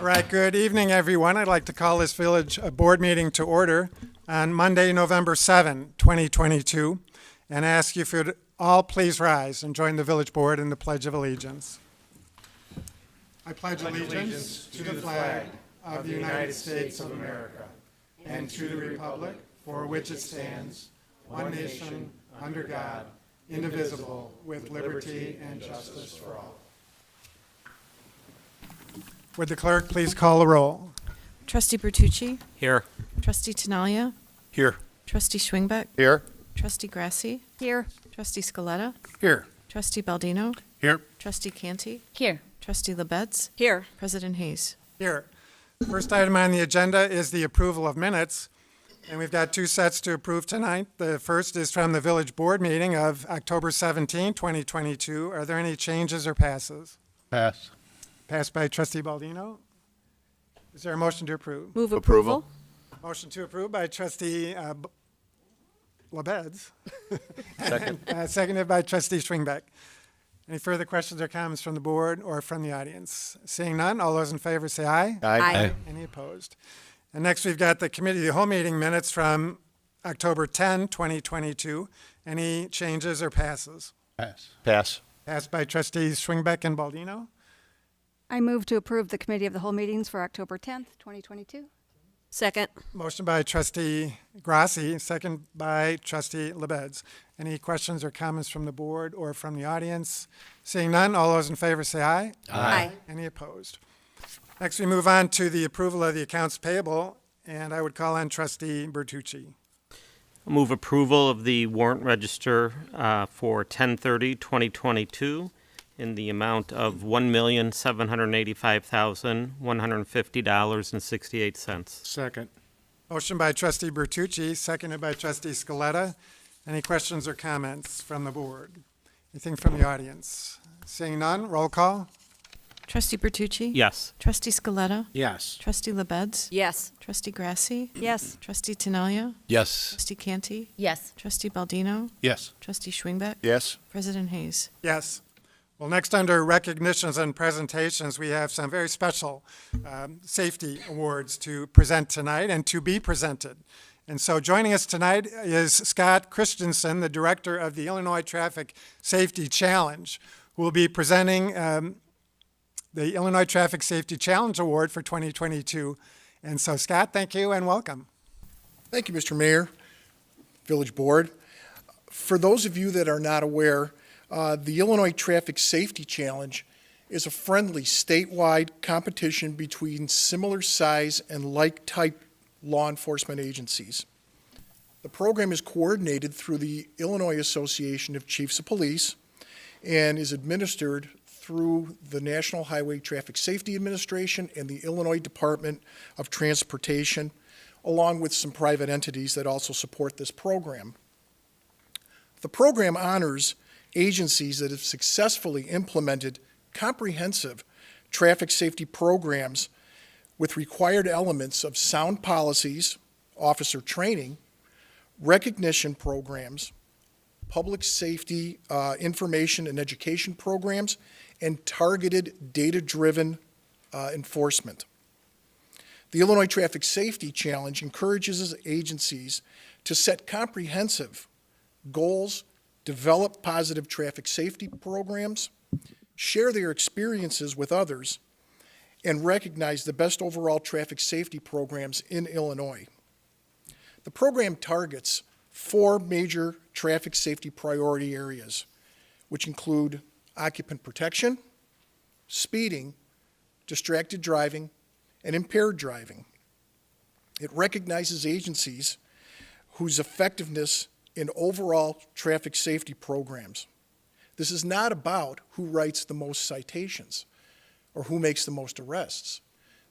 All right, good evening, everyone. I'd like to call this village board meeting to order on Monday, November 7, 2022, and ask you if you'd all please rise and join the village board in the Pledge of Allegiance. I pledge allegiance to the flag of the United States of America and to the republic for which it stands, one nation, under God, indivisible, with liberty and justice for all. Would the clerk please call the roll? Trustee Bertucci? Here. Trustee Tinaglia? Here. Trustee Schwingbeck? Here. Trustee Grasse? Here. Trustee Scaletta? Here. Trustee Baldino? Here. Trustee Canty? Here. Trustee LaBedz? Here. President Hayes? Here. First item on the agenda is the approval of minutes, and we've got two sets to approve tonight. The first is from the village board meeting of October 17, 2022. Are there any changes or passes? Pass. Passed by Trustee Baldino. Is there a motion to approve? Move approval. Motion to approve by Trustee LaBedz. Second. Seconded by Trustee Schwingbeck. Any further questions or comments from the board or from the audience? Seeing none, all those in favor say aye. Aye. Any opposed? And next we've got the committee of the whole meeting minutes from October 10, 2022. Any changes or passes? Pass. Pass. Passed by Trustees Schwingbeck and Baldino. I move to approve the committee of the whole meetings for October 10th, 2022. Second. Motion by Trustee Grasse, second by Trustee LaBedz. Any questions or comments from the board or from the audience? Seeing none, all those in favor say aye. Aye. Any opposed? Next, we move on to the approval of the accounts payable, and I would call on Trustee Bertucci. Move approval of the warrant register for 10/30/2022 in the amount of $1,785,150.68. Second. Motion by Trustee Bertucci, seconded by Trustee Scaletta. Any questions or comments from the board? Anything from the audience? Seeing none, roll call. Trustee Bertucci? Yes. Trustee Scaletta? Yes. Trustee LaBedz? Yes. Trustee Grasse? Yes. Trustee Tinaglia? Yes. Trustee Canty? Yes. Trustee Baldino? Yes. Trustee Schwingbeck? Yes. President Hayes? Yes. Well, next under recognitions and presentations, we have some very special safety awards to present tonight and to be presented. And so joining us tonight is Scott Christensen, the director of the Illinois Traffic Safety Challenge, who will be presenting the Illinois Traffic Safety Challenge Award for 2022. And so, Scott, thank you and welcome. Thank you, Mr. Mayor, Village Board. For those of you that are not aware, the Illinois Traffic Safety Challenge is a friendly statewide competition between similar size and like type law enforcement agencies. The program is coordinated through the Illinois Association of Chiefs of Police and is administered through the National Highway Traffic Safety Administration and the Illinois Department of Transportation, along with some private entities that also support this program. The program honors agencies that have successfully implemented comprehensive traffic safety programs with required elements of sound policies, officer training, recognition programs, public safety information and education programs, and targeted data-driven enforcement. The Illinois Traffic Safety Challenge encourages agencies to set comprehensive goals, develop positive traffic safety programs, share their experiences with others, and recognize the best overall traffic safety programs in Illinois. The program targets 4 major traffic safety priority areas, which include occupant protection, speeding, distracted driving, and impaired driving. It recognizes agencies whose effectiveness in overall traffic safety programs. This is not about who writes the most citations or who makes the most arrests.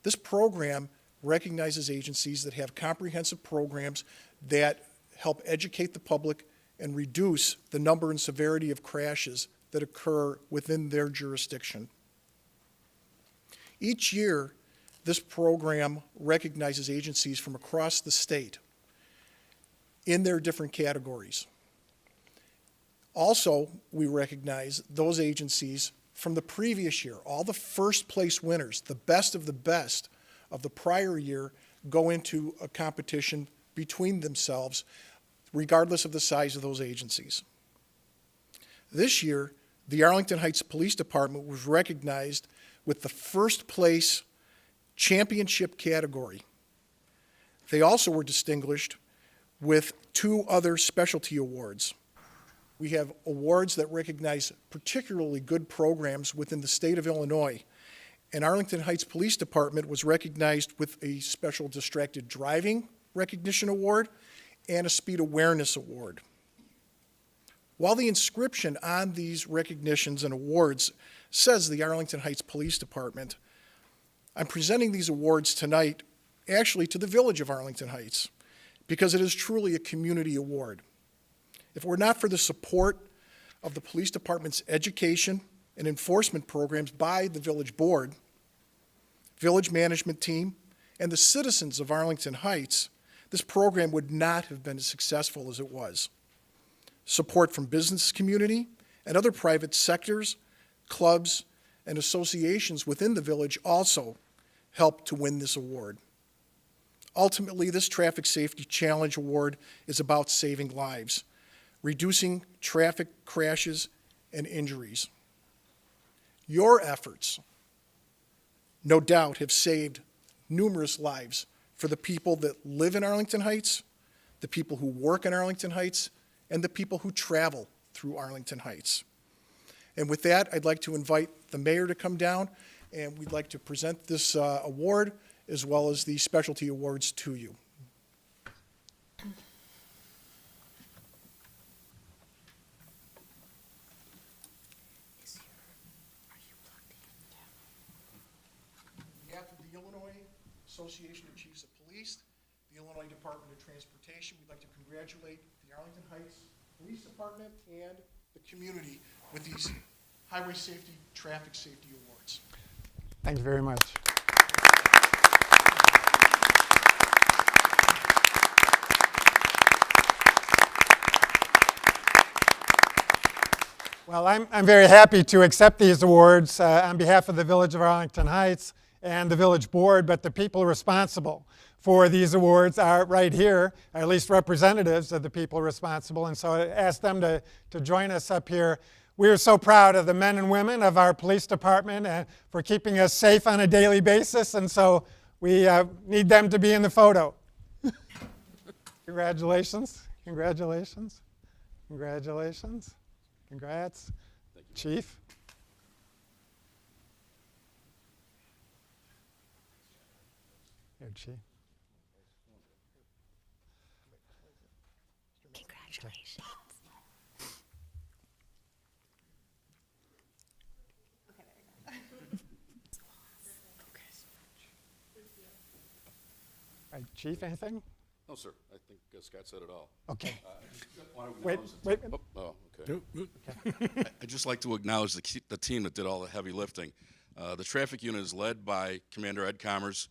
This program recognizes agencies that have comprehensive programs that help educate the public and reduce the number and severity of crashes that occur within their jurisdiction. Each year, this program recognizes agencies from across the state in their different categories. Also, we recognize those agencies from the previous year. All the first place winners, the best of the prior year, go into a competition between themselves, regardless of the size of those agencies. This year, the Arlington Heights Police Department was recognized with the first place championship category. They also were distinguished with 2 other specialty awards. We have awards that recognize particularly good programs within the state of Illinois. And Arlington Heights Police Department was recognized with a special distracted driving recognition award and a speed awareness award. While the inscription on these recognitions and awards says the Arlington Heights Police Department, I'm presenting these awards tonight actually to the village of Arlington Heights because it is truly a community award. If it were not for the support of the police department's education and enforcement programs by the village board, village management team, and the citizens of Arlington Heights, this program would not have been as successful as it was. Support from business community and other private sectors, clubs, and associations within the village also helped to win this award. Ultimately, this Traffic Safety Challenge Award is about saving lives, reducing traffic crashes and injuries. Your efforts, no doubt, have saved numerous lives for the people that live in Arlington Heights, the people who work in Arlington Heights, and the people who travel through Arlington Heights. And with that, I'd like to invite the mayor to come down, and we'd like to present this award as well as the specialty awards to you. On behalf of the Illinois Association of Chiefs of Police, the Illinois Department of Transportation, we'd like to congratulate the Arlington Heights Police Department and the community with these Highway Safety, Traffic Safety Awards. Thank you very much. Well, I'm very happy to accept these awards on behalf of the Village of Arlington Heights and the Village Board, but the people responsible for these awards are right here, or at least representatives of the people responsible, and so I asked them to join us up here. We are so proud of the men and women of our police department and for keeping us safe on a daily basis, and so we need them to be in the photo. Congratulations, congratulations, congratulations. Congrats. Thank you. Chief. Here, Chief. Congratulations. All right, Chief, anything? No, sir. I think Scott said it all. Okay. I Wait. Oh, okay. I'd just like to acknowledge the team that did all the heavy lifting. The traffic unit is led by Commander Ed Commerce,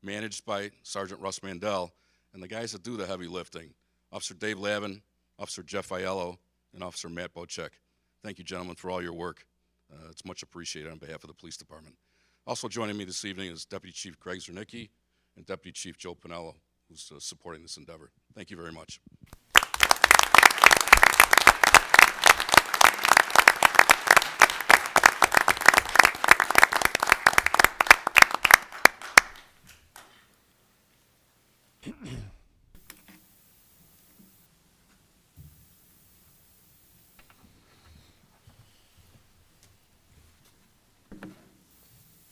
managed by Sergeant Russ Mandel, and the guys that do the heavy lifting, Officer Dave Lavin, Officer Jeff Aiello, and Officer Matt Bocek. Thank you, gentlemen, for all your work. It's much appreciated on behalf of the police department. Also joining me this evening is Deputy Chief Greg Zernicki and Deputy Chief Joe Pinello, who's supporting this endeavor. Thank you very much.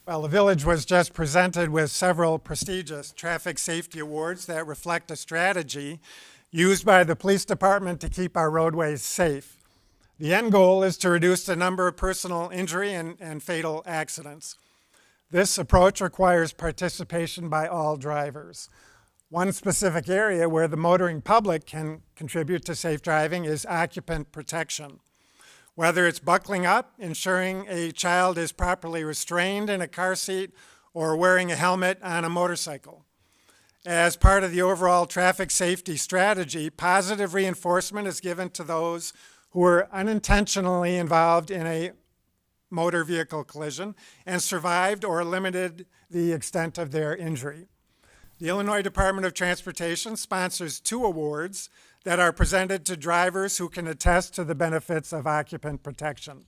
Well, the village was just presented with several prestigious traffic safety awards that reflect a strategy used by the police department to keep our roadways safe. The end goal is to reduce the number of personal injury and fatal accidents. This approach requires participation by all drivers. One specific area where the motoring public can contribute to safe driving is occupant protection. Whether it's buckling up, ensuring a child is properly restrained in a car seat, or wearing a helmet on a motorcycle. As part of the overall traffic safety strategy, positive reinforcement is given to those who are unintentionally involved in a motor vehicle collision and survived or limited the extent of their injury. The Illinois Department of Transportation sponsors 2 awards that are presented to drivers who can attest to the benefits of occupant protection.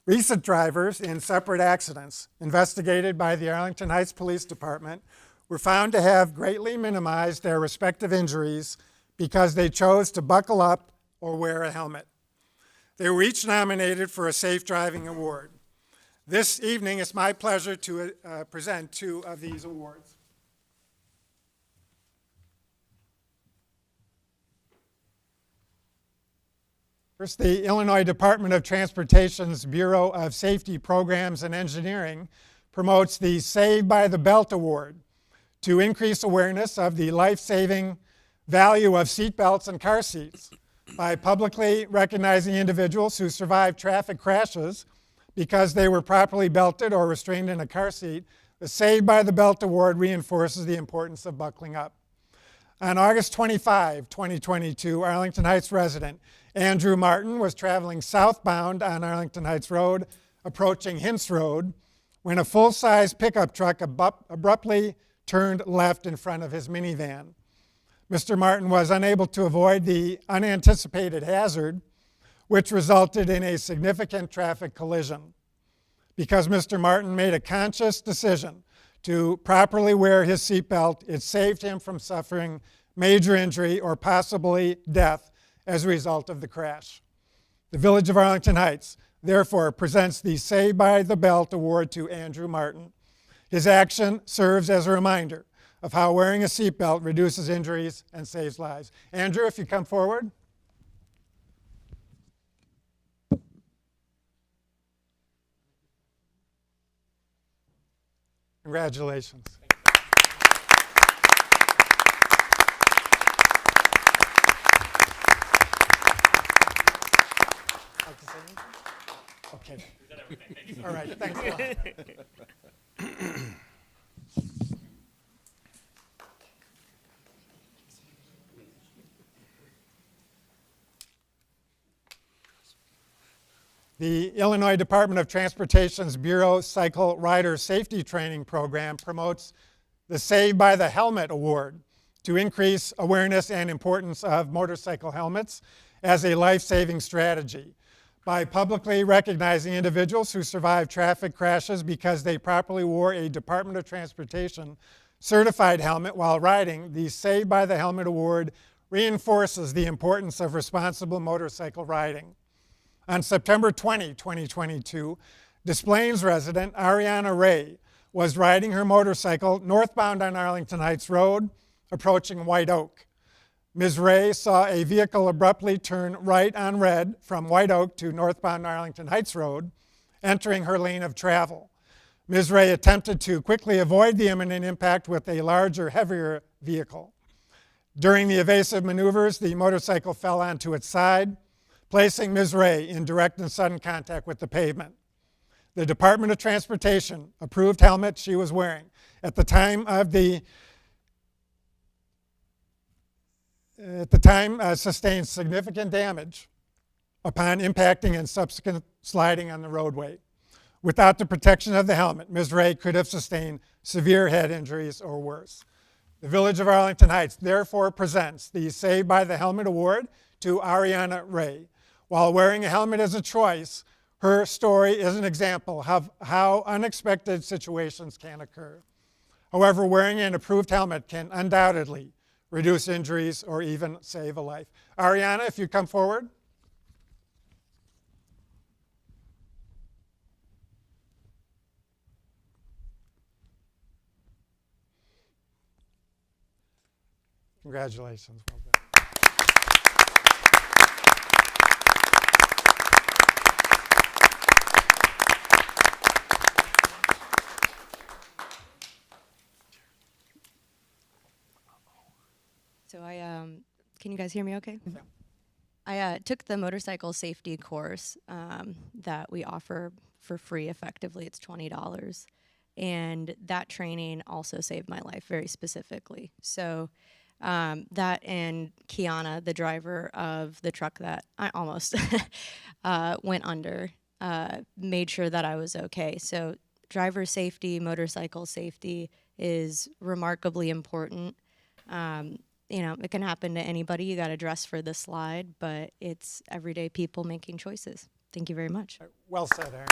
Recent drivers in separate accidents investigated by the Arlington Heights Police Department were found to have greatly minimized their respective injuries because they chose to buckle up or wear a helmet. They were each nominated for a Safe Driving Award. This evening, it's my pleasure to present 2 of these awards. First, the Illinois Department of Transportation's Bureau of Safety Programs and Engineering promotes the Saved by the Belt Award to increase awareness of the life-saving value of seatbelts and car seats by publicly recognizing individuals who survived traffic crashes because they were properly belted or restrained in a car seat. The Saved by the Belt Award reinforces the importance of buckling up. On August 25, 2022, Arlington Heights resident Andrew Martin was traveling southbound on Arlington Heights Road, approaching Hintz Road, when a full-size pickup truck abruptly turned left in front of his minivan. Mr. Martin was unable to avoid the unanticipated hazard, which resulted in a significant traffic collision. Because Mr. Martin made a conscious decision to properly wear his seatbelt, it saved him from suffering major injury or possibly death as a result of the crash. The Village of Arlington Heights, therefore, presents the Saved by the Belt Award to Andrew Martin. His action serves as a reminder of how wearing a seatbelt reduces injuries and saves lives. Andrew, if you come forward. Congratulations. Like to say anything? Okay. All right, thanks a lot. The Illinois Department of Transportation's Bureau Cycle Rider Safety Training Program promotes the Save by the Helmet Award to increase awareness and importance of motorcycle helmets as a life-saving strategy by publicly recognizing individuals who survived traffic crashes because they properly wore a Department of Transportation certified helmet while riding. The Save by the Helmet Award reinforces the importance of responsible motorcycle riding. On September 20, 2022, Des Plaines resident Ariana Ray was riding her motorcycle northbound on Arlington Heights Road, approaching White Oak. Ms. Ray saw a vehicle abruptly turn right on red from White Oak to northbound Arlington Heights Road, entering her lane of travel. Ms. Ray attempted to quickly avoid the imminent impact with a larger, heavier vehicle. During the evasive maneuvers, the motorcycle fell onto its side, placing Ms. Ray in direct and sudden contact with the pavement. The Department of Transportation approved helmet she was wearing at the time sustained significant damage upon impacting and subsequent sliding on the roadway. Without the protection of the helmet, Ms. Ray could have sustained severe head injuries or worse. The Village of Arlington Heights therefore presents the Saved by the Helmet Award to Ariana Ray. While wearing a helmet is a choice, her story is an example of how unexpected situations can occur. However, wearing an approved helmet can undoubtedly reduce injuries or even save a life. Ariana, if you come forward. Congratulations. Well done. So can you guys hear me okay? Yeah. I took the motorcycle safety course that we offer for free effectively. It's $20. And that training also saved my life very specifically. So that and Kiana, the driver of the truck that I almost went under, made sure that I was okay. So driver safety, motorcycle safety is remarkably important. It can happen to anybody. You got to dress for the slide, but it's everyday people making choices. Thank you very much. Well said, Aaron.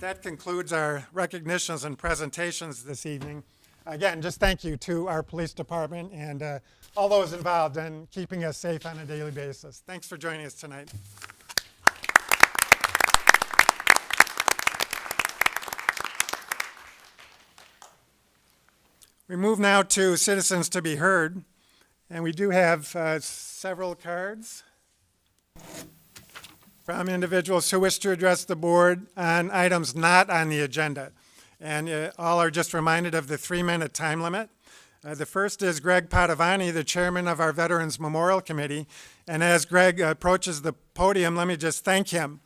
That concludes our recognitions and presentations this evening. Again, just thank you to our police department and all those involved in keeping us safe on a daily basis. Thanks for joining us tonight. We move now to citizens to be heard, and we do have several cards from individuals who wish to address the board on items not on the agenda. And all are just reminded of the 3-minute time limit. The first is Greg Padavani, the chairman of our Veterans Memorial Committee. And as Greg approaches the podium, let me just thank him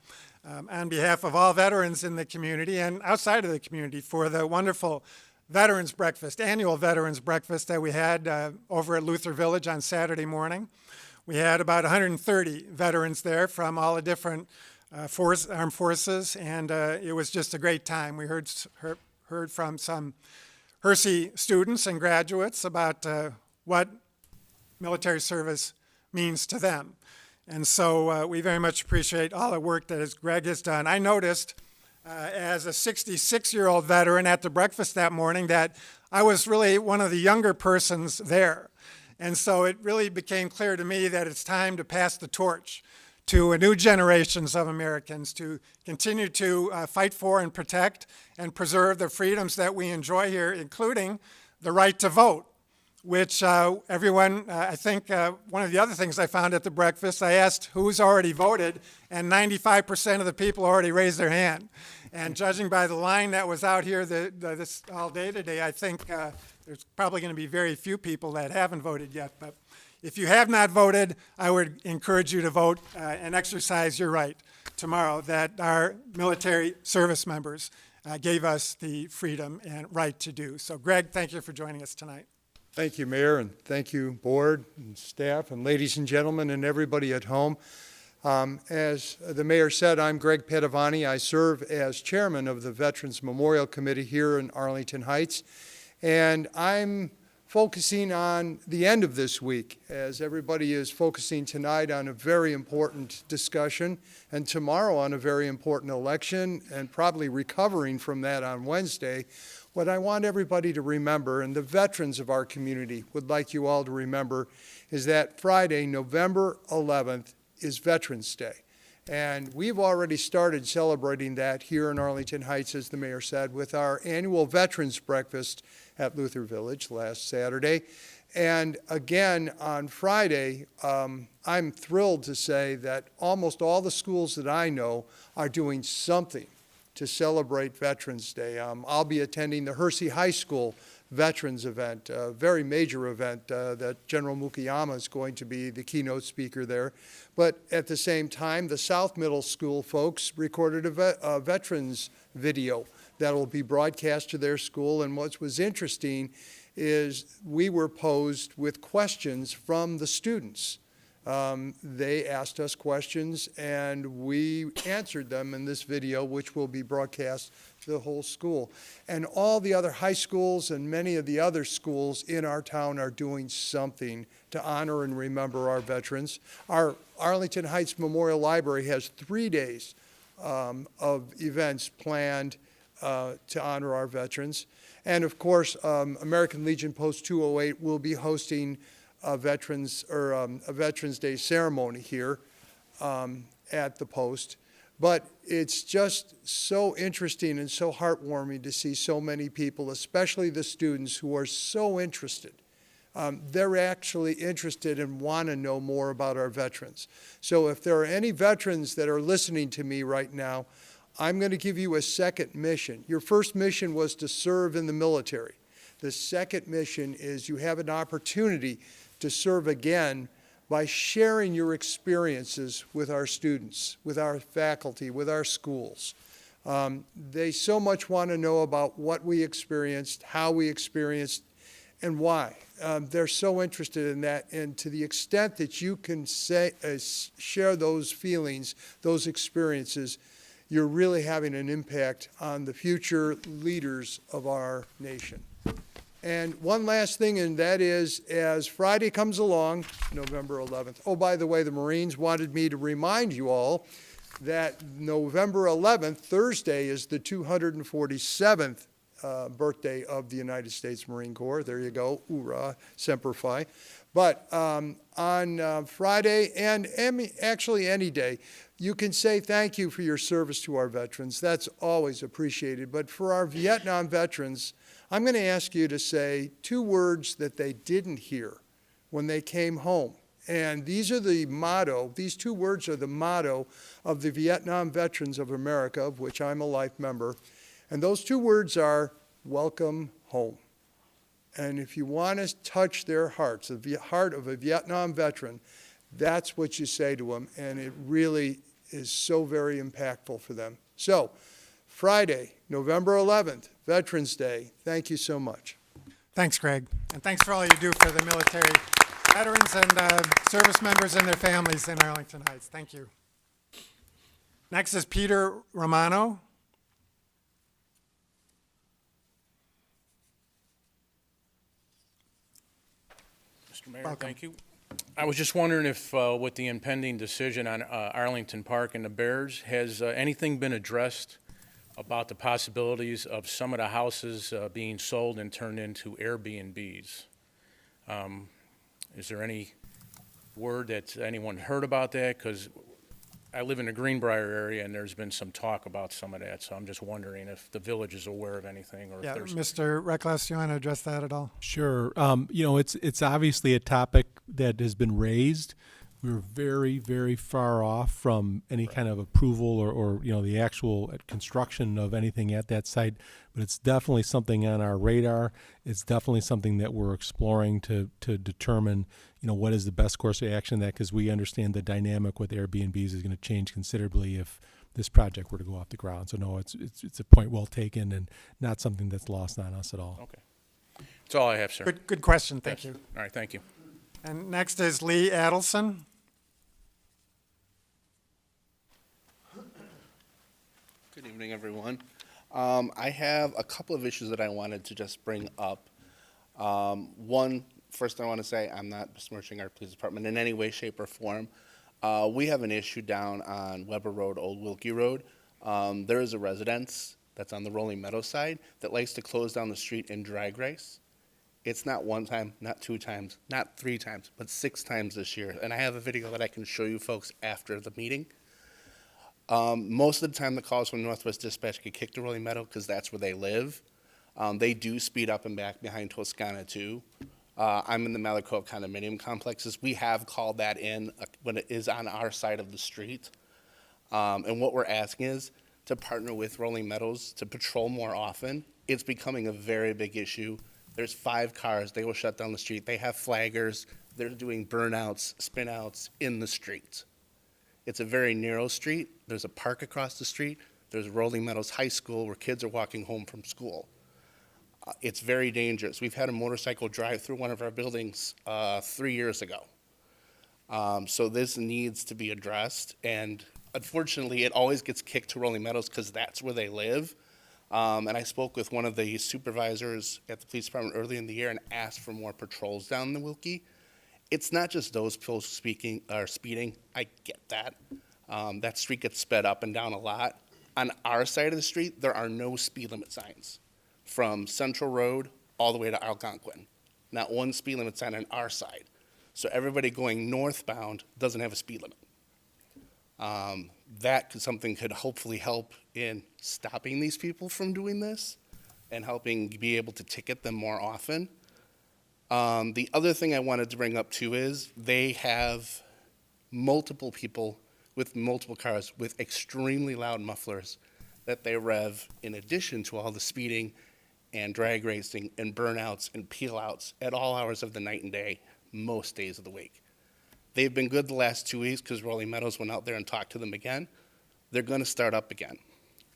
on behalf of all veterans in the community and outside of the community for the wonderful Veterans Breakfast, annual Veterans Breakfast that we had over at Luther Village on Saturday morning. We had about 130 veterans there from all the different armed forces, and it was just a great time. We heard from some Hersey students and graduates about what military service means to them. And so we very much appreciate all the work that Greg has done. I noticed as a 66-year-old veteran at the breakfast that morning that I was really one of the younger persons there. And so it really became clear to me that it's time to pass the torch to new generations of Americans to continue to fight for and protect and preserve the freedoms that we enjoy here, including the right to vote, which everyone, I think one of the other things I found at the breakfast, I asked who's already voted, and 95% of the people already raised their hand. And judging by the line that was out here this all day today, I think there's probably going to be very few people that haven't voted yet. But if you have not voted, I would encourage you to vote and exercise your right tomorrow that our military service members gave us the freedom and right to do. So, Greg, thank you for joining us tonight. Thank you, Mayor, and thank you, board and staff, and ladies and gentlemen, and everybody at home. As the mayor said, I'm Greg Padavani. I serve as chairman of the Veterans Memorial Committee here in Arlington Heights, and I'm focusing on the end of this week, as everybody is focusing tonight on a very important discussion, and tomorrow on a very important election, and probably recovering from that on Wednesday. What I want everybody to remember, and the veterans of our community would like you all to remember, is that Friday, November 11th, is Veterans Day. And we've already started celebrating that here in Arlington Heights, as the mayor said, with our annual Veterans Breakfast at Luther Village last Saturday. And again, on Friday, I'm thrilled to say that almost all the schools that I know are doing something to celebrate Veterans Day. I'll be attending the Hersey High School Veterans event, a very major event that General Mukiyama is going to be the keynote speaker there. But at the same time, the South Middle School folks recorded a veterans video that will be broadcast to their school. And what was interesting is we were posed with questions from the students. They asked us questions, and we answered them in this video, which will be broadcast to the whole school. And all the other high schools and many of the other schools in our town are doing something to honor and remember our veterans. Our Arlington Heights Memorial Library has 3 days of events planned to honor our veterans. And of course, American Legion Post 208 will be hosting a Veterans Day ceremony here at the post. But it's just so interesting and so heartwarming to see so many people, especially the students who are so interested. They're actually interested and want to know more about our veterans. So if there are any veterans that are listening to me right now, I'm going to give you a second mission. Your first mission was to serve in the military. The second mission is you have an opportunity to serve again, by sharing your experiences with our students, with our faculty, with our schools. They so much want to know about what we experienced, how we experienced, and why. They're so interested in that, and to the extent that you can share those feelings, those experiences, you're really having an impact on the future leaders of our nation. And one last thing, and that is, as Friday comes along, November 11th, oh, by the way, the Marines wanted me to remind you all that November 11th, Thursday, is the 247th birthday of the United States Marine Corps. There you go, hoorah, semper fi. But on Friday, and actually any day, you can say thank you for your service to our veterans. That's always appreciated. But for our Vietnam veterans, I'm going to ask you to say 2 words that they didn't hear when they came home. And these are the motto, these 2 words are the motto of the Vietnam Veterans of America, of which I'm a life member. And those 2 words are welcome home. And if you want to touch their hearts, the heart of a Vietnam veteran, that's what you say to them. And it really is so very impactful for them. So, Friday, November 11th, Veterans Day. Thank you so much. Thanks, Greg. And thanks for all you do for the military veterans and service members and their families in Arlington Heights. Thank you. Next is Peter Romano. Mr. Mayor, Welcome. thank you. I was just wondering if, with the impending decision on Arlington Park and the Bears, has anything been addressed about the possibilities of some of the houses being sold and turned into Airbnbs? Is there any word that anyone heard about that? Because I live in the Greenbrier area, and there's been some talk about some of that, so I'm just wondering if the village is aware of anything, or Yeah, if there's... Mr. Reckless, you want to address that at all? Sure. It's obviously a topic that has been raised. We're very, very far off from any kind of approval or the actual construction of anything at that site, but it's definitely something on our radar. It's definitely something that we're exploring to determine, what is the best course of action in that, because we understand the dynamic with Airbnbs is going to change considerably if this project were to go off the ground. So no, it's a point well taken and not something that's lost on us at all. Okay. That's all I have, sir. Good question. Thank Yes. you. All right, thank you. And next is Lee Adelson. Good evening, everyone. I have a couple of issues that I wanted to just bring up. First I want to say I'm not besmirching our police department in any way, shape, or form. We have an issue down on Weber Road, Old Wilkie Road. There is a residence that's on the Rolling Meadows side that likes to close down the street and drag race. It's not 1 time, not 2 times, not 3 times, but 6 times this year. And I have a video that I can show you folks after the meeting. Most of the time the calls from Northwest Dispatch get kicked to Rolling Meadow because that's where they live. They do speed up and back behind Toscana too. I'm in the Mallard Cove condominium complexes. We have called that in when it is on our side of the street. And what we're asking is to partner with Rolling Meadows to patrol more often. It's becoming a very big issue. There's 5 cars. They will shut down the street. They have flaggers. They're doing burnouts, spinouts in the street. It's a very narrow street. There's a park across the street. There's Rolling Meadows High School where kids are walking home from school. It's very dangerous. We've had a motorcycle drive through one of our buildings 3 years ago. So this needs to be addressed. And unfortunately, it always gets kicked to Rolling Meadows because that's where they live. And I spoke with one of the supervisors at the police department early in the year and asked for more patrols down the Wilkie. It's not just those people speeding. I get that. That street gets sped up and down a lot. On our side of the street, there are no speed limit signs from Central Road all the way to Algonquin. Not one speed limit sign on our side. So everybody going northbound doesn't have a speed limit. Something could hopefully help in stopping these people from doing this and helping be able to ticket them more often. The other thing I wanted to bring up too is they have multiple people with multiple cars with extremely loud mufflers that they rev in addition to all the speeding and drag racing and burnouts and peel outs at all hours of the night and day, most days of the week. They've been good the last 2 weeks because Rolling Meadows went out there and talked to them again. They're going to start up again.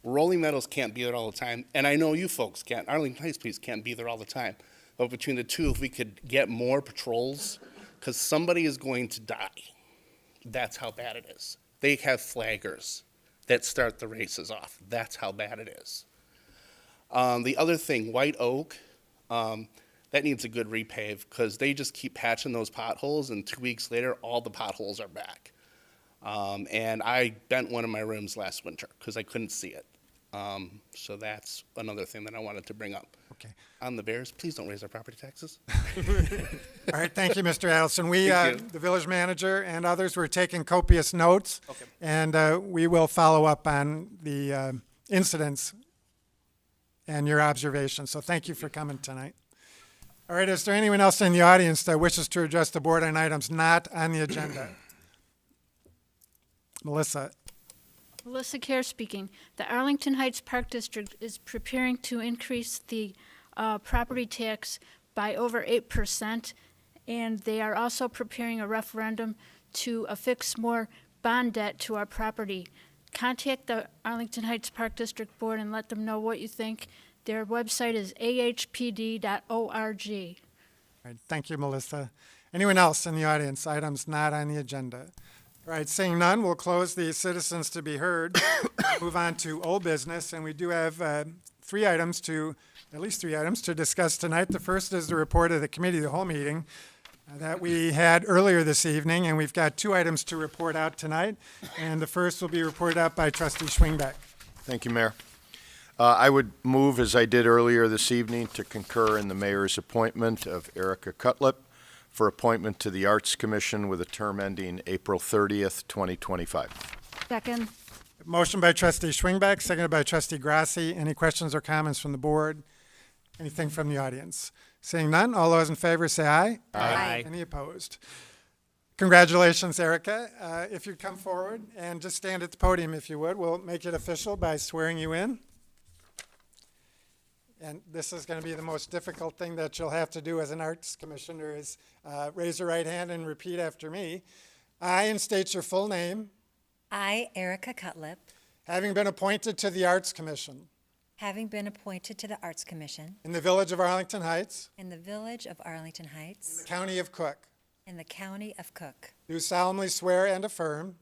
Rolling Meadows can't be there all the time, and I know you folks can't. Arlington Heights Police can't be there all the time. But between the two, if we could get more patrols, because somebody is going to die. That's how bad it is. They have flaggers that start the races off. That's how bad it is. The other thing, White Oak, that needs a good repave because they just keep patching those potholes, and 2 weeks later, all the potholes are back. And I bent one of my rims last winter because I couldn't see it. So that's another thing that I wanted to bring up. Okay. On the Bears, please don't raise our property taxes. All right, thank you, Mr. Adelson. We, Thank you. the village manager and others, were taking copious notes, Okay. and we will follow up on the incidents and your observations. So thank you for coming tonight. All right, is there anyone else in the audience that wishes to address the board on items not on the agenda? Melissa. Melissa Kerr speaking. The Arlington Heights Park District is preparing to increase the property tax by over 8%, and they are also preparing a referendum to affix more bond debt to our property. Contact the Arlington Heights Park District Board and let them know what you think. Their website is ahpd.org. All right, thank you, Melissa. Anyone else in the audience? Items not on the agenda. All right, seeing none, we'll close the citizens to be heard. Move on to old business, and we do have at least three items to discuss tonight. The first is the report of the committee of the whole meeting that we had earlier this evening, and we've got 2 items to report out tonight. And the first will be reported out by Trustee Schwingbeck. Thank you, Mayor. I would move, as I did earlier this evening, to concur in the mayor's appointment of Erica Cutlip for appointment to the Arts Commission with a term ending April 30th, 2025. Second. Motion by Trustee Schwingbeck, seconded by Trustee Grasse. Any questions or comments from the board? Anything from the audience? Seeing none, all those in favor say aye. Aye. Any opposed? Congratulations, Erica. If you'd come forward and just stand at the podium if you would, we'll make it official by swearing you in. And this is going to be the most difficult thing that you'll have to do as an arts commissioner is raise your right hand and repeat after me. I, and state your full name, I, Erica Cutlip, having been appointed to the Arts Commission having been appointed to the Arts Commission in the village of Arlington Heights, in the village of Arlington Heights, county of Cook, in the county of Cook, do solemnly swear and affirm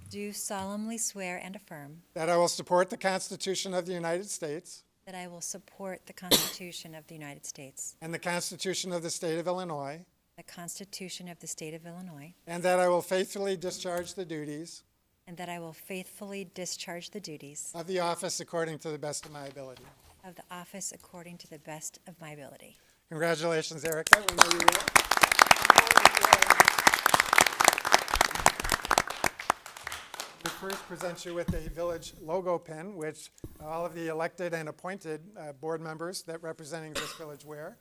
do solemnly swear and affirm that I will support the Constitution of the United States that I will support the Constitution of the United States, and the Constitution of the State of Illinois, the Constitution of the State of Illinois, and that I will faithfully discharge the duties and that I will faithfully discharge the duties of the office according to the best of my ability. of the office according to the best of my ability. Congratulations, Erica. We know you will. We first present you with a village logo pin, which all of the elected and appointed board members that representing this village wear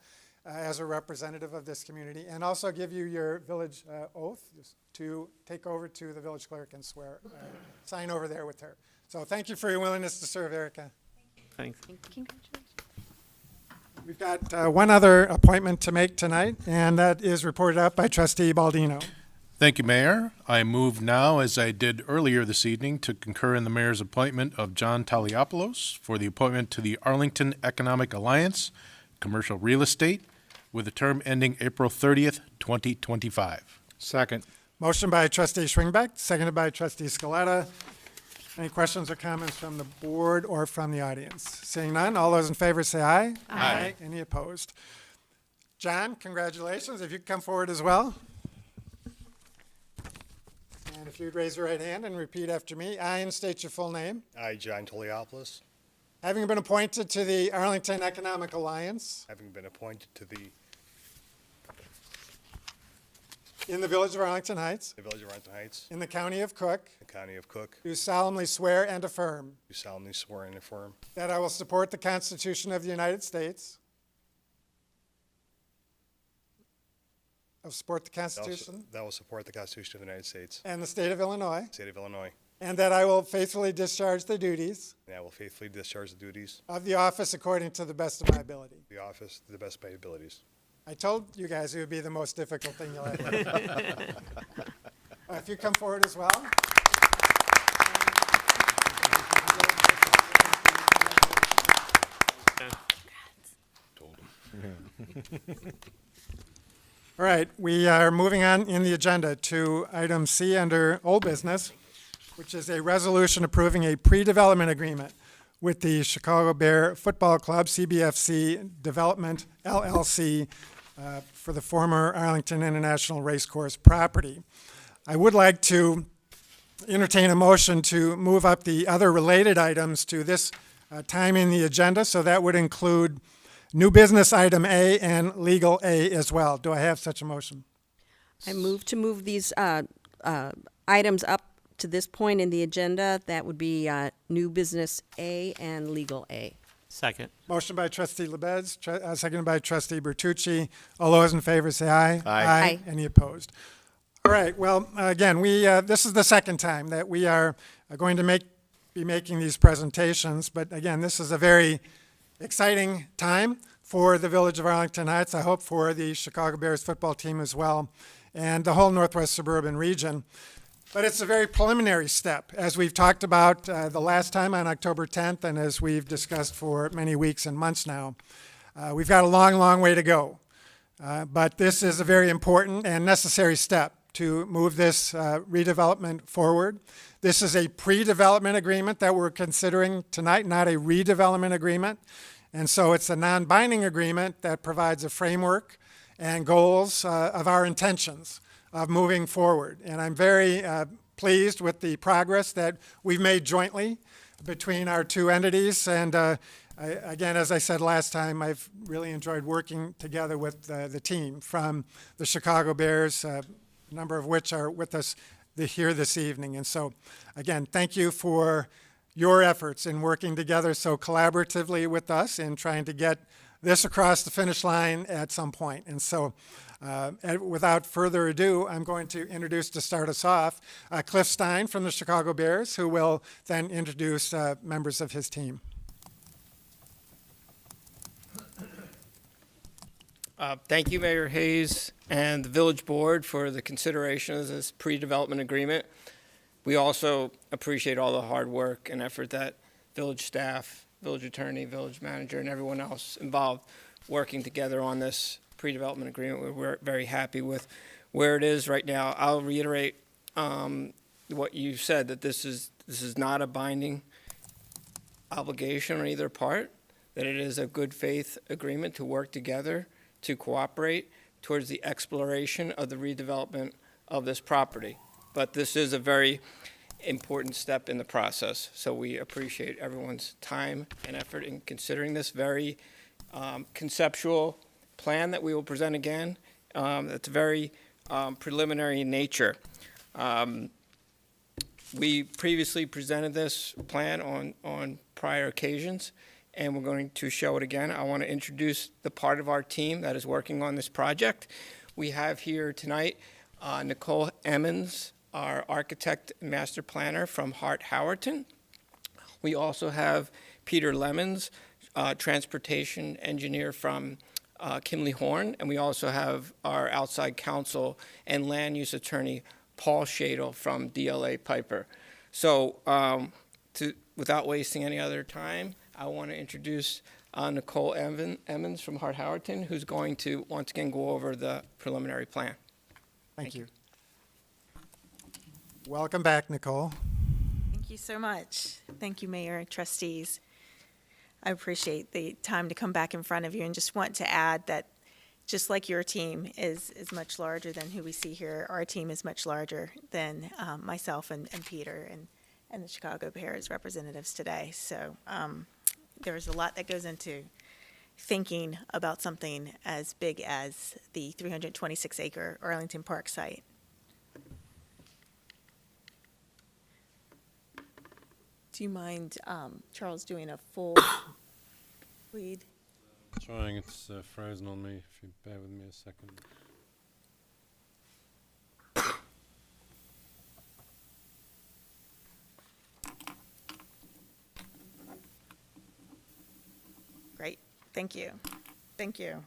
as a representative of this community, and also give you your village oath to take over to the village clerk and swear, sign over there with her. So thank you for your willingness to serve, Erica. Thanks. We've got one other appointment to make tonight, and that is reported out by Trustee Baldino. Thank you, Mayor. I move now, as I did earlier this evening, to concur in the mayor's appointment of John Taliopoulos for the appointment to the Arlington Economic Alliance, Commercial Real Estate, with a term ending April 30th, 2025. Second. Motion by Trustee Schwingbeck, seconded by Trustee Scaletta. Any questions or comments from the board or from the audience? Seeing none, all those in favor say aye. Aye. Any opposed? John, congratulations. If you could come forward as well. And if you'd raise your right hand and repeat after me. I, and state your full name. I, John Toliopoulos, Having been appointed to the Arlington Economic Alliance having been appointed to the in the village of Arlington Heights, village of Arlington Heights, in the county of Cook, the county of Cook, do solemnly swear and affirm do solemnly swear and affirm that I will support the Constitution of the United States. I'll support the Constitution that I will support the Constitution of the United States, and the state of Illinois, state of Illinois, and that I will faithfully discharge the duties and I will faithfully discharge the duties of the office according to the best of my ability. of the office to the best of my abilities. I told you guys it would be the most difficult thing you'll ever do. If you come forward as well. All right, we are moving on in the agenda to item C under old business, which is a resolution approving a pre-development agreement with the Chicago Bear Football Club, CBFC Development LLC, for the former Arlington International Racecourse property. I would like to entertain a motion to move up the other related items to this time in the agenda, so that would include new business item A and legal A as well. Do I have such a motion? I move to move these items up to this point in the agenda. That would be new business A and legal A. Second. Motion by trustee LaBedz, seconded by trustee Bertucci. All those in favor say aye. Aye. Aye. Any opposed? All right, well, again, this is the second time that we are going to be making these presentations, but again, this is a very exciting time for the Village of Arlington Heights, I hope for the Chicago Bears football team as well, and the whole Northwest Suburban region. But it's a very preliminary step, as we've talked about the last time on October 10th, and as we've discussed for many weeks and months now. We've got a long, long way to go, but this is a very important and necessary step to move this redevelopment forward. This is a pre-development agreement that we're considering tonight, not a redevelopment agreement. And so it's a non-binding agreement that provides a framework and goals of our intentions of moving forward. And I'm very pleased with the progress that we've made jointly between our two entities. And again, as I said last time, I've really enjoyed working together with the team from the Chicago Bears, a number of which are with us here this evening. And so, again, thank you for your efforts in working together so collaboratively with us in trying to get this across the finish line at some point. And so, without further ado, I'm going to introduce, to start us off, Cliff Stein from the Chicago Bears, who will then introduce members of his team. Thank you, Mayor Hayes and the Village Board for the consideration of this pre-development agreement. We also appreciate all the hard work and effort that village staff, village attorney, village manager, and everyone else involved working together on this pre-development agreement. We're very happy with where it is right now. I'll reiterate what you said, that this is not a binding obligation on either part, that it is a good faith agreement to work together to cooperate towards the exploration of the redevelopment of this property. But this is a very important step in the process, so we appreciate everyone's time and effort in considering this very conceptual plan that we will present again. That's very preliminary in nature. We previously presented this plan on prior occasions, and we're going to show it again. I want to introduce the part of our team that is working on this project. We have here tonight Nicolle Emmons, our architect and master planner from Hart-Howerton. We also have Peter Lemons, transportation engineer from Kimley Horn, and we also have our outside counsel and land use attorney, Paul Shadle from DLA Piper. So without wasting any other time, I want to introduce Nicolle Emmons from Hart-Howerton, who's going to once again go over the preliminary plan. Thank you. Welcome back, Nicolle. Thank you so much. Thank you, Mayor and trustees. I appreciate the time to come back in front of you, and just want to add that just like your team is much larger than who we see here, our team is much larger than myself and Peter and the Chicago Bears representatives today. So there's a lot that goes into thinking about something as big as the 326-acre Arlington Park site. Do you mind, Charles, doing a full lead? Trying, it's frozen on me, if you bear with me a second. Great, thank you. Thank you.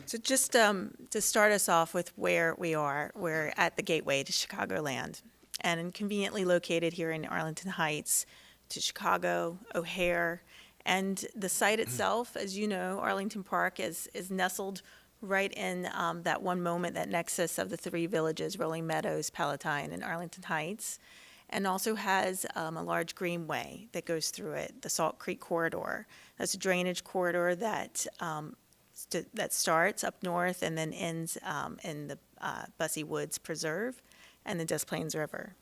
So just to start us off with where we are, we're at the gateway to Chicagoland and conveniently located here in Arlington Heights to Chicago, O'Hare, and the site itself, as you know, Arlington Park is nestled right in that one moment, that nexus of the three villages, Rolling Meadows, Palatine, and Arlington Heights, and also has a large greenway that goes through it, the Salt Creek Corridor. That's a drainage corridor that that starts up north and then ends in the Bussey Woods Preserve and the Des Plaines River.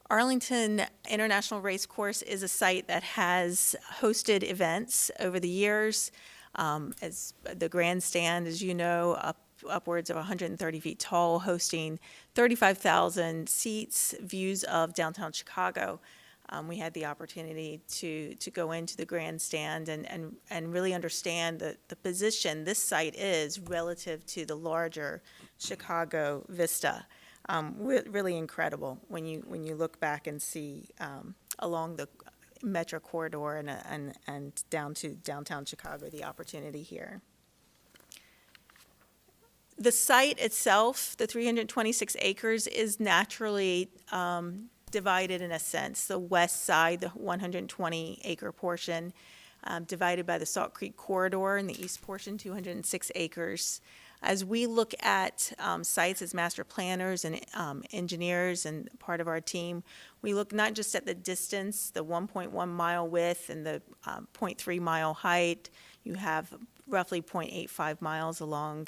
Arlington International Racecourse is a site that has hosted events over the years. As the grandstand, as you know, upwards of 130 feet tall, hosting 35,000 seats, views of downtown Chicago. We had the opportunity to go into the grandstand and really understand the position this site is relative to the larger Chicago vista. Really incredible when you look back and see along the Metro corridor and down to downtown Chicago, the opportunity here. The site itself, the 326 acres, is naturally divided in a sense. The west side, the 120-acre portion, divided by the Salt Creek Corridor, and the east portion, 206 acres. As we look at sites as master planners and engineers and part of our team, we look not just at the distance, the 1.1 mile width and the 0.3 mile height. You have roughly 0.85 miles along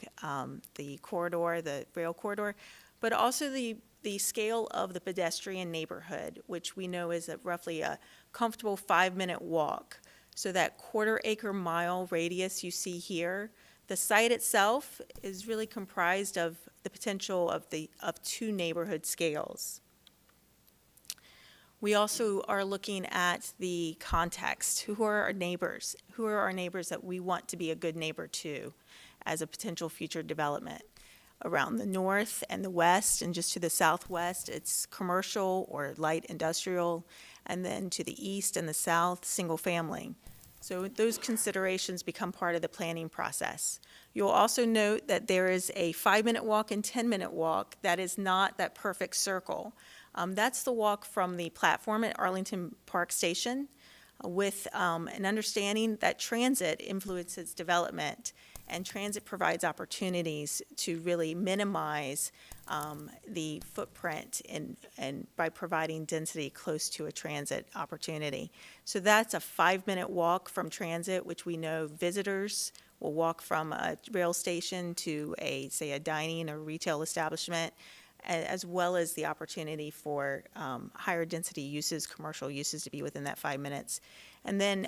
the corridor, the rail corridor, but also the scale of the pedestrian neighborhood, which we know is roughly a comfortable 5-minute walk. So that quarter-acre mile radius you see here, the site itself is really comprised of the potential of two neighborhood scales. We also are looking at the context. Who are our neighbors? Who are our neighbors that we want to be a good neighbor to as a potential future development? Around the north and the west, and just to the southwest, it's commercial or light industrial, and then to the east and the south, single family. So those considerations become part of the planning process. You'll also note that there is a 5-minute walk and 10-minute walk that is not that perfect circle. That's the walk from the platform at Arlington Park Station with an understanding that transit influences development, and transit provides opportunities to really minimize the footprint and by providing density close to a transit opportunity. So that's a 5-minute walk from transit, which we know visitors will walk from a rail station to say a dining or retail establishment, as well as the opportunity for higher density uses, commercial uses, to be within that 5 minutes. And then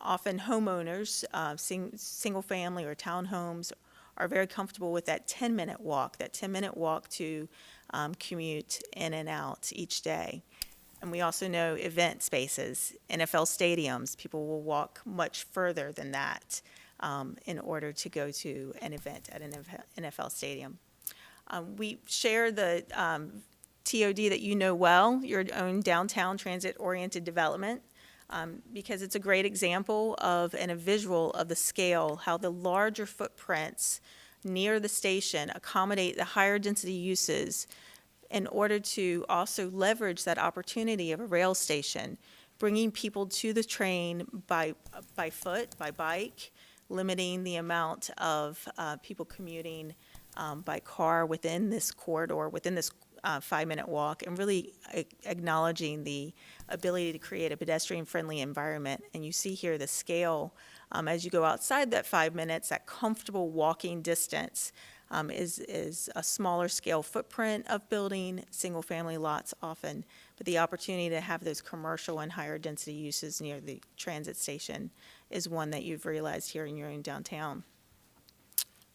often homeowners, single family or townhomes, are very comfortable with that 10-minute walk, to commute in and out each day. And we also know event spaces, NFL stadiums, people will walk much further than that in order to go to an event at an NFL stadium. We share the TOD that you know well, your own downtown transit-oriented development, because it's a great example of and a visual of the scale, how the larger footprints near the station accommodate the higher density uses in order to also leverage that opportunity of a rail station, bringing people to the train by foot, by bike, limiting the amount of people commuting by car within this corridor, within this 5-minute walk, and really acknowledging the ability to create a pedestrian-friendly environment. And you see here the scale as you go outside that 5 minutes, that comfortable walking distance is a smaller scale footprint of building, single-family lots often, but the opportunity to have those commercial and higher density uses near the transit station is one that you've realized here in your own downtown.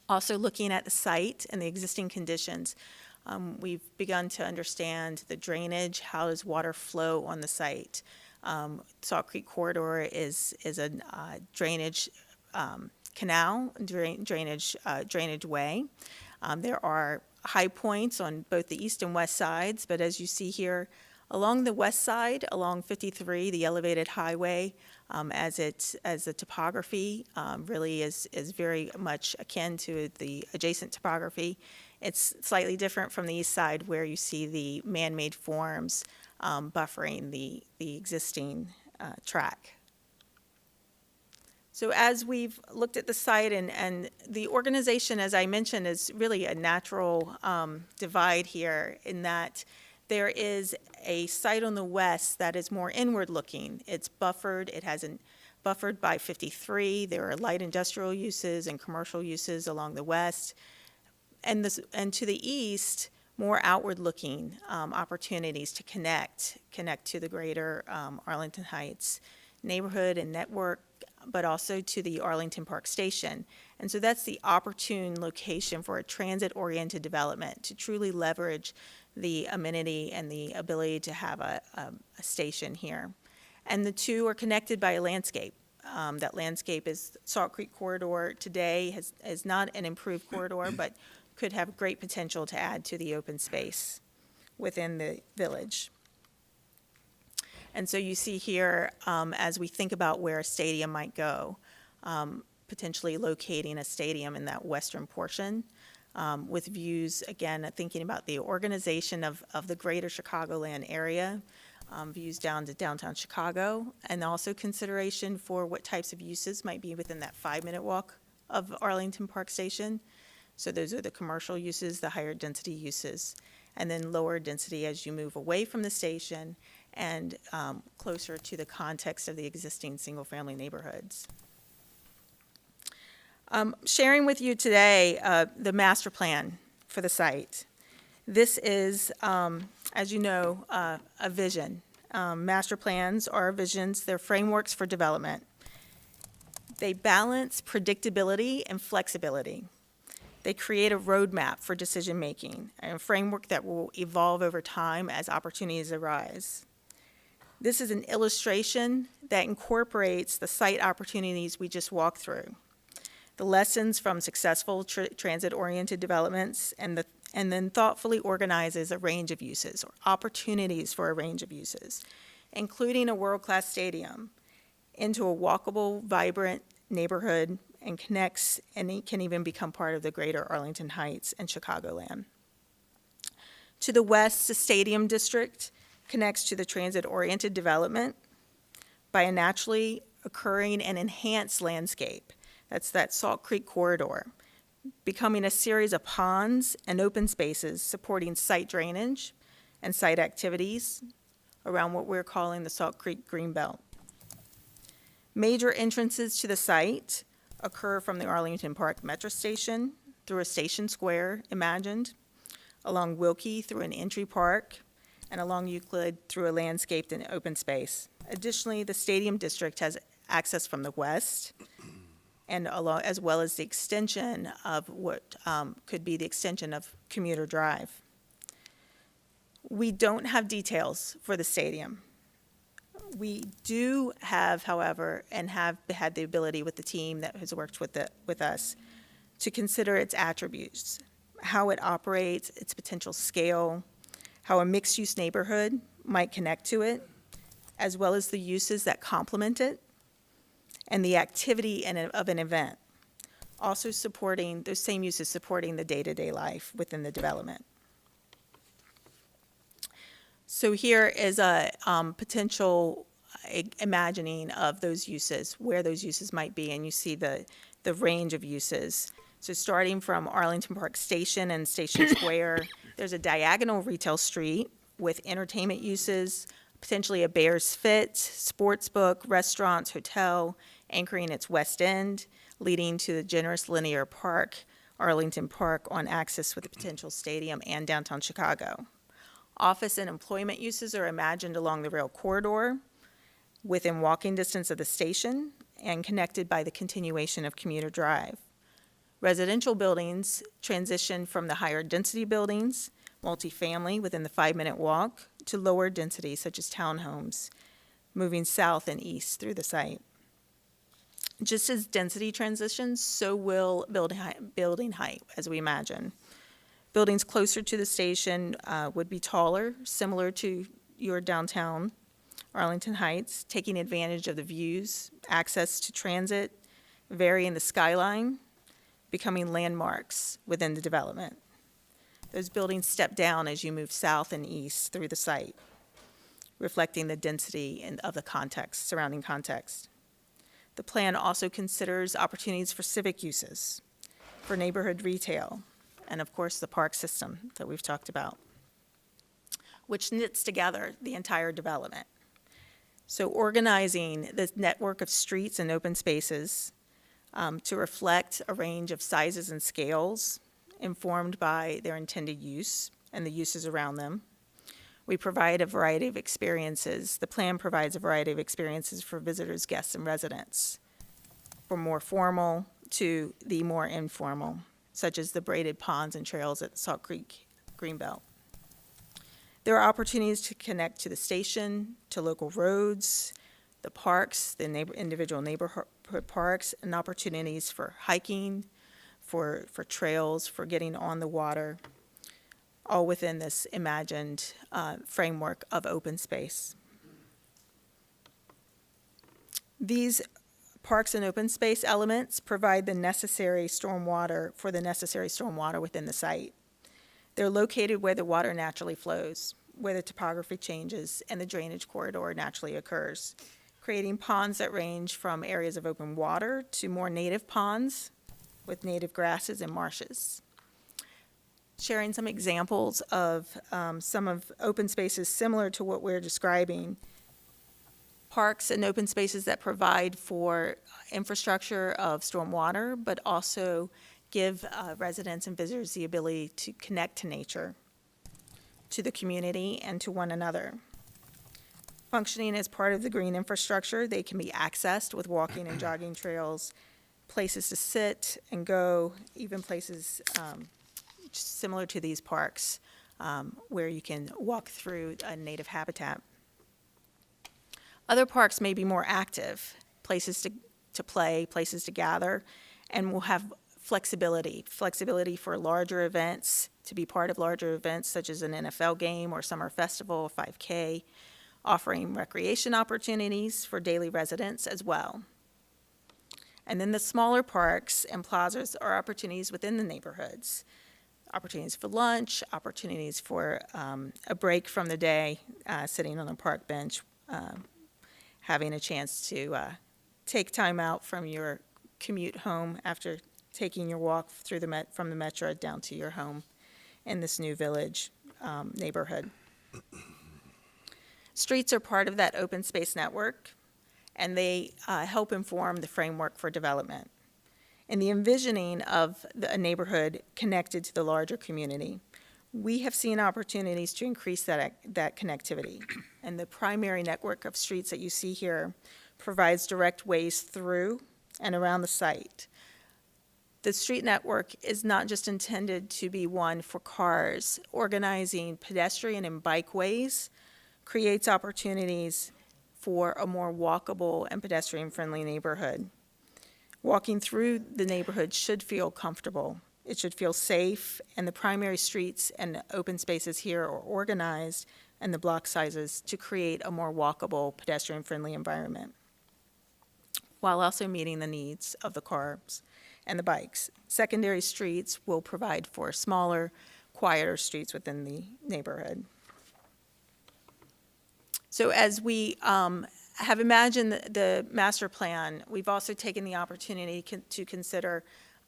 Also looking at the site and the existing conditions, we've begun to understand the drainage. How does water flow on the site? Salt Creek Corridor is a drainage canal, drainage way. There are high points on both the east and west sides, but as you see here, Along the west side, along 53, the elevated highway, as the topography really is very much akin to the adjacent topography. It's slightly different from the east side, where you see the man-made forms buffering the existing track. So as we've looked at the site, and the organization, as I mentioned, is really a natural divide here, in that there is a site on the west that is more inward-looking. It's buffered. It hasn't buffered by 53. There are light industrial uses and commercial uses along the west. And to the east, more outward-looking opportunities to connect to the greater Arlington Heights neighborhood and network, but also to the Arlington Park Station. And so that's the opportune location for a transit-oriented development to truly leverage the amenity and the ability to have a station here. And the two are connected by a landscape. That landscape is Salt Creek Corridor today is not an improved corridor, but could have great potential to add to the open space within the village. And so you see here, as we think about where a stadium might go, potentially locating a stadium in that western portion, with views, again, thinking about the organization of the greater Chicagoland area, views down to downtown Chicago, and also consideration for what types of uses might be within that 5-minute walk of Arlington Park Station. So those are the commercial uses, the higher density uses, and then lower density as you move away from the station and closer to the context of the existing single-family neighborhoods. Sharing with you today the master plan for the site. This is, as you know, a vision. Master plans are visions. They're frameworks for development. They balance predictability and flexibility. They create a roadmap for decision-making, and a framework that will evolve over time as opportunities arise. This is an illustration that incorporates the site opportunities we just walked through, the lessons from successful transit-oriented developments, and then thoughtfully organizes a range of uses, or opportunities for a range of uses, including a world-class stadium, into a walkable, vibrant neighborhood, and connects, and it can even become part of the greater Arlington Heights and Chicagoland. To the west, the Stadium District connects to the transit-oriented development by a naturally occurring and enhanced landscape. That's that Salt Creek Corridor, becoming a series of ponds and open spaces supporting site drainage and site activities around what we're calling the Salt Creek Greenbelt. Major entrances to the site occur from the Arlington Park Metro Station through a station square imagined, along Wilkie through an entry park, and along Euclid through a landscaped and open space. Additionally, the Stadium District has access from the west, and as well as the extension of what could be the extension of Commuter Drive. We don't have details for the stadium. We do have, however, and have had the ability with the team that has worked with us to consider its attributes, how it operates, its potential scale, how a mixed-use neighborhood might connect to it, as well as the uses that complement it, and the activity of an event, also supporting, those same uses supporting the day-to-day life within the development. So here is a potential imagining of those uses, where those uses might be, and you see the range of uses. So starting from Arlington Park Station and Station Square, there's a diagonal retail street with entertainment uses, potentially a Bears Fit, sports book, restaurants, hotel, anchoring its west end, leading to the generous linear park, Arlington Park, on access with the potential stadium and downtown Chicago. Office and employment uses are imagined along the rail corridor, within walking distance of the station, and connected by the continuation of Commuter Drive. Residential buildings transition from the higher density buildings, multifamily within the 5-minute walk, to lower density such as townhomes, moving south and east through the site. Just as density transitions, so will building height, as we imagine. Buildings closer to the station would be taller, similar to your downtown Arlington Heights, taking advantage of the views, access to transit, varying the skyline, becoming landmarks within the development. Those buildings step down as you move south and east through the site, reflecting the density of the context, surrounding context. The plan also considers opportunities for civic uses, for neighborhood retail, and of course the park system that we've talked about, which knits together the entire development. So organizing this network of streets and open spaces to reflect a range of sizes and scales informed by their intended use and the uses around them. We provide a variety of experiences. The plan provides a variety of experiences for visitors, guests, and residents, from more formal to the more informal, such as the braided ponds and trails at Salt Creek Greenbelt. There are opportunities to connect to the station, to local roads, the parks, the individual neighborhood parks, and opportunities for hiking, for trails, for getting on the water, all within this imagined framework of open space. These parks and open space elements provide the necessary stormwater within the site. They're located where the water naturally flows, where the topography changes and the drainage corridor naturally occurs, creating ponds that range from areas of open water to more native ponds with native grasses and marshes. Sharing some examples of some of open spaces similar to what we're describing. Parks and open spaces that provide for infrastructure of stormwater, but also give residents and visitors the ability to connect to nature, to the community, and to one another. Functioning as part of the green infrastructure, they can be accessed with walking and jogging trails, places to sit and go, even places similar to these parks where you can walk through a native habitat. Other parks may be more active, places to play, places to gather, and will have flexibility for larger events, to be part of larger events such as an NFL game or summer festival, 5K, offering recreation opportunities for daily residents as well. And then the smaller parks and plazas are opportunities within the neighborhoods, opportunities for lunch, opportunities for a break from the day, sitting on a park bench, having a chance to take time out from your commute home after taking your walk through from the metro down to your home in this new village neighborhood. Streets are part of that open space network, and they help inform the framework for development. In the envisioning of a neighborhood connected to the larger community, we have seen opportunities to increase that connectivity. And the primary network of streets that you see here provides direct ways through and around the site. The street network is not just intended to be one for cars. Organizing pedestrian and bikeways creates opportunities for a more walkable and pedestrian-friendly neighborhood. Walking through the neighborhood should feel comfortable. It should feel safe, and the primary streets and open spaces here are organized and the block sizes to create a more walkable, pedestrian-friendly environment, while also meeting the needs of the cars and the bikes. Secondary streets will provide for smaller, quieter streets within the neighborhood. So as we have imagined the master plan, we've also taken the opportunity to consider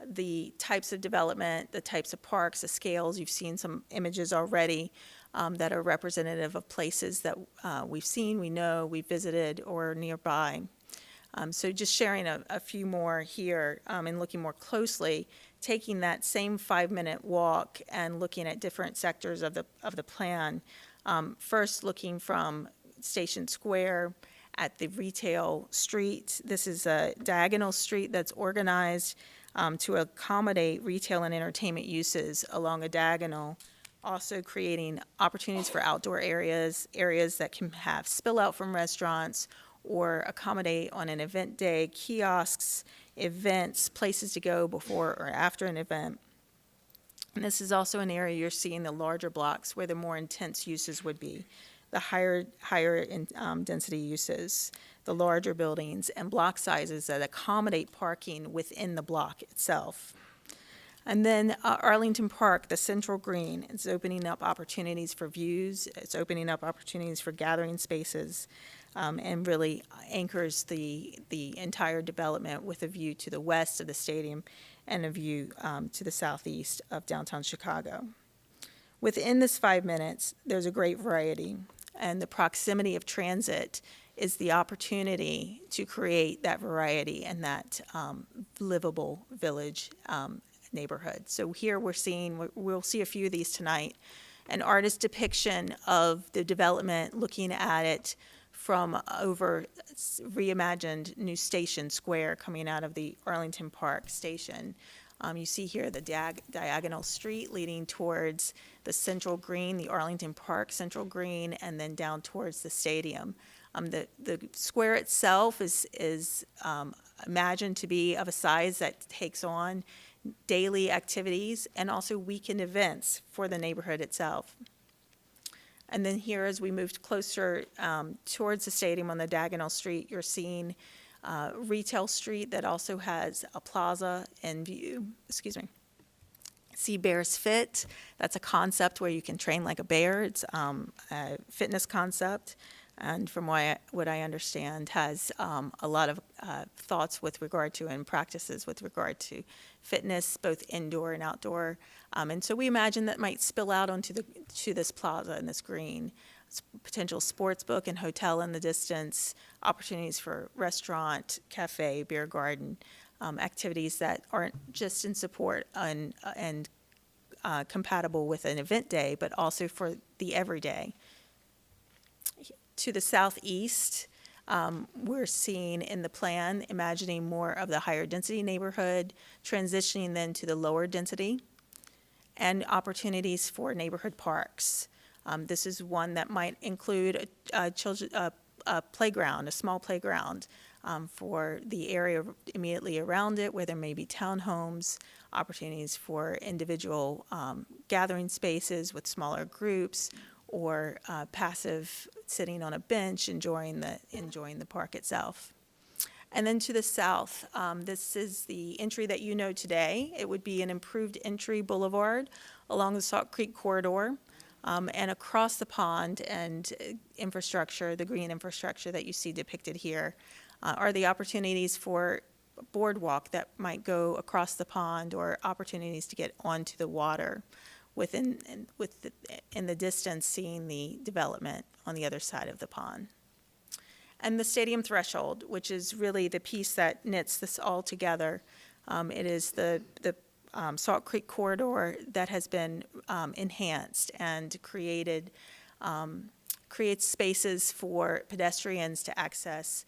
the types of development, the types of parks, the scales. You've seen some images already that are representative of places that we've seen, we know, we've visited, or nearby. So just sharing a few more here and looking more closely, taking that same 5-minute walk and looking at different sectors of the plan. First, looking from Station Square at the retail street. This is a diagonal street that's organized to accommodate retail and entertainment uses along a diagonal, also creating opportunities for outdoor areas that can have spill out from restaurants or accommodate on an event day, kiosks, events, places to go before or after an event. And this is also an area you're seeing the larger blocks where the more intense uses would be. the higher density uses, the larger buildings, and block sizes that accommodate parking within the block itself. And then Arlington Park, the central green, is opening up opportunities for views. It's opening up opportunities for gathering spaces, and really anchors the entire development with a view to the west of the stadium and a view to the southeast of downtown Chicago. Within this 5 minutes, there's a great variety, and the proximity of transit is the opportunity to create that variety and that livable village neighborhood. So here we'll see a few of these tonight. An artist's depiction of the development, looking at it from over reimagined new station square coming out of the Arlington Park station. You see here the diagonal street leading towards the central green, the Arlington Park central green, and then down towards the stadium. The square itself is imagined to be of a size that takes on daily activities and also weekend events for the neighborhood itself. And then here, as we moved closer towards the stadium on the diagonal street, you're seeing retail street that also has a plaza in view. See Bears Fit. That's a concept where you can train like a bear. It's a fitness concept, and from what I understand, has a lot of thoughts with regard to and practices with regard to fitness, both indoor and outdoor. And so we imagine that might spill out onto to this plaza and this green. Potential sports book and hotel in the distance, opportunities for restaurant, cafe, beer garden, activities that aren't just in support and compatible with an event day, but also for the everyday. To the southeast, we're seeing in the plan, imagining more of the higher density neighborhood, transitioning then to the lower density, and opportunities for neighborhood parks. This is one that might include a playground, a small playground for the area immediately around it, where there may be townhomes, opportunities for individual gathering spaces with smaller groups, or passive sitting on a bench enjoying the park itself. And then to the south, this is the entry that you know today. It would be an improved entry boulevard along the Salt Creek corridor. And across the pond and infrastructure, the green infrastructure that you see depicted here, are the opportunities for boardwalk that might go across the pond, or opportunities to get onto the water in the distance, seeing the development on the other side of the pond. And the stadium threshold, which is really the piece that knits this all together. It is the Salt Creek corridor that has been enhanced and creates spaces for pedestrians to access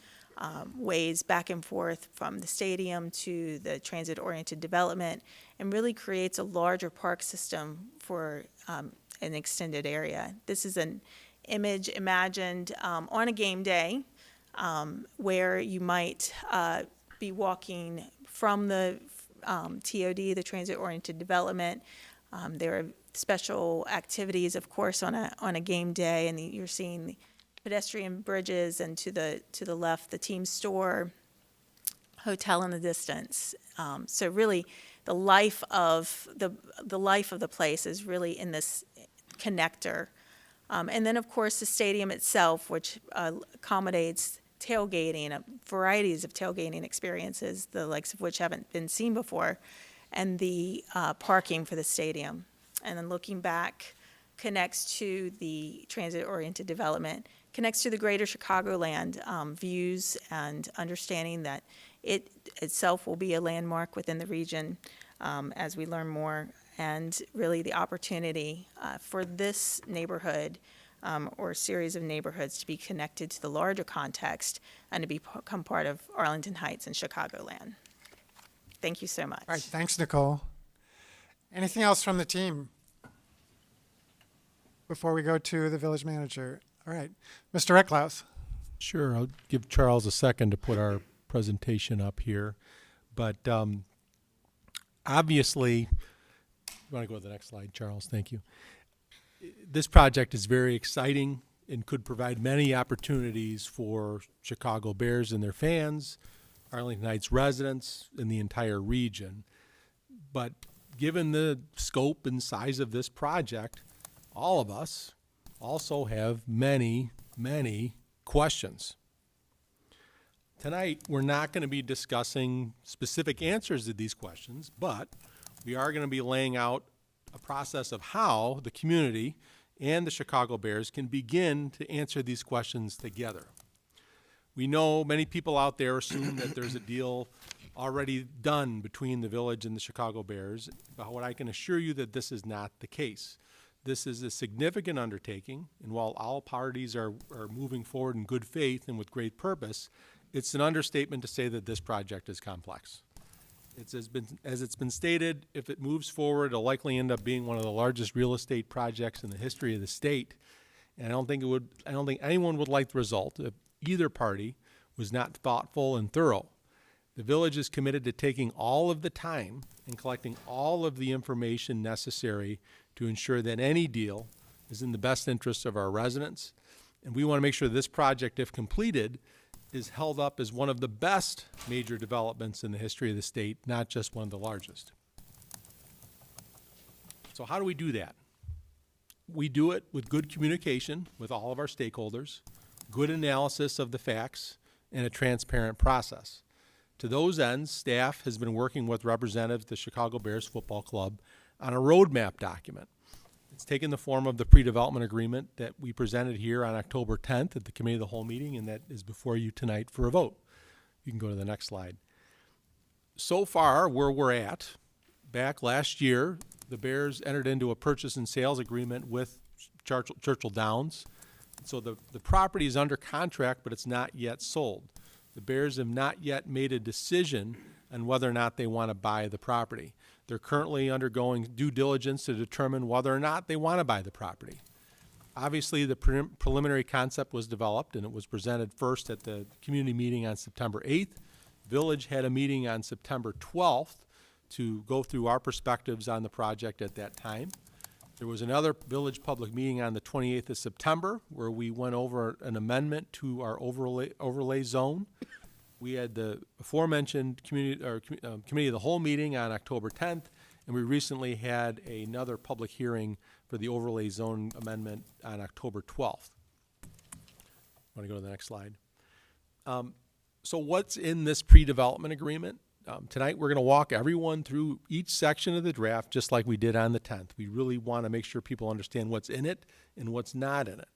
ways back and forth from the stadium to the transit-oriented development, and really creates a larger park system for an extended area. This is an image imagined on a game day where you might be walking from the TOD, the transit-oriented development. There are special activities, of course, on a game day, and you're seeing the pedestrian bridges, and to the left, the team store, hotel in the distance. So really, the life of the place is really in this connector. And then, of course, the stadium itself, which accommodates tailgating, varieties of tailgating experiences, the likes of which haven't been seen before, and the parking for the stadium. And then looking back, connects to the transit-oriented development, connects to the greater Chicagoland views, and understanding that it itself will be a landmark within the region as we learn more, and really the opportunity for this neighborhood or series of neighborhoods to be connected to the larger context and to become part of Arlington Heights and Chicagoland. Thank you so much. All right, thanks, Nicolle. Anything else from the team before we go to the village manager? All right, Mr. Recklaus. Sure, I'll give Charles a second to put our presentation up here. But obviously, you want to go to the next slide, Charles? Thank you. This project is very exciting. and could provide many opportunities for Chicago Bears and their fans, Arlington Heights residents, and the entire region. But given the scope and size of this project, all of us also have many, many questions. Tonight, we're not going to be discussing specific answers to these questions, but we are going to be laying out a process of how the community and the Chicago Bears can begin to answer these questions together. We know many people out there assume that there's a deal already done between the village and the Chicago Bears, but what I can assure you that this is not the case. This is a significant undertaking, and while all parties are moving forward in good faith and with great purpose, it's an understatement to say that this project is complex. As it's been stated, if it moves forward, it'll likely end up being one of the largest real estate projects in the history of the state. And I don't think anyone would like the result if either party was not thoughtful and thorough. The village is committed to taking all of the time and collecting all of the information necessary to ensure that any deal is in the best interest of our residents. And we want to make sure this project, if completed, is held up as one of the best major developments in the history of the state, not just one of the largest. So how do we do that? We do it with good communication with all of our stakeholders, good analysis of the facts, and a transparent process. To those ends, staff has been working with representatives of the Chicago Bears Football Club on a roadmap document. It's taken the form of the pre-development agreement that we presented here on October 10th at the Committee of the Whole meeting, and that is before you tonight for a vote. You can go to the next slide. So far, where we're at, back last year, the Bears entered into a purchase and sales agreement with Churchill Downs. So the property is under contract, but it's not yet sold. The Bears have not yet made a decision on whether or not they want to buy the property. They're currently undergoing due diligence to determine whether or not they want to buy the property. Obviously, the preliminary concept was developed, and it was presented first at the community meeting on September 8th. Village had a meeting on September 12th to go through our perspectives on the project at that time. There was another village public meeting on the 28th of September where we went over an amendment to our overlay zone. We had the aforementioned committee of the whole meeting on October 10th, and we recently had another public hearing for the overlay zone amendment on October 12th. Want to go to the next slide? So what's in this pre-development agreement? Tonight we're going to walk everyone through each section of the draft just like we did on the 10th. We really want to make sure people understand what's in it and what's not in it.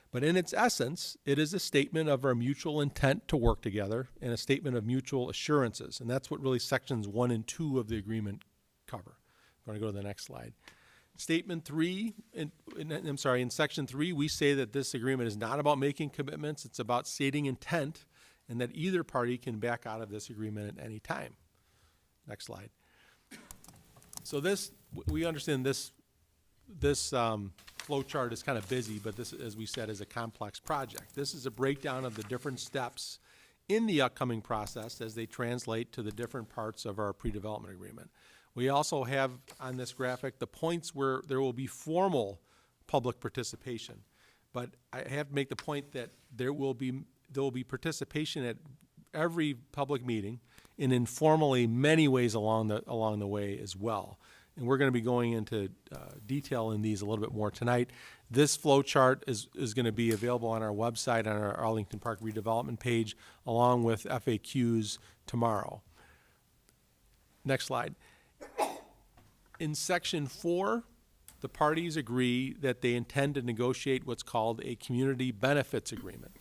But in its essence, it is a statement of our mutual intent to work together and a statement of mutual assurances. And that's what really sections 1 and 2 of the agreement cover. I'm going to go to the next slide. Statement 3, in section 3, we say that this agreement is not about making commitments. It's about stating intent and that either party can back out of this agreement at any time. Next slide. So we understand this flow chart is kind of busy, but this, as we said, is a complex project. This is a breakdown of the different steps in the upcoming process as they translate to the different parts of our pre-development agreement. We also have on this graphic the points where there will be formal public participation. But I have to make the point that there will be participation at every public meeting and informally many ways along the way as well. And we're going to be going into detail in these a little bit more tonight. This flow chart is going to be available on our website, on our Arlington Park redevelopment page, along with FAQs tomorrow. Next slide. In section 4, the parties agree that they intend to negotiate what's called a community benefits agreement.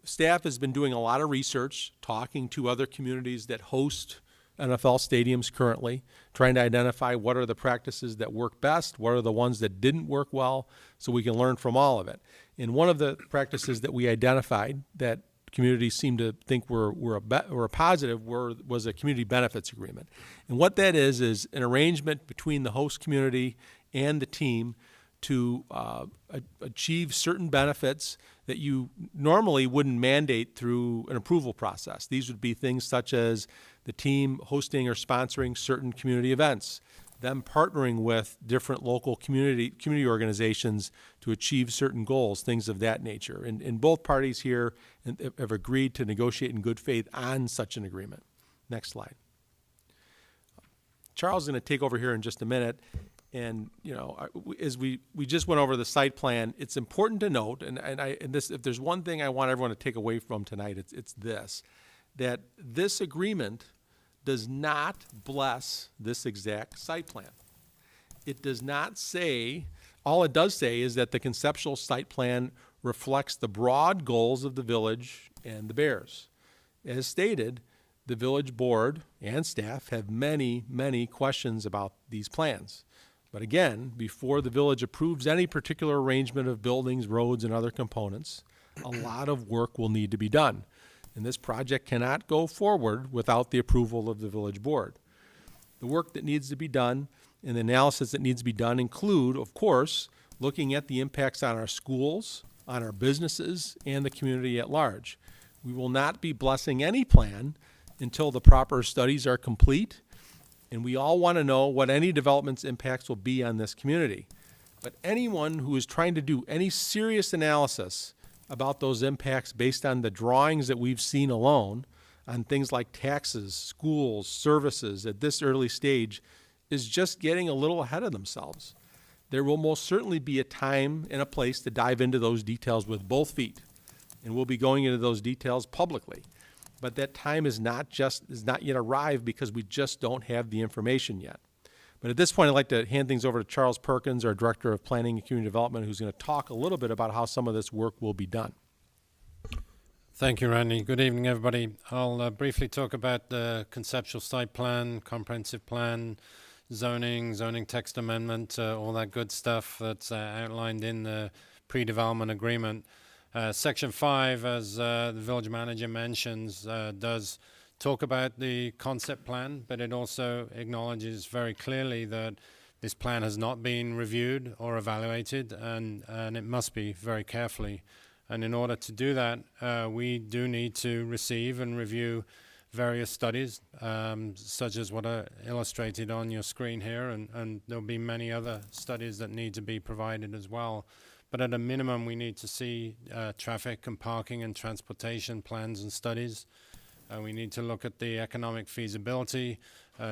Staff has been doing a lot of research, talking to other communities that host NFL stadiums currently, trying to identify what are the practices that work best, what are the ones that didn't work well, so we can learn from all of it. And one of the practices that we identified that communities seem to think were a positive was a community benefits agreement. And what that is an arrangement between the host community and the team to achieve certain benefits that you normally wouldn't mandate through an approval process. These would be things such as the team hosting or sponsoring certain community events, them partnering with different local community organizations to achieve certain goals, things of that nature. And both parties here have agreed to negotiate in good faith on such an agreement. Next slide. Charles is going to take over here in just a minute. And, you know, as we just went over the site plan, it's important to note, and this, if there's one thing I want everyone to take away from tonight, it's this, that this agreement does not bless this exact site plan. It does not say, all it does say is that the conceptual site plan reflects the broad goals of the village and the Bears. As stated, the village board and staff have many, many questions about these plans. But again, before the village approves any particular arrangement of buildings, roads, and other components, a lot of work will need to be done. And this project cannot go forward without the approval of the village board. The work that needs to be done and the analysis that needs to be done include, of course, looking at the impacts on our schools, on our businesses, and the community at large. We will not be blessing any plan until the proper studies are complete, and we all want to know what any development's impacts will be on this community. But anyone who is trying to do any serious analysis about those impacts based on the drawings that we've seen alone, on things like taxes, schools, services at this early stage, is just getting a little ahead of themselves. There will most certainly be a time and a place to dive into those details with both feet, and we'll be going into those details publicly. But that time is not yet arrived because we just don't have the information yet. But at this point, I'd like to hand things over to Charles Perkins, our Director of Planning and Community Development, who's going to talk a little bit about how some of this work will be done. Thank you, Randy. Good evening, everybody. I'll briefly talk about the conceptual site plan, comprehensive plan, zoning text amendment, all that good stuff that's outlined in the pre-development agreement. Section 5, as the village manager mentions, does talk about the concept plan, but it also acknowledges very clearly that this plan has not been reviewed or evaluated, and it must be very carefully. And in order to do that, we do need to receive and review various studies, such as what are illustrated on your screen here, and there'll be many other studies that need to be provided as well. But at a minimum, we need to see traffic and parking and transportation plans and studies. We need to look at the economic feasibility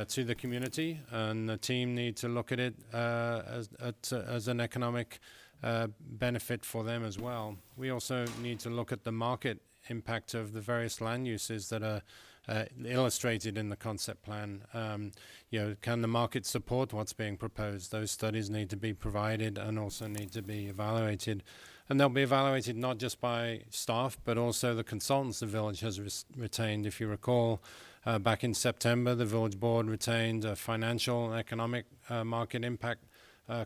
to the community, and the team need to look at it as an economic benefit for them as well. We also need to look at the market impact of the various land uses that are illustrated in the concept plan. Can the market support what's being proposed? Those studies need to be provided and also need to be evaluated. And they'll be evaluated not just by staff, but also the consultants the village has retained. If you recall, back in September, the village board retained a financial and economic market impact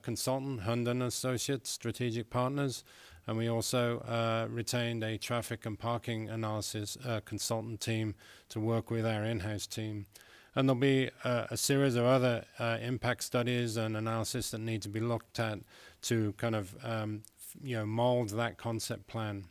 consultant, Hunden Associates, strategic partners. And we also retained a traffic and parking analysis consultant team to work with our in-house team. And there'll be a series of other impact studies and analysis that need to be looked at to kind of mold that concept plan.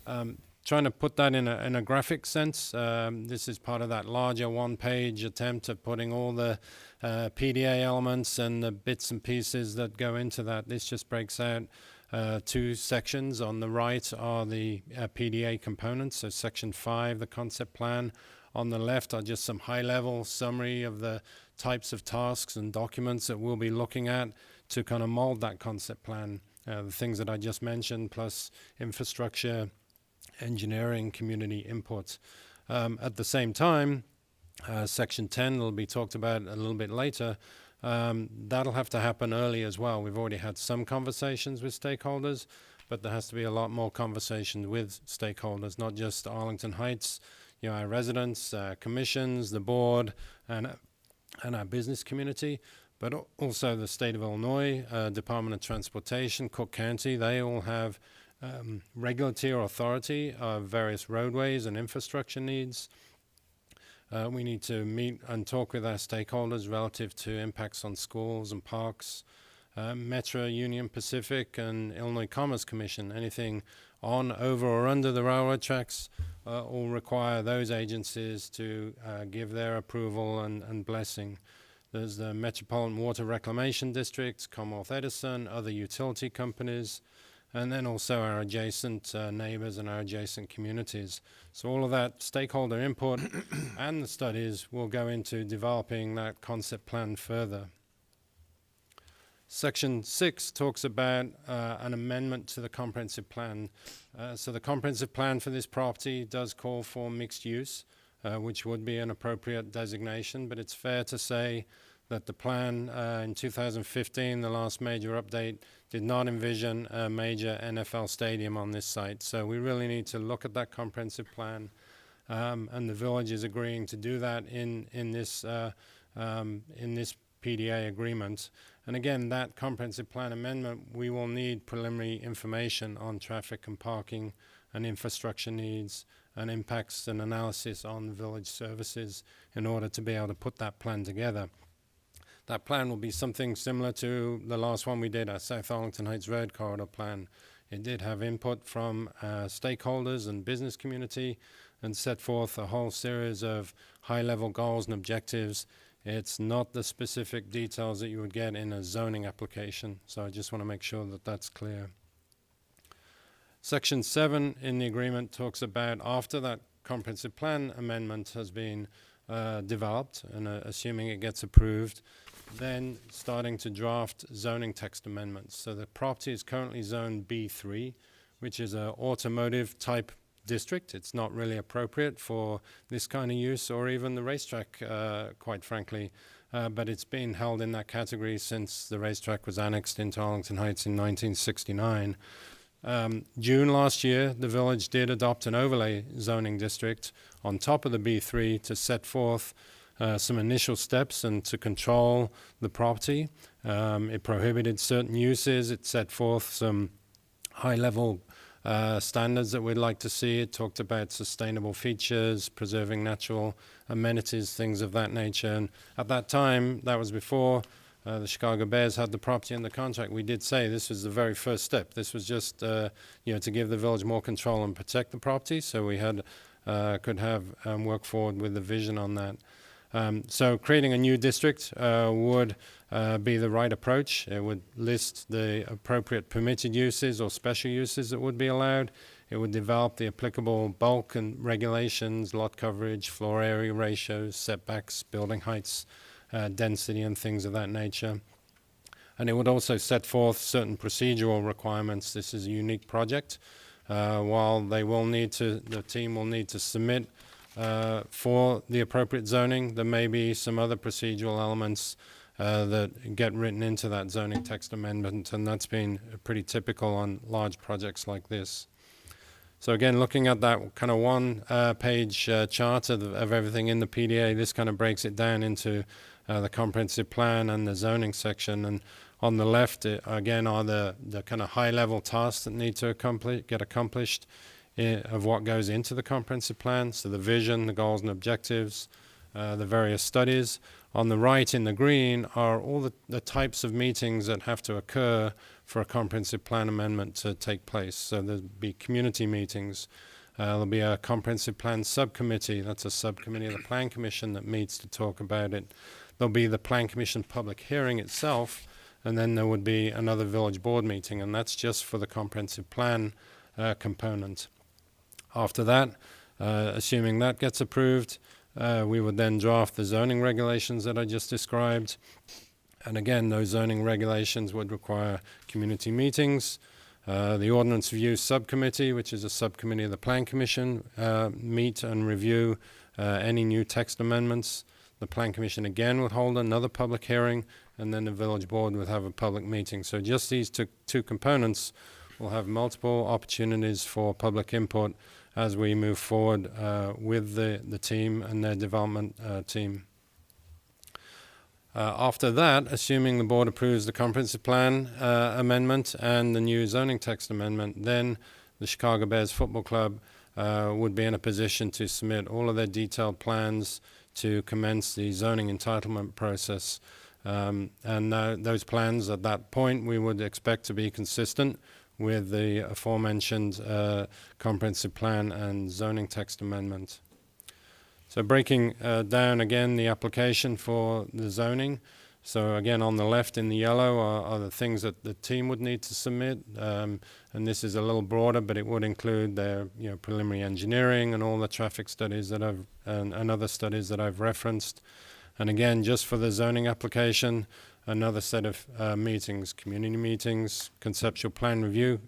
Trying to put that in a graphic sense, this is part of that larger one-page attempt at putting all the PDA elements and the bits and pieces that go into that. This just breaks out two sections. On the right are the PDA components, so section 5, the concept plan. On the left are just some high-level summary of the types of tasks and documents that we'll be looking at to kind of mold that concept plan. The things that I just mentioned, plus infrastructure, engineering, community inputs. At the same time, section 10 will be talked about a little bit later. That'll have to happen early as well. We've already had some conversations with stakeholders, but there has to be a lot more conversation with stakeholders, not just Arlington Heights, our residents, commissions, the board, and our business community, but also the state of Illinois, Department of Transportation, Cook County. They all have regulatory authority of various roadways and infrastructure needs. We need to meet and talk with our stakeholders relative to impacts on schools and parks. Metro, Union Pacific, and Illinois Commerce Commission, anything on, over, or under the railroad tracks, all require those agencies to give their approval and blessing. There's the Metropolitan Water Reclamation District, Commonwealth Edison, other utility companies, and then also our adjacent neighbors and our adjacent communities. So all of that stakeholder input and the studies will go into developing that concept plan further. Section 6 talks about an amendment to the comprehensive plan. So the comprehensive plan for this property does call for mixed use, which would be an appropriate designation, but it's fair to say that the plan in 2015, the last major update, did not envision a major NFL stadium on this site. So we really need to look at that comprehensive plan, and the village is agreeing to do that in this PDA agreement. And again, that comprehensive plan amendment, we will need preliminary information on traffic and parking and infrastructure needs and impacts and analysis on village services in order to be able to put that plan together. That plan will be something similar to the last one we did, our South Arlington Heights Road Corridor Plan. It did have input from stakeholders and business community and set forth a whole series of high-level goals and objectives. It's not the specific details that you would get in a zoning application, so I just want to make sure that that's clear. Section 7 in the agreement talks about after that comprehensive plan amendment has been developed and assuming it gets approved, then starting to draft zoning text amendments. So the property is currently zoned B3, which is an automotive type district. It's not really appropriate for this kind of use or even the racetrack, quite frankly, but it's been held in that category since the racetrack was annexed into Arlington Heights in 1969. June last year, the village did adopt an overlay zoning district on top of the B3 to set forth some initial steps and to control the property. It prohibited certain uses. It set forth some high-level standards that we'd like to see. It talked about sustainable features, preserving natural amenities, things of that nature. And at that time, that was before the Chicago Bears had the property under contract. We did say this was the very first step. This was just to give the village more control and protect the property. So we had could have work forward with the vision on that. So creating a new district would be the right approach. It would list the appropriate permitted uses or special uses that would be allowed. It would develop the applicable bulk and regulations, lot coverage, floor area ratios, setbacks, building heights, density, and things of that nature. And it would also set forth certain procedural requirements. This is a unique project. While they will need to, the team will need to submit for the appropriate zoning, there may be some other procedural elements that get written into that zoning text amendment, and that's been pretty typical on large projects like this. So again, looking at that kind of one-page chart of everything in the PDA, this kind of breaks it down into the comprehensive plan and the zoning section. And on the left, again, are the kind of high-level tasks that need to get accomplished of what goes into the comprehensive plan. So the vision, the goals and objectives, the various studies. On the right in the green are all the types of meetings that have to occur for a comprehensive plan amendment to take place. So there'll be community meetings. There'll be a comprehensive plan subcommittee. That's a subcommittee of the Plan Commission that meets to talk about it. There'll be the Plan Commission public hearing itself, and then there would be another village board meeting, and that's just for the comprehensive plan component. After that, assuming that gets approved, we would then draft the zoning regulations that I just described. And again, those zoning regulations would require community meetings. The Ordinance Review Subcommittee, which is a subcommittee of the Plan Commission, meet and review any new text amendments. The Plan Commission again would hold another public hearing, and then the village board would have a public meeting. So just these two components will have multiple opportunities for public input as we move forward with the team and their development team. After that, assuming the board approves the comprehensive plan amendment and the new zoning text amendment, then the Chicago Bears Football Club would be in a position to submit all of their detailed plans to commence the zoning entitlement process. And those plans at that point we would expect to be consistent with the aforementioned comprehensive plan and zoning text amendment. So breaking down again the application for the zoning. So again, on the left in the yellow are the things that the team would need to submit, and this is a little broader, but it would include their preliminary engineering and all the traffic studies that and other studies that I've referenced. And again, just for the zoning application, another set of meetings, community meetings, conceptual plan review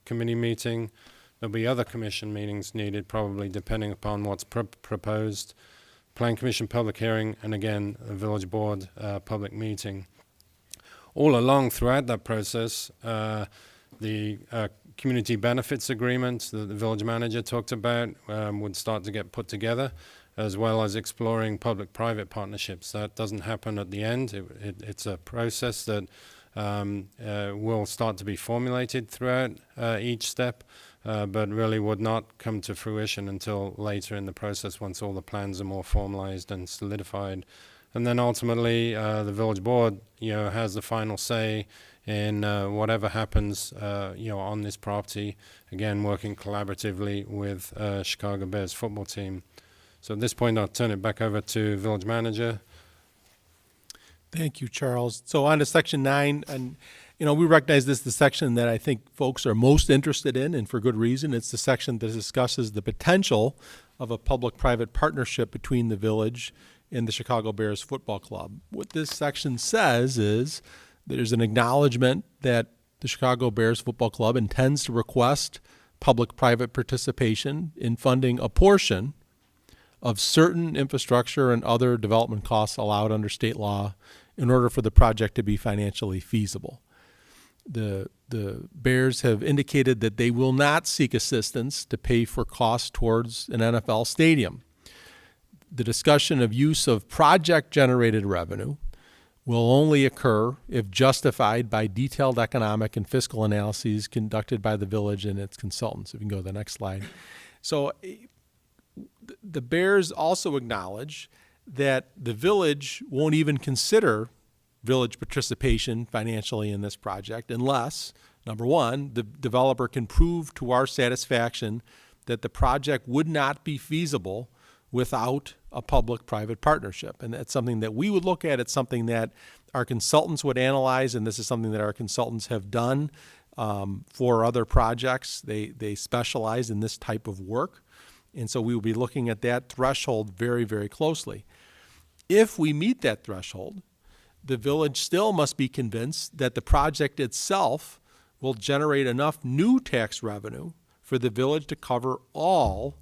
committee meeting. There'll be other commission meetings needed, probably depending upon what's proposed. Plan Commission public hearing, and again, a village board public meeting. All along throughout that process, the community benefits agreement that the village manager talked about would start to get put together, as well as exploring public-private partnerships. That doesn't happen at the end. It's a process that will start to be formulated throughout each step, but really would not come to fruition until later in the process once all the plans are more formalized and solidified. And then ultimately, the village board, has the final say in whatever happens, on this property. Again, working collaboratively with Chicago Bears football team. So at this point, I'll turn it back over to village manager. Thank you, Charles. So on to section 9, and we recognize this is the section that I think folks are most interested in, and for good reason. It's the section that discusses the potential of a public-private partnership between the village and the Chicago Bears Football Club. What this section says is there's an acknowledgement that the Chicago Bears Football Club intends to request public-private participation in funding a portion of certain infrastructure and other development costs allowed under state law in order for the project to be financially feasible. The Bears have indicated that they will not seek assistance to pay for costs towards an NFL stadium. The discussion of use of project-generated revenue will only occur if justified by detailed economic and fiscal analyses conducted by the village and its consultants. If you can go to the next slide. So the Bears also acknowledge that the village won't even consider village participation financially in this project unless, number one, the developer can prove to our satisfaction that the project would not be feasible without a public-private partnership. And that's something that we would look at. It's something that our consultants would analyze, and this is something that our consultants have done for other projects. They specialize in this type of work. And so we will be looking at that threshold very, very closely. If we meet that threshold, the village still must be convinced that the project itself will generate enough new tax revenue for the village to cover all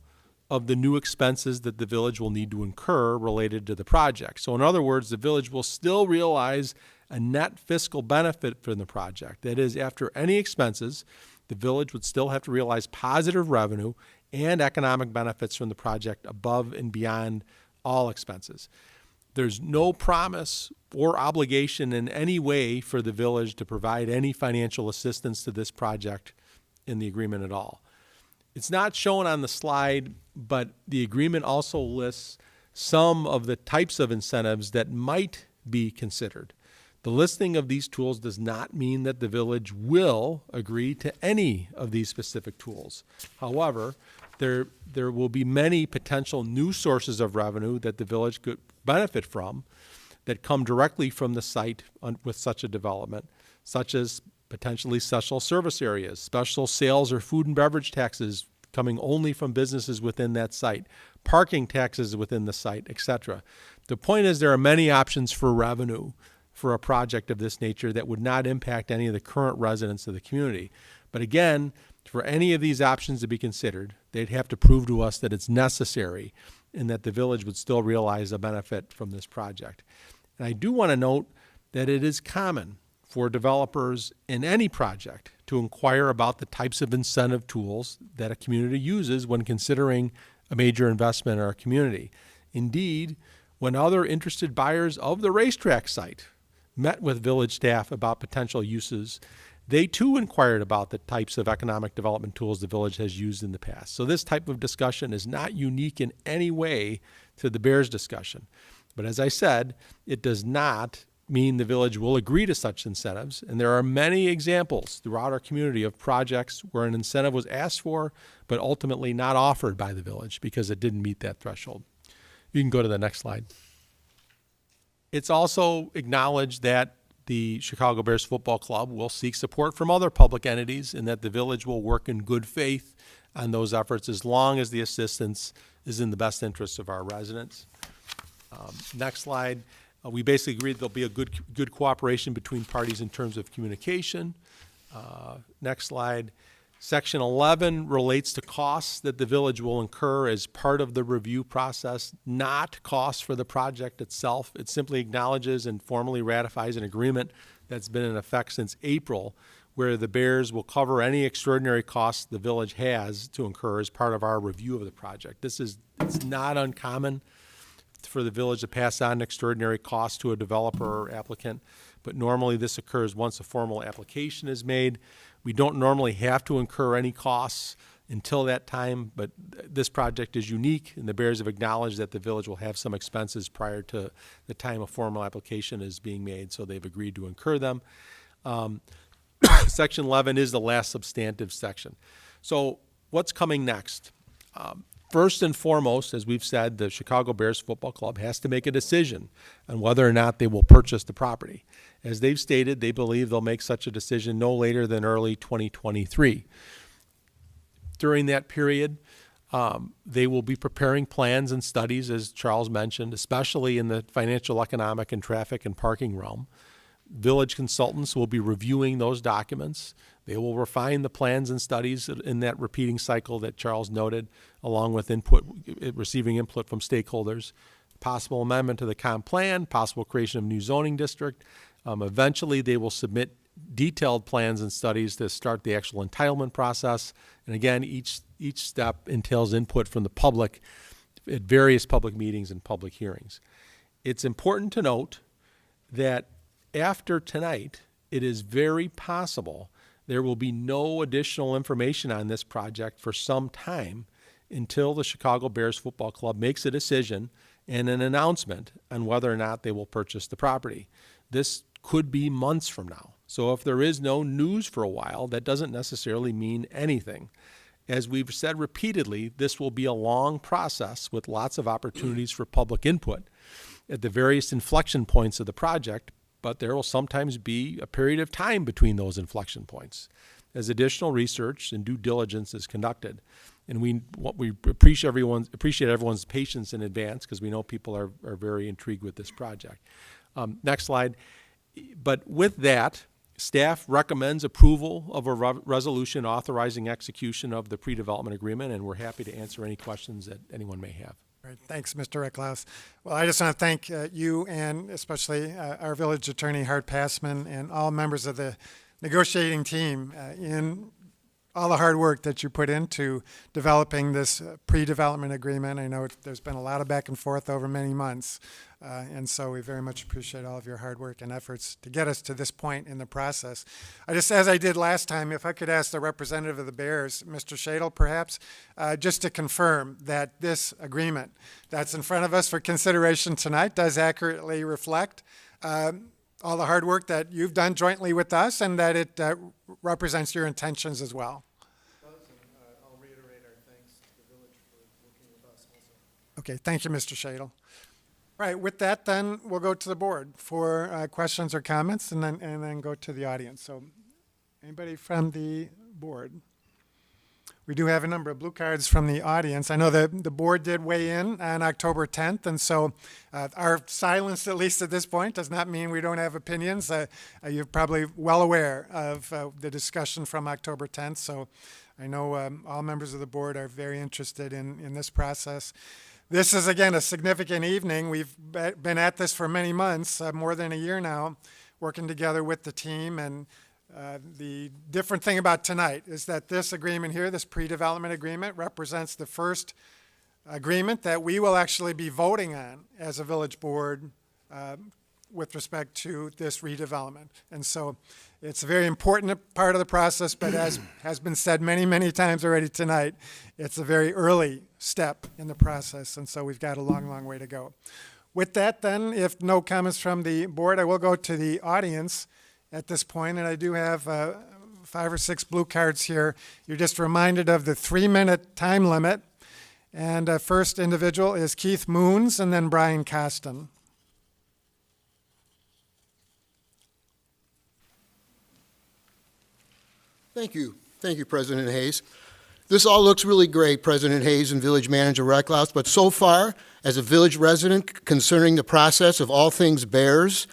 of the new expenses that the village will need to incur related to the project. So in other words, the village will still realize a net fiscal benefit from the project. That is, after any expenses, the village would still have to realize positive revenue and economic benefits from the project above and beyond all expenses. There's no promise or obligation in any way for the village to provide any financial assistance to this project in the agreement at all. It's not shown on the slide, but the agreement also lists some of the types of incentives that might be considered. The listing of these tools does not mean that the village will agree to any of these specific tools. However, there will be many potential new sources of revenue that the village could benefit from that come directly from the site with such a development, such as potentially special service areas, special sales or food and beverage taxes coming only from businesses within that site, parking taxes within the site, etc. The point is there are many options for revenue for a project of this nature that would not impact any of the current residents of the community. But again, for any of these options to be considered, they'd have to prove to us that it's necessary and that the village would still realize a benefit from this project. And I do want to note that it is common for developers in any project to inquire about the types of incentive tools that a community uses when considering a major investment in our community. Indeed, when other interested buyers of the racetrack site met with village staff about potential uses, they too inquired about the types of economic development tools the village has used in the past. So this type of discussion is not unique in any way to the Bears discussion. But as I said, it does not mean the village will agree to such incentives. And there are many examples throughout our community of projects where an incentive was asked for, but ultimately not offered by the village because it didn't meet that threshold. You can go to the next slide. It's also acknowledged that the Chicago Bears Football Club will seek support from other public entities and that the village will work in good faith on those efforts as long as the assistance is in the best interest of our residents. Next slide. We basically agreed there'll be a good cooperation between parties in terms of communication. Next slide. Section 11 relates to costs that the village will incur as part of the review process, not costs for the project itself. It simply acknowledges and formally ratifies an agreement that's been in effect since April, where the Bears will cover any extraordinary costs the village has to incur as part of our review of the project. It's not uncommon for the village to pass on extraordinary costs to a developer or applicant, but normally this occurs once a formal application is made. We don't normally have to incur any costs until that time, but this project is unique, and the Bears have acknowledged that the village will have some expenses prior to the time a formal application is being made, so they've agreed to incur them. Section 11 is the last substantive section. So what's coming next? First and foremost, as we've said, the Chicago Bears Football Club has to make a decision on whether or not they will purchase the property. As they've stated, they believe they'll make such a decision no later than early 2023. During that period, they will be preparing plans and studies, as Charles mentioned, especially in the financial, economic, and traffic and parking realm. Village consultants will be reviewing those documents. They will refine the plans and studies in that repeating cycle that Charles noted, along with receiving input from stakeholders, possible amendment to the comp plan, possible creation of new zoning district. Eventually, they will submit detailed plans and studies to start the actual entitlement process. And again, each step entails input from the public at various public meetings and public hearings. It's important to note that after tonight, it is very possible there will be no additional information on this project for some time until the Chicago Bears Football Club makes a decision and an announcement on whether or not they will purchase the property. This could be months from now. So if there is no news for a while, that doesn't necessarily mean anything. As we've said repeatedly, this will be a long process with lots of opportunities for public input at the various inflection points of the project, but there will sometimes be a period of time between those inflection points as additional research and due diligence is conducted. And we appreciate everyone's patience in advance because we know people are very intrigued with this project. Next slide. But with that, staff recommends approval of a resolution authorizing execution of the pre-development agreement, and we're happy to answer any questions that anyone may have. Great. Thanks, Mr. Rickloff. Well, I just want to thank you and especially our village attorney, Hart Passman, and all members of the negotiating team in all the hard work that you put into developing this pre-development agreement. I know there's been a lot of back and forth over many months, and so we very much appreciate all of your hard work and efforts to get us to this point in the process. As I did last time, if I could ask the representative of the Bears, Mr. Shadle, perhaps, just to confirm that this agreement that's in front of us for consideration tonight does accurately reflect all the hard work that you've done jointly with us and that it represents your intentions as well. I'll reiterate our thanks to the village for working with us also. Okay, thank you, Mr. Shadle. All right, with that, then we'll go to the board for questions or comments, and then go to the audience. So, anybody from the board? We do have a number of blue cards from the audience. I know that the board did weigh in on October 10th, and so our silence, at least at this point, does not mean we don't have opinions. You're probably well aware of the discussion from October 10th, so I know all members of the board are very interested in this process. This is, again, a significant evening. We've been at this for many months, more than a year now, working together with the team, and the different thing about tonight is that this agreement here, this pre-development agreement, represents the first agreement that we will actually be voting on as a village board with respect to this redevelopment. And so it's a very important part of the process, but as has been said many, many times already tonight, it's a very early step in the process, and so we've got a long, long way to go. With that, then, if no comments from the board, I will go to the audience at this point, and I do have 5 or 6 blue cards here. You're just reminded of the 3-minute time limit, And first individual is Keith Moons and then Brian Costin. Thank you. Thank you, President Hayes. This all looks really great, President Hayes and Village Manager Recklouse, but so far, as a village resident concerning the process of all things bears,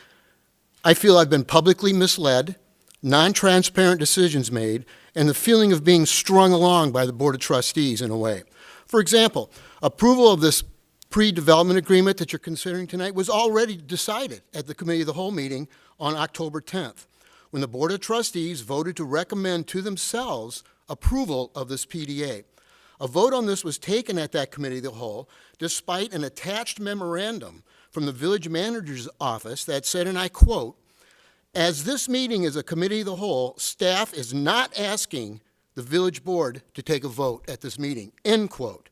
I feel I've been publicly misled, non-transparent decisions made, and the feeling of being strung along by the Board of Trustees in a way. For example, approval of this pre-development agreement that you're considering tonight was already decided at the Committee of the Whole meeting on October 10th, when the Board of Trustees voted to recommend to themselves approval of this PDA. A vote on this was taken at that Committee of the Whole, despite an attached memorandum from the Village Manager's Office that said, and I quote, "As this meeting is a Committee of the Whole, staff is not asking the Village Board to take a vote at this meeting," end quote.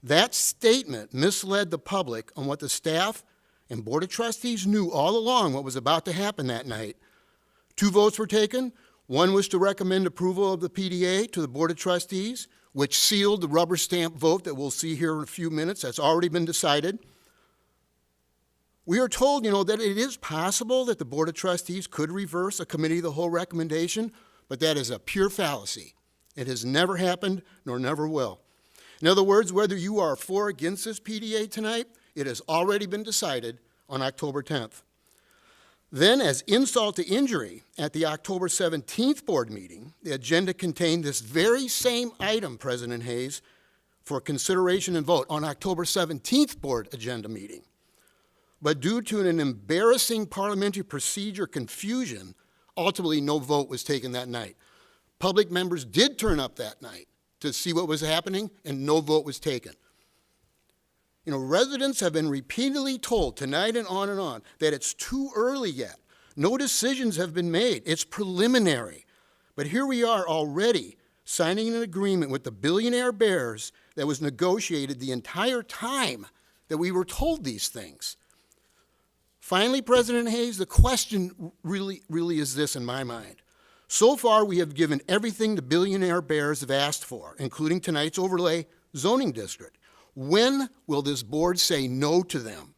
That statement misled the public on what the staff and Board of Trustees knew all along what was about to happen that night. 2 votes were taken. One was to recommend approval of the PDA to the Board of Trustees, which sealed the rubber stamp vote that we'll see here in a few minutes. That's already been decided. We are told, that it is possible that the Board of Trustees could reverse a Committee of the Whole recommendation, but that is a pure fallacy. It has never happened, nor never will. In other words, whether you are for or against this PDA tonight, it has already been decided on October 10th. Then, as insult to injury, at the October 17th board meeting, the agenda contained this very same item, President Hayes, for consideration and vote on October 17th board agenda meeting. But due to an embarrassing parliamentary procedure confusion, ultimately no vote was taken that night. Public members did turn up that night to see what was happening, and no vote was taken. Residents have been repeatedly told tonight and on that it's too early yet. No decisions have been made. It's preliminary. But here we are already signing an agreement with the billionaire bears that was negotiated the entire time that we were told these things. Finally, President Hayes, the question really is this in my mind. So far, we have given everything the billionaire bears have asked for, including tonight's overlay zoning district. When will this board say no to them?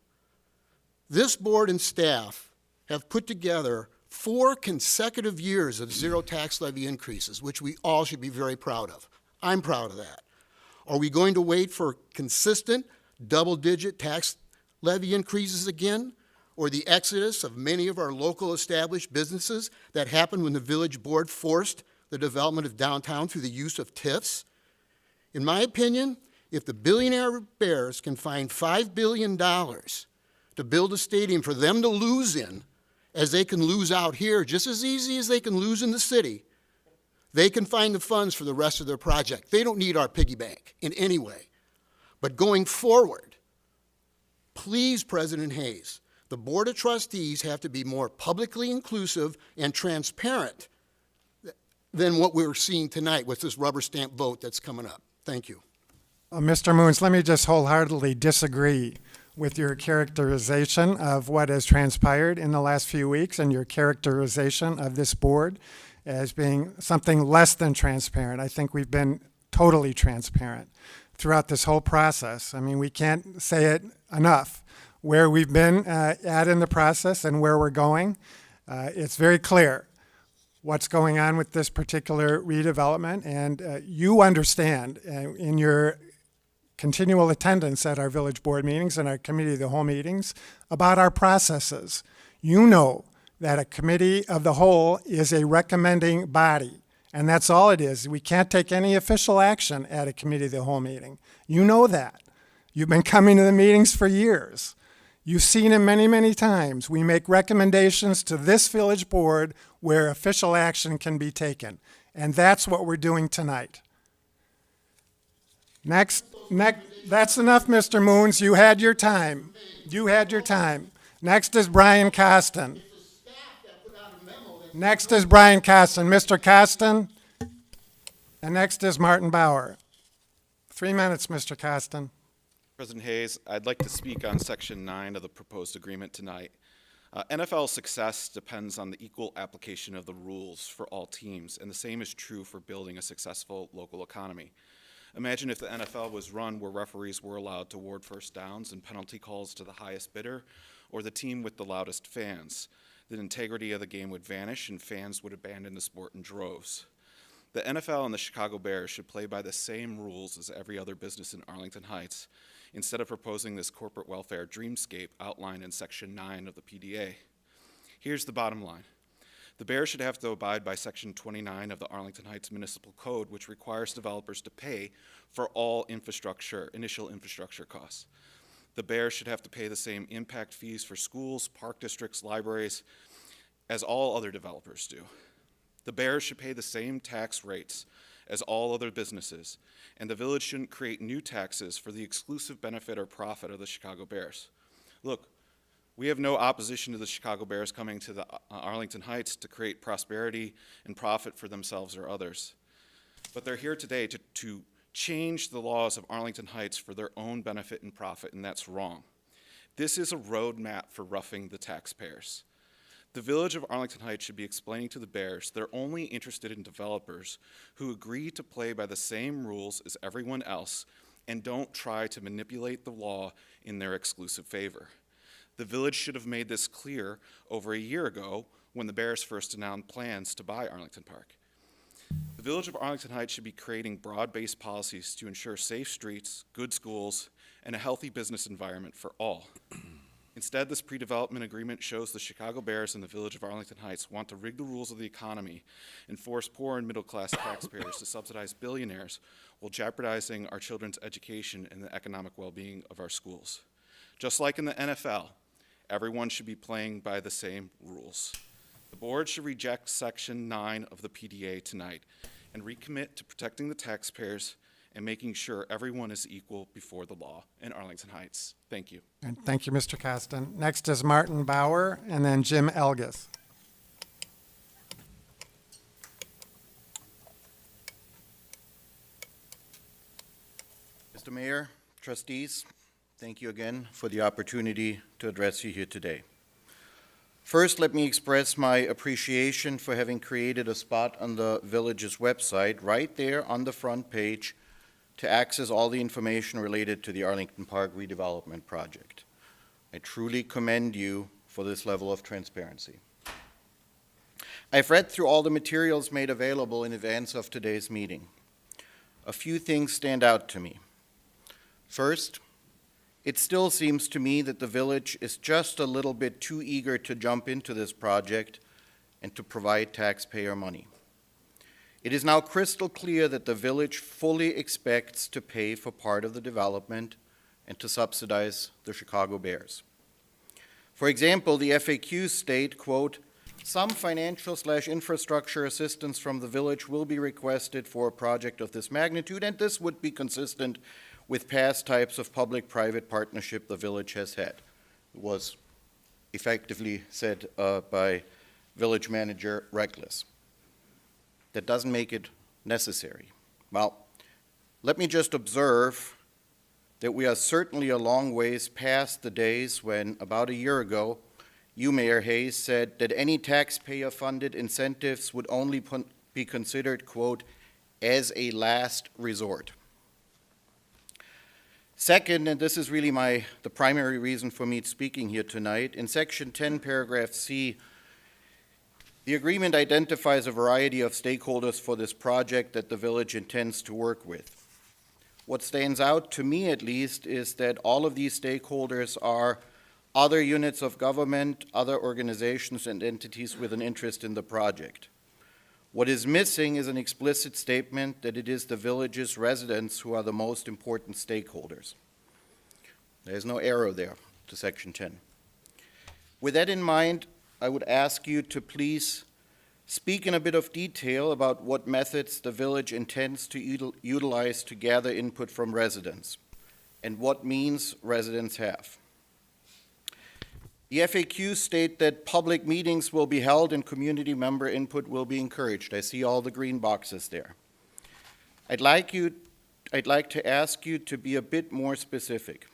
This board and staff have put together 4 consecutive years of zero tax levy increases, which we all should be very proud of. I'm proud of that. Are we going to wait for consistent double-digit tax levy increases again, or the exodus of many of our local established businesses that happened when the village board forced the development of downtown through the use of TIFs? In my opinion, if the billionaire bears can find $5 billion to build a stadium for them to lose in, as they can lose out here just as easy as they can lose in the city, they can find the funds for the rest of their project. They don't need our piggy bank in any way. But going forward, please, President Hayes, the Board of Trustees have to be more publicly inclusive and transparent than what we're seeing tonight with this rubber stamp vote that's coming up. Thank you. Mr. Moons, let me just wholeheartedly disagree with your characterization of what has transpired in the last few weeks and your characterization of this board as being something less than transparent. I think we've been totally transparent throughout this whole process. I mean, we can't say it enough. Where we've been at in the process and where we're going, it's very clear what's going on with this particular redevelopment, and you understand in your continual attendance at our village board meetings and our committee of the whole meetings about our processes. You know that a committee of the whole is a recommending body, and that's all it is. We can't take any official action at a committee of the whole meeting. You know that. You've been coming to the meetings for years. You've seen it many, many times. We make recommendations to this village board where official action can be taken, and that's what we're doing tonight. Next, that's enough, Mr. Moons. You had your time. You had your time. Next is Brian Costin. Next is Brian Costin. Mr. Costin. And next is Martin Bauer. 3 minutes, Mr. Costin. President Hayes, I'd like to speak on Section 9 of the proposed agreement tonight. NFL success depends on the equal application of the rules for all teams, and the same is true for building a successful local economy. Imagine if the NFL was run where referees were allowed to award first downs and penalty calls to the highest bidder, or the team with the loudest fans. The integrity of the game would vanish and fans would abandon the sport in droves. The NFL and the Chicago Bears should play by the same rules as every other business in Arlington Heights, instead of proposing this corporate welfare dreamscape outlined in Section 9 of the PDA. Here's the bottom line. The Bears should have to abide by Section 29 of the Arlington Heights Municipal Code, which requires developers to pay for all initial infrastructure costs. The Bears should have to pay the same impact fees for schools, park districts, libraries, as all other developers do. The Bears should pay the same tax rates as all other businesses, and the village shouldn't create new taxes for the exclusive benefit or profit of the Chicago Bears. Look, we have no opposition to the Chicago Bears coming to the Arlington Heights to create prosperity and profit for themselves or others. But they're here today to change the laws of Arlington Heights for their own benefit and profit, and that's wrong. This is a roadmap for roughing the taxpayers. The village of Arlington Heights should be explaining to the Bears they're only interested in developers who agree to play by the same rules as everyone else and don't try to manipulate the law in their exclusive favor. The village should have made this clear over a year ago when the Bears first announced plans to buy Arlington Park. The village of Arlington Heights should be creating broad-based policies to ensure safe streets, good schools, and a healthy business environment for all. Instead, this pre-development agreement shows the Chicago Bears and the village of Arlington Heights want to rig the rules of the economy and force poor and middle-class taxpayers to subsidize billionaires while jeopardizing our children's education and the economic well-being of our schools. Just like in the NFL, everyone should be playing by the same rules. The board should reject Section 9 of the PDA tonight and recommit to protecting the taxpayers and making sure everyone is equal before the law in Arlington Heights. Thank you. And thank you, Mr. Costin. Next is Martin Bauer, and then Jim Elgis. Mr. Mayor, trustees, thank you again for the opportunity to address you here today. First, let me express my appreciation for having created a spot on the village's website right there on the front page to access all the information related to the Arlington Park redevelopment project. I truly commend you for this level of transparency. I've read through all the materials made available in advance of today's meeting. A few things stand out to me. First, it still seems to me that the village is just a little bit too eager to jump into this project and to provide taxpayer money. It is now crystal clear that the village fully expects to pay for part of the development and to subsidize the Chicago Bears. For example, the FAQs state, quote, "Some financial/infrastructure assistance from the village will be requested for a project of this magnitude, and this would be consistent with past types of public-private partnership the village has had." It was effectively said by village manager Reckless. That doesn't make it necessary. Well, let me just observe that we are certainly a long ways past the days when, about a year ago, you, Mayor Hayes, said that any taxpayer-funded incentives would only be considered, quote, "as a last resort." Second, and this is really the primary reason for me speaking here tonight, in Section 10, Paragraph C, the agreement identifies a variety of stakeholders for this project that the village intends to work with. What stands out to me, at least, is that all of these stakeholders are other units of government, other organizations and entities with an interest in the project. What is missing is an explicit statement that it is the village's residents who are the most important stakeholders. There's no arrow there to Section 10. With that in mind, I would ask you to please speak in a bit of detail about what methods the village intends to utilize to gather input from residents and what means residents have. The FAQs state that public meetings will be held and community member input will be encouraged. I see all the green boxes there. I'd like to ask you to be a bit more specific.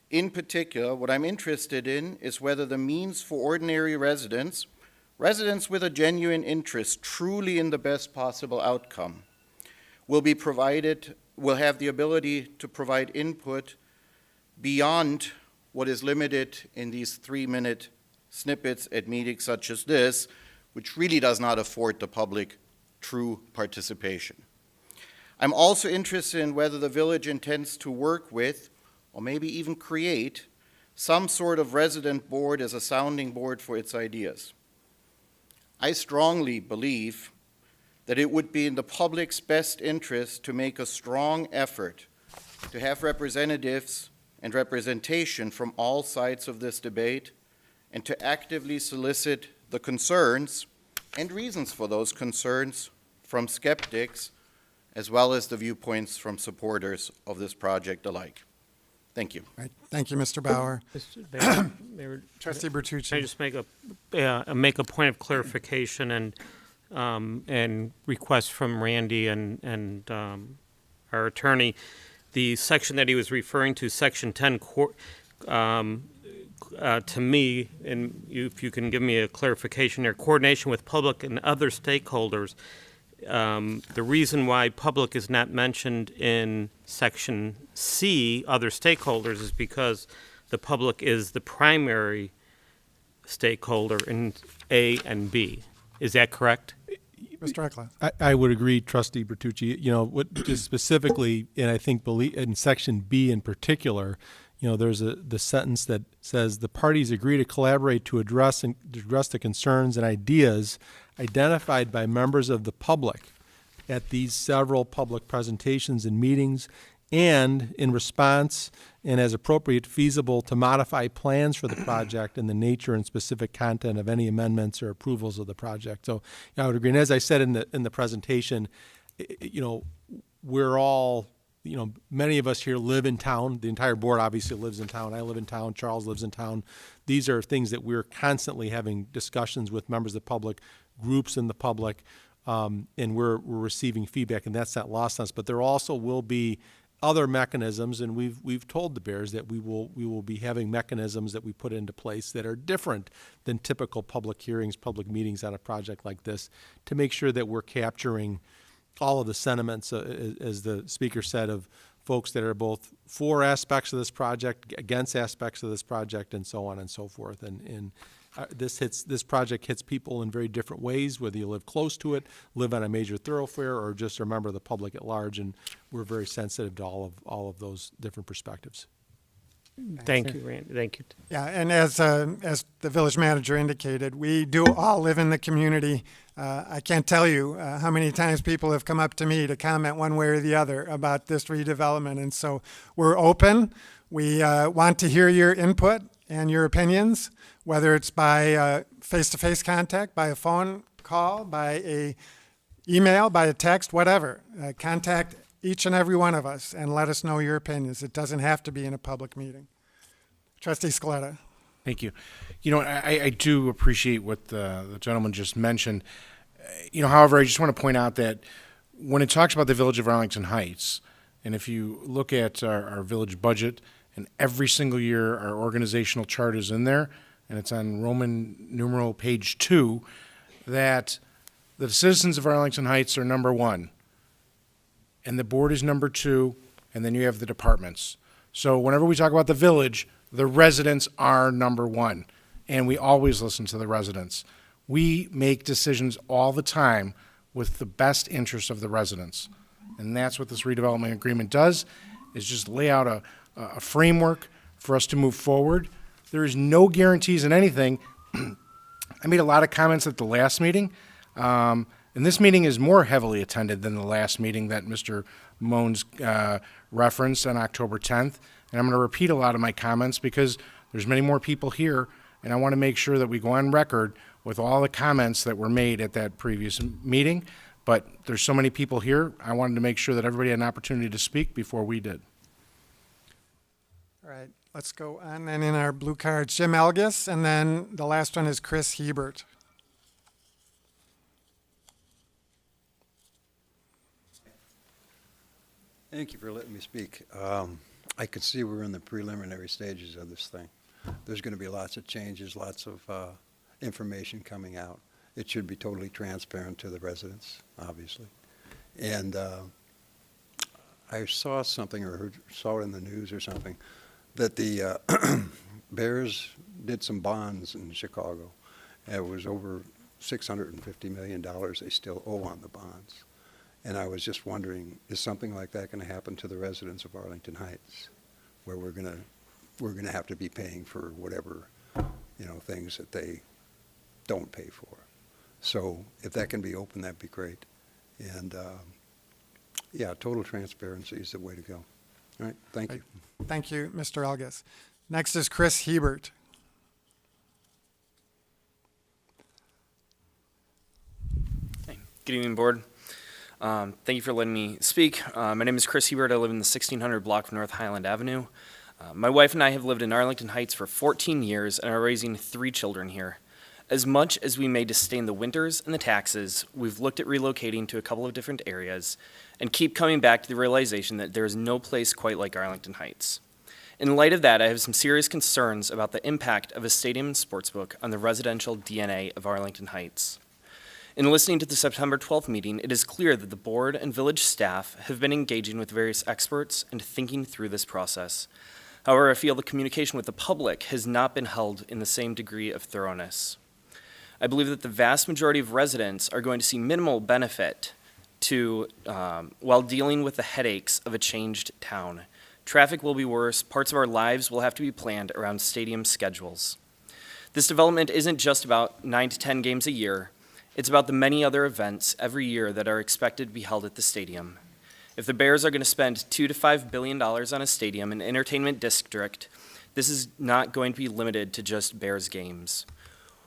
In particular, what I'm interested in is whether the means for ordinary residents with a genuine interest truly in the best possible outcome, will be provided will have the ability to provide input beyond what is limited in these 3-minute snippets at meetings such as this, which really does not afford the public true participation. I'm also interested in whether the village intends to work with, or maybe even create, some sort of resident board as a sounding board for its ideas. I strongly believe that it would be in the public's best interest to make a strong effort to have representatives and representation from all sides of this debate, and to actively solicit the concerns and reasons for those concerns from skeptics, as well as the viewpoints from supporters of this project alike. Thank you. Right. Thank you, Mr. Bauer. Trustee Bertucci. Can I just make a point of clarification and request from Randy and our attorney? The section that he was referring to, Section 10, to me, and if you can give me a clarification there, coordination with public and other stakeholders. The reason why public is not mentioned in Section C, other stakeholders, is because the public is the primary stakeholder in A and B. Is that correct? Mr. Eckler. I would agree, Trustee Bertucci. You know, what just specifically, and I think in Section B in particular, you know, there's the sentence that says the parties agree to collaborate to address the concerns and ideas identified by members of the public at these several public presentations and meetings, and in response and as appropriate feasible to modify plans for the project and the nature and specific content of any amendments or approvals of the project. So I would agree. And as I said in the presentation, you know, we're all, you know, many of us here live in town. The entire board obviously lives in town. I live in town. Charles lives in town. These are things that we're constantly having discussions with members of the public, groups in the public, and we're receiving feedback, and that's not lost on us. But there also will be other mechanisms, and we've told the Bears that we will be having mechanisms that we put into place that are different than typical public hearings, public meetings on a project like this, to make sure that we're capturing all of the sentiments, as the speaker said, of folks that are both for aspects of this project, against aspects of this project, and so on and so forth. And this project hits people in very different ways, whether you live close to it, live on a major thoroughfare, or just a member of the public at large. And we're very sensitive to all of those different perspectives. Thank you, Randy. Thank you. Yeah, and as the village manager indicated, we do all live in the community. I can't tell you how many times people have come up to me to comment one way or the other about this redevelopment. And so we're open. We want to hear your input and your opinions, whether it's by face-to-face contact, by a phone call, by a email, by a text, whatever. Contact each and every one of us and let us know your opinions. It doesn't have to be in a public meeting. Trustee Scaletta. Thank you. You know, I do appreciate what the gentleman just mentioned. You know, however, I just want to point out that when it talks about the village of Arlington Heights, and if you look at our village budget, and every single year our organizational chart is in there, and it's on Roman numeral page 2, that the citizens of Arlington Heights are number 1, and the board is number 2, and then you have the departments. So whenever we talk about the village, the residents are number 1, and we always listen to the residents. We make decisions all the time with the best interests of the residents, and that's what this redevelopment agreement does, is just lay out a framework for us to move forward. There is no guarantees in anything. I made a lot of comments at the last meeting, and this meeting is more heavily attended than the last meeting that Mr. Moans referenced on October 10th. And I'm going to repeat a lot of my comments because there's many more people here, and I want to make sure that we go on record with all the comments that were made at that previous meeting. But there's so many people here, I wanted to make sure that everybody had an opportunity to speak before we did. All right, let's go on. And in our blue cards, Jim Elgis, and then the last one is Chris Hebert. Thank you for letting me speak. I could see we're in the preliminary stages of this thing. There's going to be lots of changes, lots of information coming out. It should be totally transparent to the residents, obviously. And I saw something or saw it in the news or something, that the Bears did some bonds in Chicago. It was over $650 million they still owe on the bonds. And I was just wondering, is something like that going to happen to the residents of Arlington Heights, where we're going to have to be paying for whatever, things that they don't pay for? So if that can be open, that'd be great. And yeah, total transparency is the way to go. All right, thank you. Thank you, Mr. Elgas. Next is Chris Hebert. Good evening, Board. Thank you for letting me speak. My name is Chris Hebert. I live in the 1600 block of North Highland Avenue. My wife and I have lived in Arlington Heights for 14 years and are raising 3 children here. As much as we may disdain the winters and the taxes, we've looked at relocating to a couple of different areas and keep coming back to the realization that there is no place quite like Arlington Heights. In light of that, I have some serious concerns about the impact of a stadium and sportsbook on the residential DNA of Arlington Heights. In listening to the September 12th meeting, it is clear that the board and village staff have been engaging with various experts and thinking through this process. However, I feel the communication with the public has not been held in the same degree of thoroughness. I believe that the vast majority of residents are going to see minimal benefit to, while dealing with the headaches of a changed town. Traffic will be worse. Parts of our lives will have to be planned around stadium schedules. This development isn't just about 9 to 10 games a year. It's about the many other events every year that are expected to be held at the stadium. If the Bears are going to spend $2 to $5 billion on a stadium and entertainment district, this is not going to be limited to just Bears games.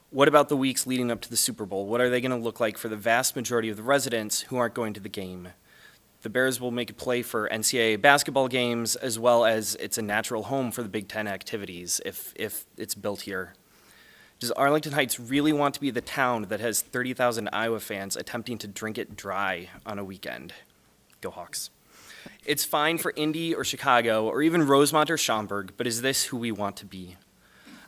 What about the weeks leading up to the Super Bowl? What are they going to look like for the vast majority of the residents who aren't going to the game? The Bears will make a play for NCAA basketball games, as well as it's a natural home for the Big Ten activities if it's built here. Does Arlington Heights really want to be the town that has 30,000 Iowa fans attempting to drink it dry on a weekend? Go Hawks. It's fine for Indy or Chicago or even Rosemont or Schaumburg, but is this who we want to be?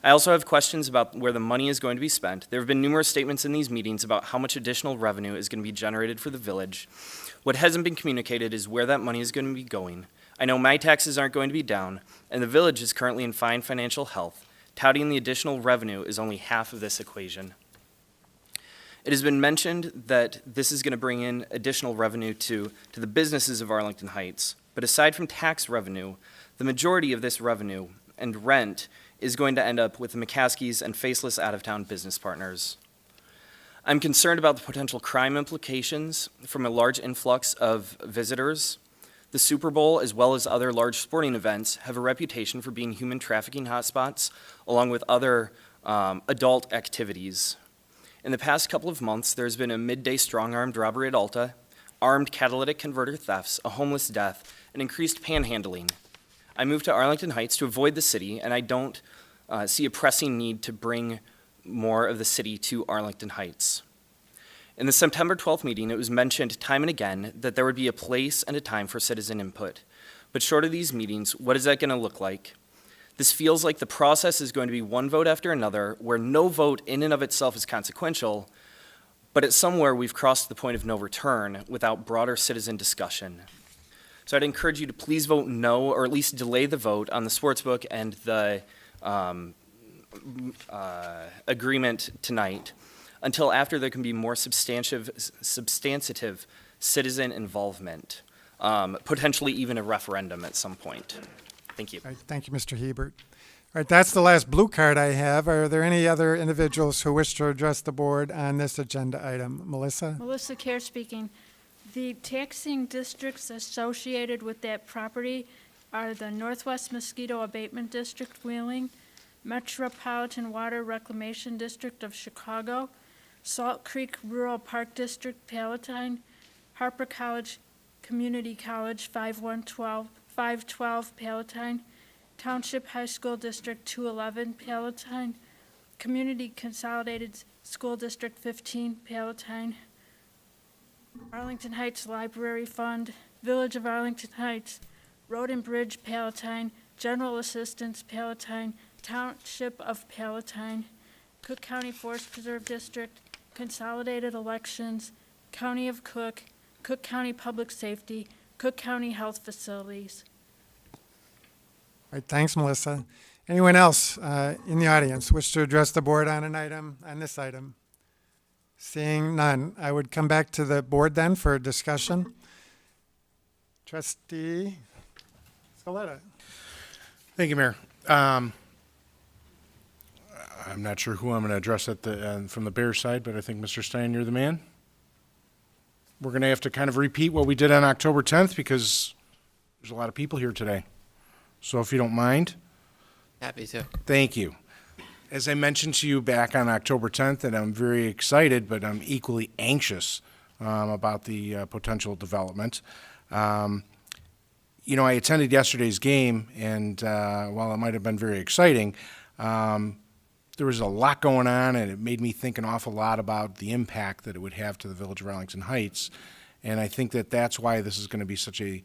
I also have questions about where the money is going to be spent. There have been numerous statements in these meetings about how much additional revenue is going to be generated for the village. What hasn't been communicated is where that money is going to be going. I know my taxes aren't going to be down, and the village is currently in fine financial health. Touting the additional revenue is only half of this equation. It has been mentioned that this is going to bring in additional revenue to the businesses of Arlington Heights, but aside from tax revenue, the majority of this revenue and rent is going to end up with the McCaskies and faceless out-of-town business partners. I'm concerned about the potential crime implications from a large influx of visitors. The Super Bowl, as well as other large sporting events, have a reputation for being human trafficking hotspots, along with other adult activities. In the past couple of months, there's been a midday strong-armed robbery at Alta, armed catalytic converter thefts, a homeless death, and increased panhandling. I moved to Arlington Heights to avoid the city, and I don't see a pressing need to bring more of the city to Arlington Heights. In the September 12th meeting, it was mentioned time and again that there would be a place and a time for citizen input. But short of these meetings, what is that going to look like? This feels like the process is going to be one vote after another, where no vote in and of itself is consequential, but at somewhere we've crossed the point of no return without broader citizen discussion. So I'd encourage you to please vote no, or at least delay the vote on the sportsbook and the agreement tonight, until after there can be more substantive citizen involvement, potentially even a referendum at some point. Thank you. All right, thank you, Mr. Hebert. All right, that's the last blue card I have. Are there any other individuals who wish to address the board on this agenda item? Melissa? Melissa Kerr speaking. The taxing districts associated with that property are the Northwest Mosquito Abatement District, Wheeling, Metropolitan Water Reclamation District of Chicago, Salt Creek Rural Park District, Palatine, Harper College Community College, 512 Palatine, Township High School District 211, Palatine, Community Consolidated School District 15, Palatine, Arlington Heights Library Fund, Village of Arlington Heights, Road and Bridge, Palatine, General Assistance, Palatine, Township of Palatine, Cook County Forest Preserve District, Consolidated Elections, County of Cook, Cook County Public Safety, Cook County Health Facilities. All right, thanks, Melissa. Anyone else in the audience wish to address the board on this item? Seeing none, I would come back to the board then for a discussion. Trustee Scaletta. Thank you, Mayor. I'm not sure who I'm going to address from the Bears side, but I think, Mr. Stein, you're the man. We're going to have to kind of repeat what we did on October 10th because there's a lot of people here today. So if you don't mind. Happy to. Thank you. As I mentioned to you back on October 10th, and I'm very excited, but I'm equally anxious about the potential development. You know, I attended yesterday's game, and while it might have been very exciting, there was a lot going on, and it made me think an awful lot about the impact that it would have to the village of Arlington Heights. And I think that that's why this is going to be such a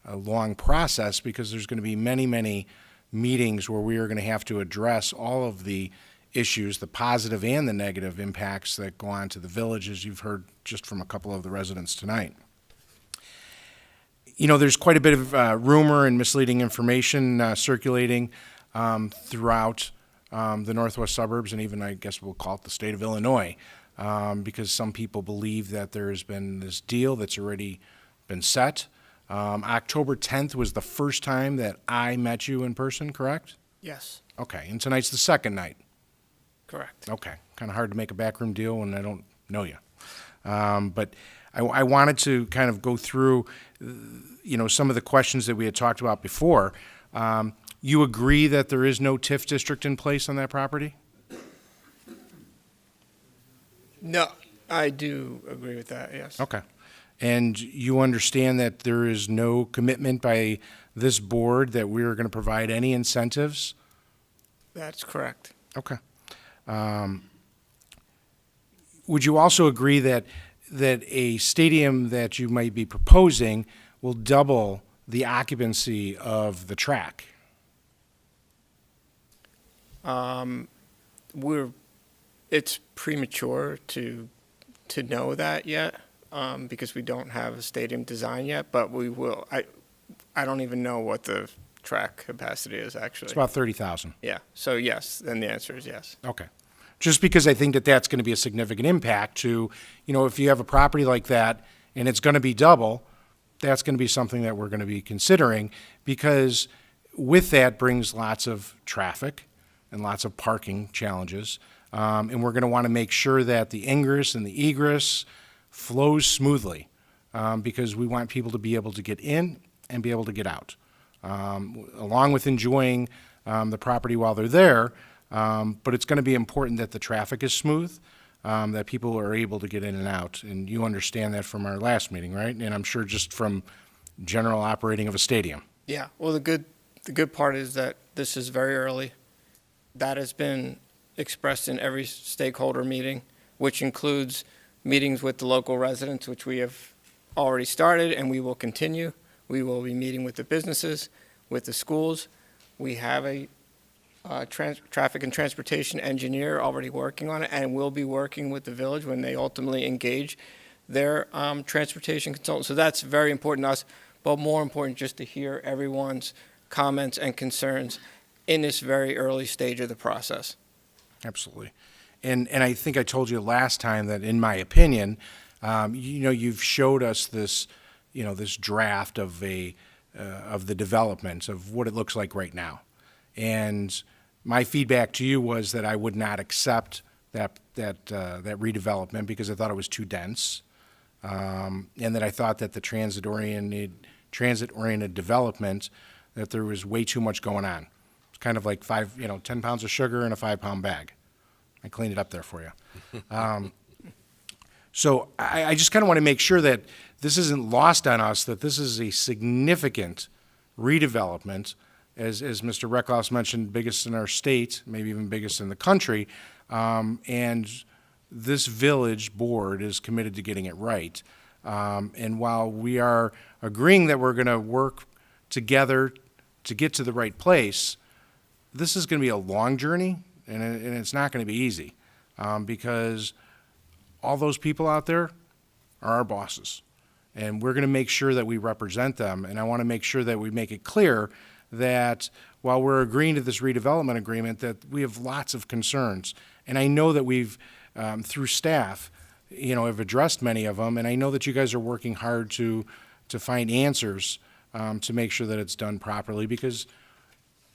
long process, because there's going to be many, many meetings where we are going to have to address all of the issues, the positive and the negative impacts that go on to the village, as you've heard just from a couple of the residents tonight. You know, there's quite a bit of rumor and misleading information circulating throughout the northwest suburbs, and even, I guess we'll call it the state of Illinois, because some people believe that there has been this deal that's already been set. October 10th was the first time that I met you in person, correct? Yes. Okay, and tonight's the second night. Correct. Okay, kind of hard to make a backroom deal when I don't know you. But I wanted to kind of go through, you know, some of the questions that we had talked about before. You agree that there is no TIF district in place on that property? No, I do agree with that, yes. Okay. And you understand that there is no commitment by this board that we are going to provide any incentives? That's correct. Okay. Would you also agree that a stadium that you might be proposing will double the occupancy of the track? It's premature to know that yet, because we don't have a stadium design yet, but we will. I don't even know what the track capacity is, actually. It's about 30,000. Yeah, so yes, then the answer is yes. Okay. Just because I think that that's going to be a significant impact to, you know, if you have a property like that and it's going to be double, that's going to be something that we're going to be considering, because with that brings lots of traffic and lots of parking challenges. And we're going to want to make sure that the ingress and the egress flows smoothly, because we want people to be able to get in and be able to get out, along with enjoying the property while they're there. But it's going to be important that the traffic is smooth, that people are able to get in and out. And you understand that from our last meeting, right? And I'm sure just from general operating of a stadium. Yeah, well, the good part is that this is very early. That has been expressed in every stakeholder meeting, which includes meetings with the local residents, which we have already started and we will continue. We will be meeting with the businesses, with the schools. We have a traffic and transportation engineer already working on it, and will be working with the village when they ultimately engage their transportation consultant. So that's very important to us, but more important just to hear everyone's comments and concerns in this very early stage of the process. Absolutely. And I think I told you last time that, in my opinion, you know, you've showed us this, you know, this draft of the development of what it looks like right now. And my feedback to you was that I would not accept that redevelopment because I thought it was too dense, and that I thought that the transit-oriented development, that there was way too much going on. It's kind of like 10 pounds of sugar in a 5-pound bag. I cleaned it up there for you. So I just kind of want to make sure that this isn't lost on us, that this is a significant redevelopment, as Mr. Recklouse mentioned, biggest in our state, maybe even biggest in the country, and this village board is committed to getting it right. And while we are agreeing that we're going to work together to get to the right place, this is going to be a long journey, and it's not going to be easy, because all those people out there are our bosses. And we're going to make sure that we represent them, and I want to make sure that we make it clear that while we're agreeing to this redevelopment agreement, that we have lots of concerns. And I know that we've, through staff, have addressed many of them, and I know that you guys are working hard to find answers to make sure that it's done properly, because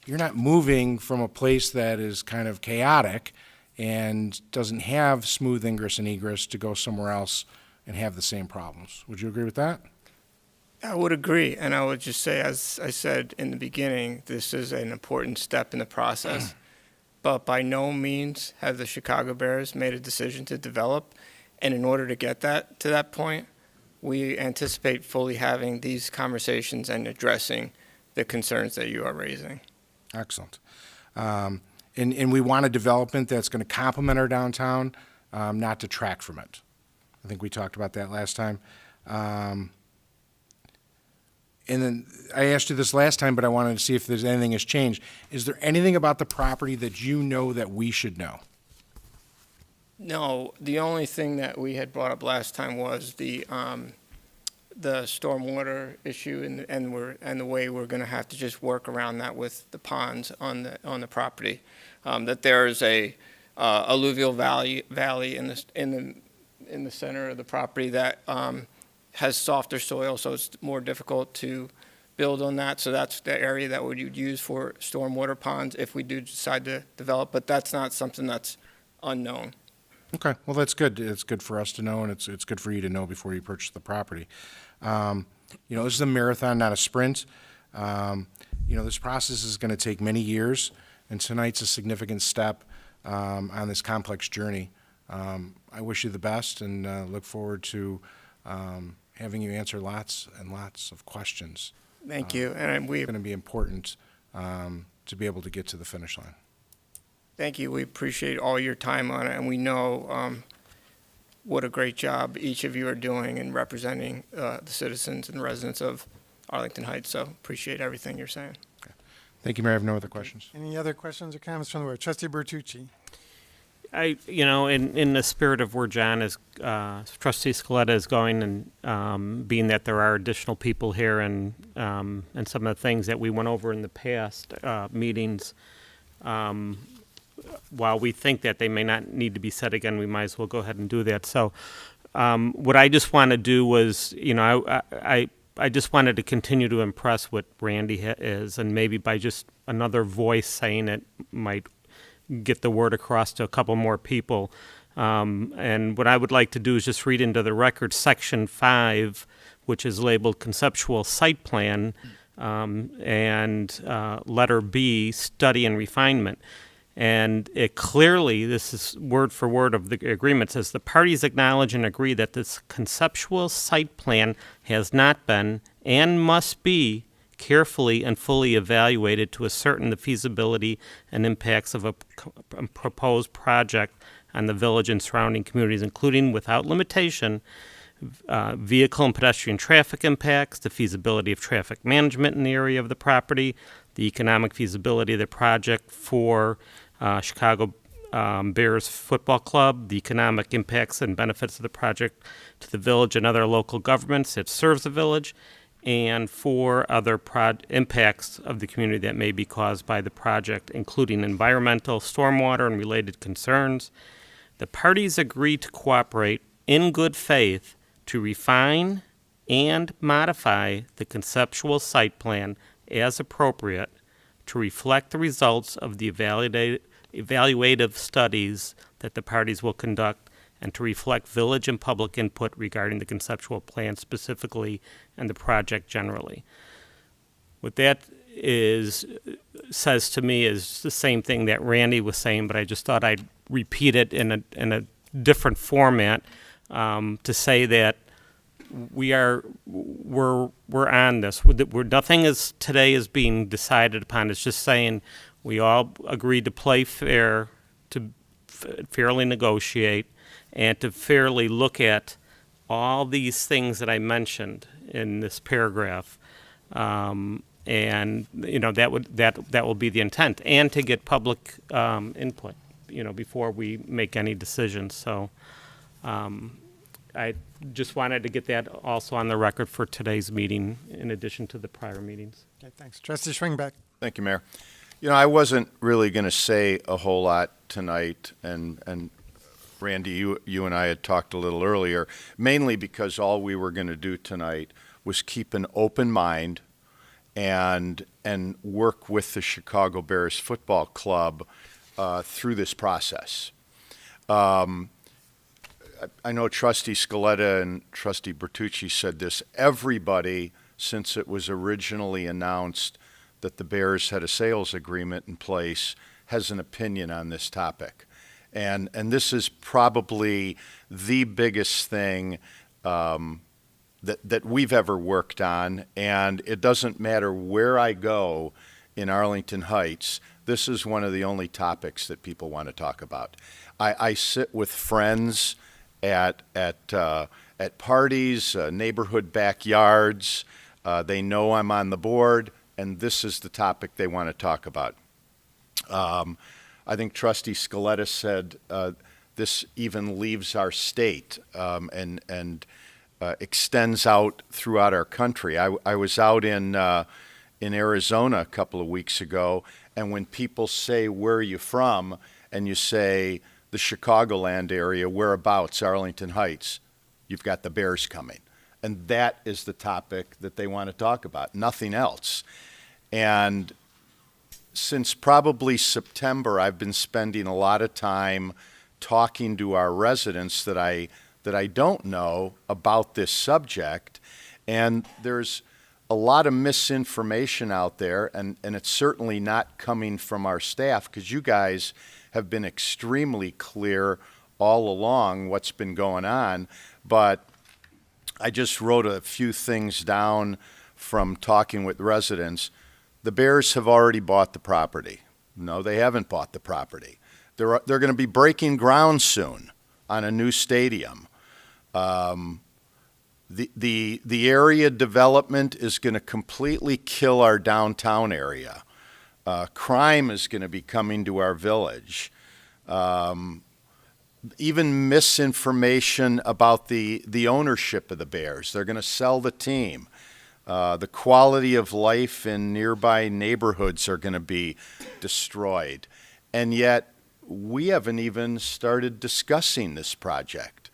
you're not moving from a place that is kind of chaotic and doesn't have smooth ingress and egress to go somewhere else and have the same problems. Would you agree with that? I would agree, and I would just say, as I said in the beginning, this is an important step in the process. But by no means have the Chicago Bears made a decision to develop, and in order to get that to that point, we anticipate fully having these conversations and addressing the concerns that you are raising. Excellent. And we want a development that's going to complement our downtown, not detract from it. I think we talked about that last time. And then I asked you this last time, but I wanted to see if there's anything has changed. Is there anything about the property that you know that we should know? No, the only thing that we had brought up last time was the stormwater issue and the way we're going to have to just work around that with the ponds on the property. That there is a alluvial valley in the center of the property that has softer soil, so it's more difficult to build on that. So that's the area that we would use for stormwater ponds if we do decide to develop, but that's not something that's unknown. Okay, well, that's good. It's good for us to know, and it's good for you to know before you purchase the property. This is a marathon, not a sprint. This process is going to take many years, and tonight's a significant step on this complex journey. I wish you the best and look forward to having you answer lots and lots of questions. Thank you. And it's going to be important to be able to get to the finish line. Thank you. We appreciate all your time on it, and we know what a great job each of you are doing in representing the citizens and residents of Arlington Heights. So appreciate everything you're saying. Okay. Thank you, Mayor. I have no other questions. Any other questions or comments from the board? Trustee Bertucci. In the spirit of where John is, Trustee Scaletta is going, and being that there are additional people here, and some of the things that we went over in the past meetings, while we think that they may not need to be said again, we might as well go ahead and do that. So, what I just want to do was, I just wanted to continue to impress what Randy is, and maybe by just another voice saying it might get the word across to a couple more people. And what I would like to do is just read into the record Section 5, which is labeled Conceptual Site Plan, and letter B, Study and Refinement. And it clearly, this is word for word of the agreement, says the parties acknowledge and agree that this conceptual site plan has not been and must be carefully and fully evaluated to ascertain the feasibility and impacts of a proposed project on the village and surrounding communities, including, without limitation, vehicle and pedestrian traffic impacts, the feasibility of traffic management in the area of the property, the economic feasibility of the project for Chicago Bears Football Club, the economic impacts and benefits of the project to the village and other local governments that serves the village, and for other impacts of the community that may be caused by the project, including environmental, stormwater, and related concerns. The parties agree to cooperate in good faith to refine and modify the conceptual site plan as appropriate to reflect the results of the evaluative studies that the parties will conduct, and to reflect village and public input regarding the conceptual plan specifically and the project generally. What that says to me is the same thing that Randy was saying, but I just thought I'd repeat it in a different format to say that we're on this. Nothing today is being decided upon. It's just saying we all agreed to play fair, to fairly negotiate, and to fairly look at all these things that I mentioned in this paragraph, and that will be the intent, and to get public input, before we make any decisions. So, I just wanted to get that also on the record for today's meeting, in addition to the prior meetings. Okay, thanks. Trustee Schwingbeck. Thank you, Mayor. You know, I wasn't really going to say a whole lot tonight, and Randy, you and I had talked a little earlier, mainly because all we were going to do tonight was keep an open mind and work with the Chicago Bears Football Club through this process. I know Trustee Scaletta and Trustee Bertucci said this. Everybody, since it was originally announced that the Bears had a sales agreement in place, has an opinion on this topic. And this is probably the biggest thing that we've ever worked on. And it doesn't matter where I go in Arlington Heights, this is one of the only topics that people want to talk about. I sit with friends at parties, neighborhood backyards. They know I'm on the board, and this is the topic they want to talk about. I think Trustee Scaletta said this even leaves our state and extends out throughout our country. I was out in Arizona a couple of weeks ago, and when people say, "Where are you from?" and you say, "The Chicagoland area, whereabouts, Arlington Heights," you've got the Bears coming. And that is the topic that they want to talk about, nothing else. And since probably September, I've been spending a lot of time talking to our residents that I don't know about this subject. And there's a lot of misinformation out there, and it's certainly not coming from our staff, because you guys have been extremely clear all along what's been going on. But I just wrote a few things down from talking with residents. The Bears have already bought the property. No, they haven't bought the property. They're going to be breaking ground soon on a new stadium. The area development is going to completely kill our downtown area. Crime is going to be coming to our village. Even misinformation about the ownership of the Bears. They're going to sell the team. The quality of life in nearby neighborhoods are going to be destroyed. And yet, we haven't even started discussing this project.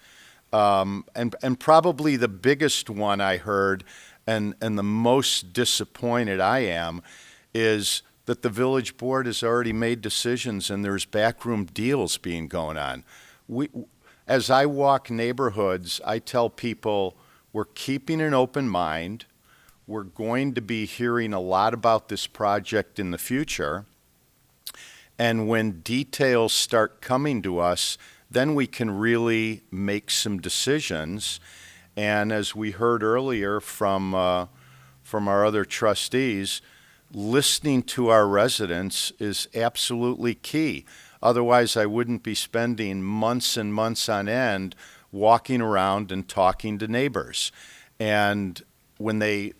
And probably the biggest one I heard, and the most disappointed I am, is that the village board has already made decisions and there's backroom deals being going on. As I walk neighborhoods, I tell people we're keeping an open mind. We're going to be hearing a lot about this project in the future. And when details start coming to us, then we can really make some decisions. And as we heard earlier from our other trustees, listening to our residents is absolutely key. Otherwise, I wouldn't be spending months and months on end walking around and talking to neighbors. And when they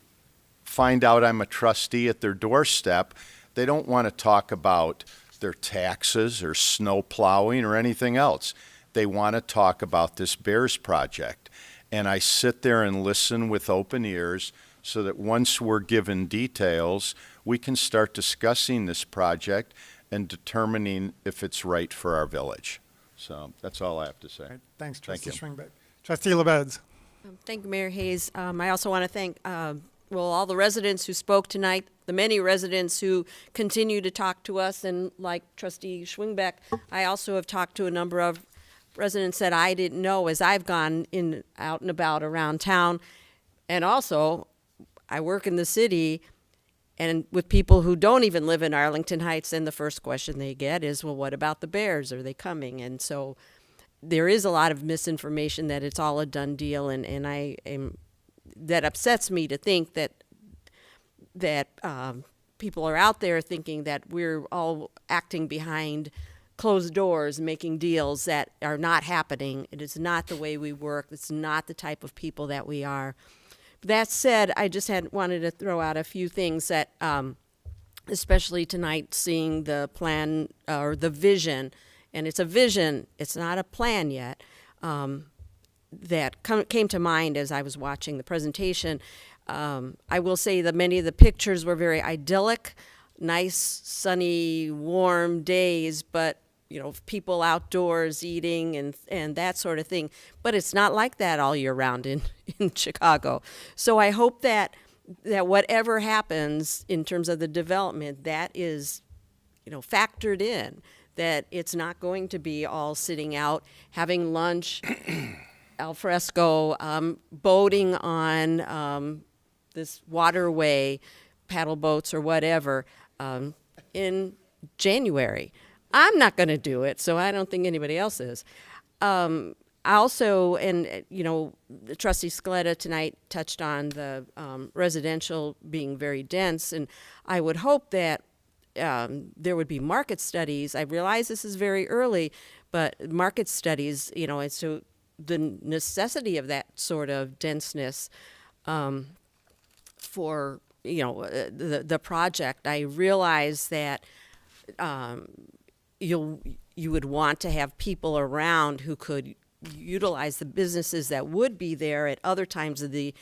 find out I'm a trustee at their doorstep, they don't want to talk about their taxes or snow plowing or anything else. They want to talk about this Bears project. And I sit there and listen with open ears so that once we're given details, we can start discussing this project and determining if it's right for our village. So that's all I have to say. Right, thanks, Thank Trustee you. Schwingbeck. Trustee LaBedz. Thank you, Mayor Hayes. I also want to thank, all the residents who spoke tonight, the many residents who continue to talk to us, and like Trustee Schwingbeck, I also have talked to a number of residents that I didn't know as I've gone out and about around town. And also, I work in the city, and with people who don't even live in Arlington Heights, and the first question they get is, well, what about the Bears? Are they coming? And so there is a lot of misinformation that it's all a done deal, and that upsets me to think that people are out there thinking that we're all acting behind closed doors, making deals that are not happening. It is not the way we work. It's not the type of people that we are. That said, I just wanted to throw out a few things that, especially tonight, seeing the plan or the vision, and it's a vision, it's not a plan yet, came to mind as I was watching the presentation. I will say that many of the pictures were very idyllic, nice, sunny, warm days, but people outdoors eating and that sort of thing. But it's not like that all year round in Chicago. So I hope that whatever happens in terms of the development, that is, factored in, that it's not going to be all sitting out, having lunch, al fresco, boating on this waterway, paddle boats or whatever, in January. I'm not going to do it, so I don't think anybody else is. Also, Trustee Scaletta tonight touched on the residential being very dense, and I would hope that there would be market studies. I realize this is very early, but market studies, as to the necessity of that sort of denseness for, the project. I realize that you would want to have people around who could utilize the businesses that would be there at other times of the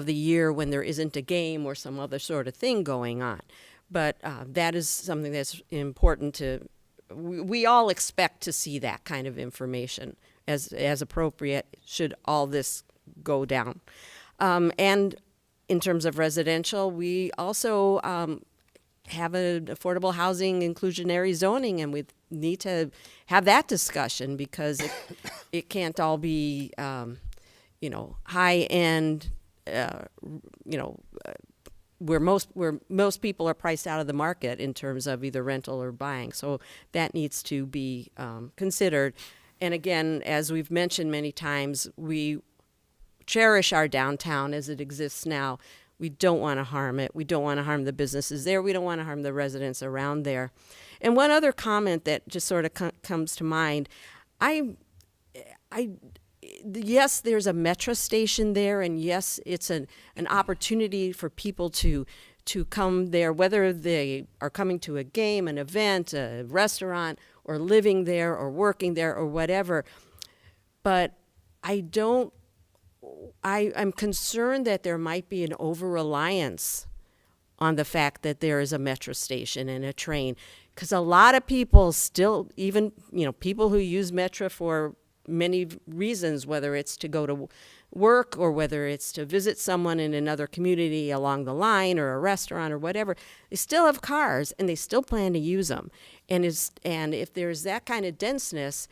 year when there isn't a game or some other sort of thing going on. But that is something that's important to. We all expect to see that kind of information as appropriate should all this go down. And in terms of residential, we also have an affordable housing inclusionary zoning, and we need to have that discussion because it can't all be, high end, where most people are priced out of the market in terms of either rental or buying. So that needs to be considered. And again, as we've mentioned many times, we cherish our downtown as it exists now. We don't want to harm it. We don't want to harm the businesses there. We don't want to harm the residents around there. And one other comment that just sort of comes to mind, yes, there's a metro station there, and yes, it's an opportunity for people to come there, whether they are coming to a game, an event, a restaurant, or living there, or working there, or whatever. But I'm concerned that there might be an over-reliance on the fact that there is a metro station and a train, because a lot of people still, even people who use metro for many reasons, whether it's to go to work or whether it's to visit someone in another community along the line or a restaurant or whatever, they still have cars and they still plan to use them. And if there's that kind of denseness,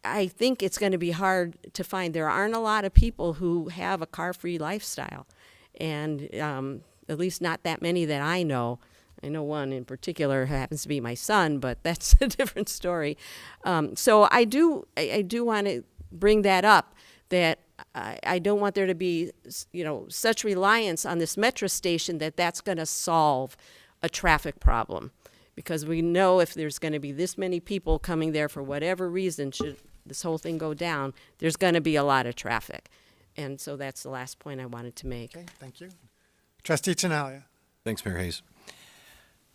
I think it's going to be hard to find. There aren't a lot of people who have a car-free lifestyle, and at least not that many that I know. I know one in particular who happens to be my son, but that's a different story. So I do want to bring that up, that I don't want there to be such reliance on this metro station that's going to solve a traffic problem, because we know if there's going to be this many people coming there for whatever reason, should this whole thing go down, there's going to be a lot of traffic. And so that's the last point I wanted to make. Okay, thank you. Trustee Tinaglia. Thanks, Mayor Hayes.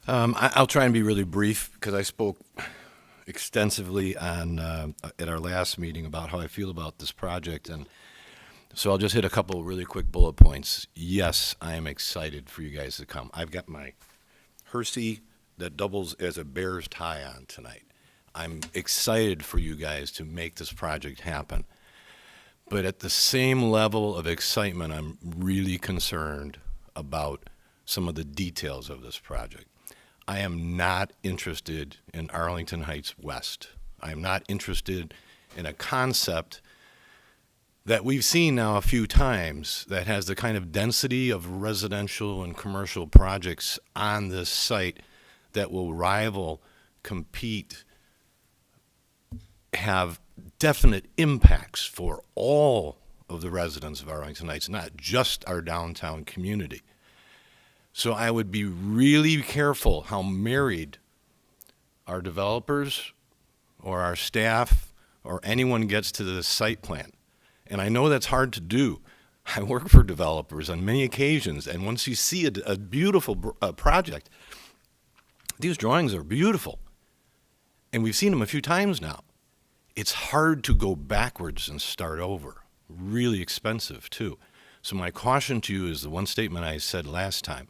I'll try and be really brief because I spoke extensively at our last meeting about how I feel about this project, and so I'll just hit a couple really quick bullet points. Yes, I am excited for you guys to come. I've got my Hersey that doubles as a Bears tie on tonight. I'm excited for you guys to make this project happen. But at the same level of excitement, I'm really concerned about some of the details of this project. I am not interested in Arlington Heights West. I am not interested in a concept that we've seen now a few times that has the kind of density of residential and commercial projects on this site that will rival, compete, have definite impacts for all of the residents of Arlington Heights, not just our downtown community. So I would be really careful how married our developers or our staff or anyone gets to the site plan. And I know that's hard to do. I work for developers on many occasions, and once you see a beautiful project, these drawings are beautiful. And we've seen them a few times now. it's hard to go backwards and start over. Really expensive, too. So my caution to you is the one statement I said last time.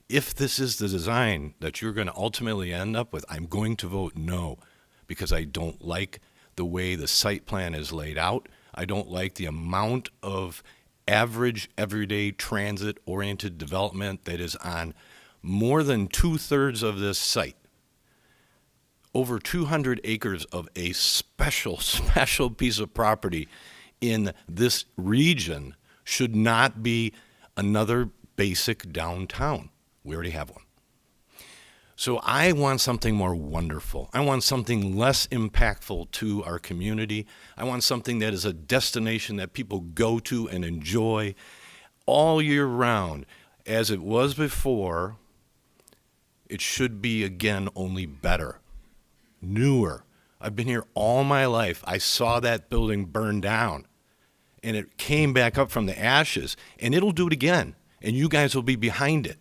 If this is the design that you're going to ultimately end up with, I'm going to vote no, because I don't like the way the site plan is laid out. I don't like the amount of average, everyday, transit-oriented development that is on more than 2/3 of this site. Over 200 acres of a special piece of property in this region should not be another basic downtown. We already have one. So I want something more wonderful. I want something less impactful to our community. I want something that is a destination that people go to and enjoy all year round. As it was before, it should be again only better, newer. I've been here all my life. I saw that building burn down, and it came back up from the ashes, and it'll do it again, and you guys will be behind it.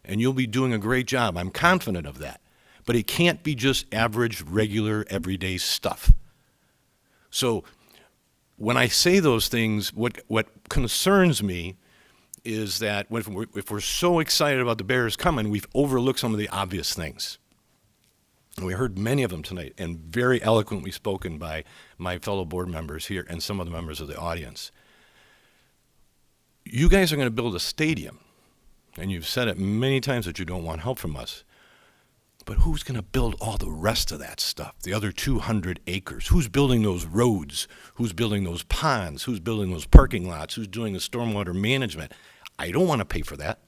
And you'll be doing a great job. I'm confident of that. But it can't be just average, regular, everyday stuff. So when I say those things, what concerns me is that if we're so excited about the Bears coming, we've overlooked some of the obvious things. And we heard many of them tonight, and very eloquently spoken by my fellow board members here and some of the members of the audience. You guys are going to build a stadium. And you've said it many times that you don't want help from us. But who's going to build all the rest of that stuff, the other 200 acres? Who's building those roads? Who's building those ponds? Who's building those parking lots? Who's doing the stormwater management? I don't want to pay for that.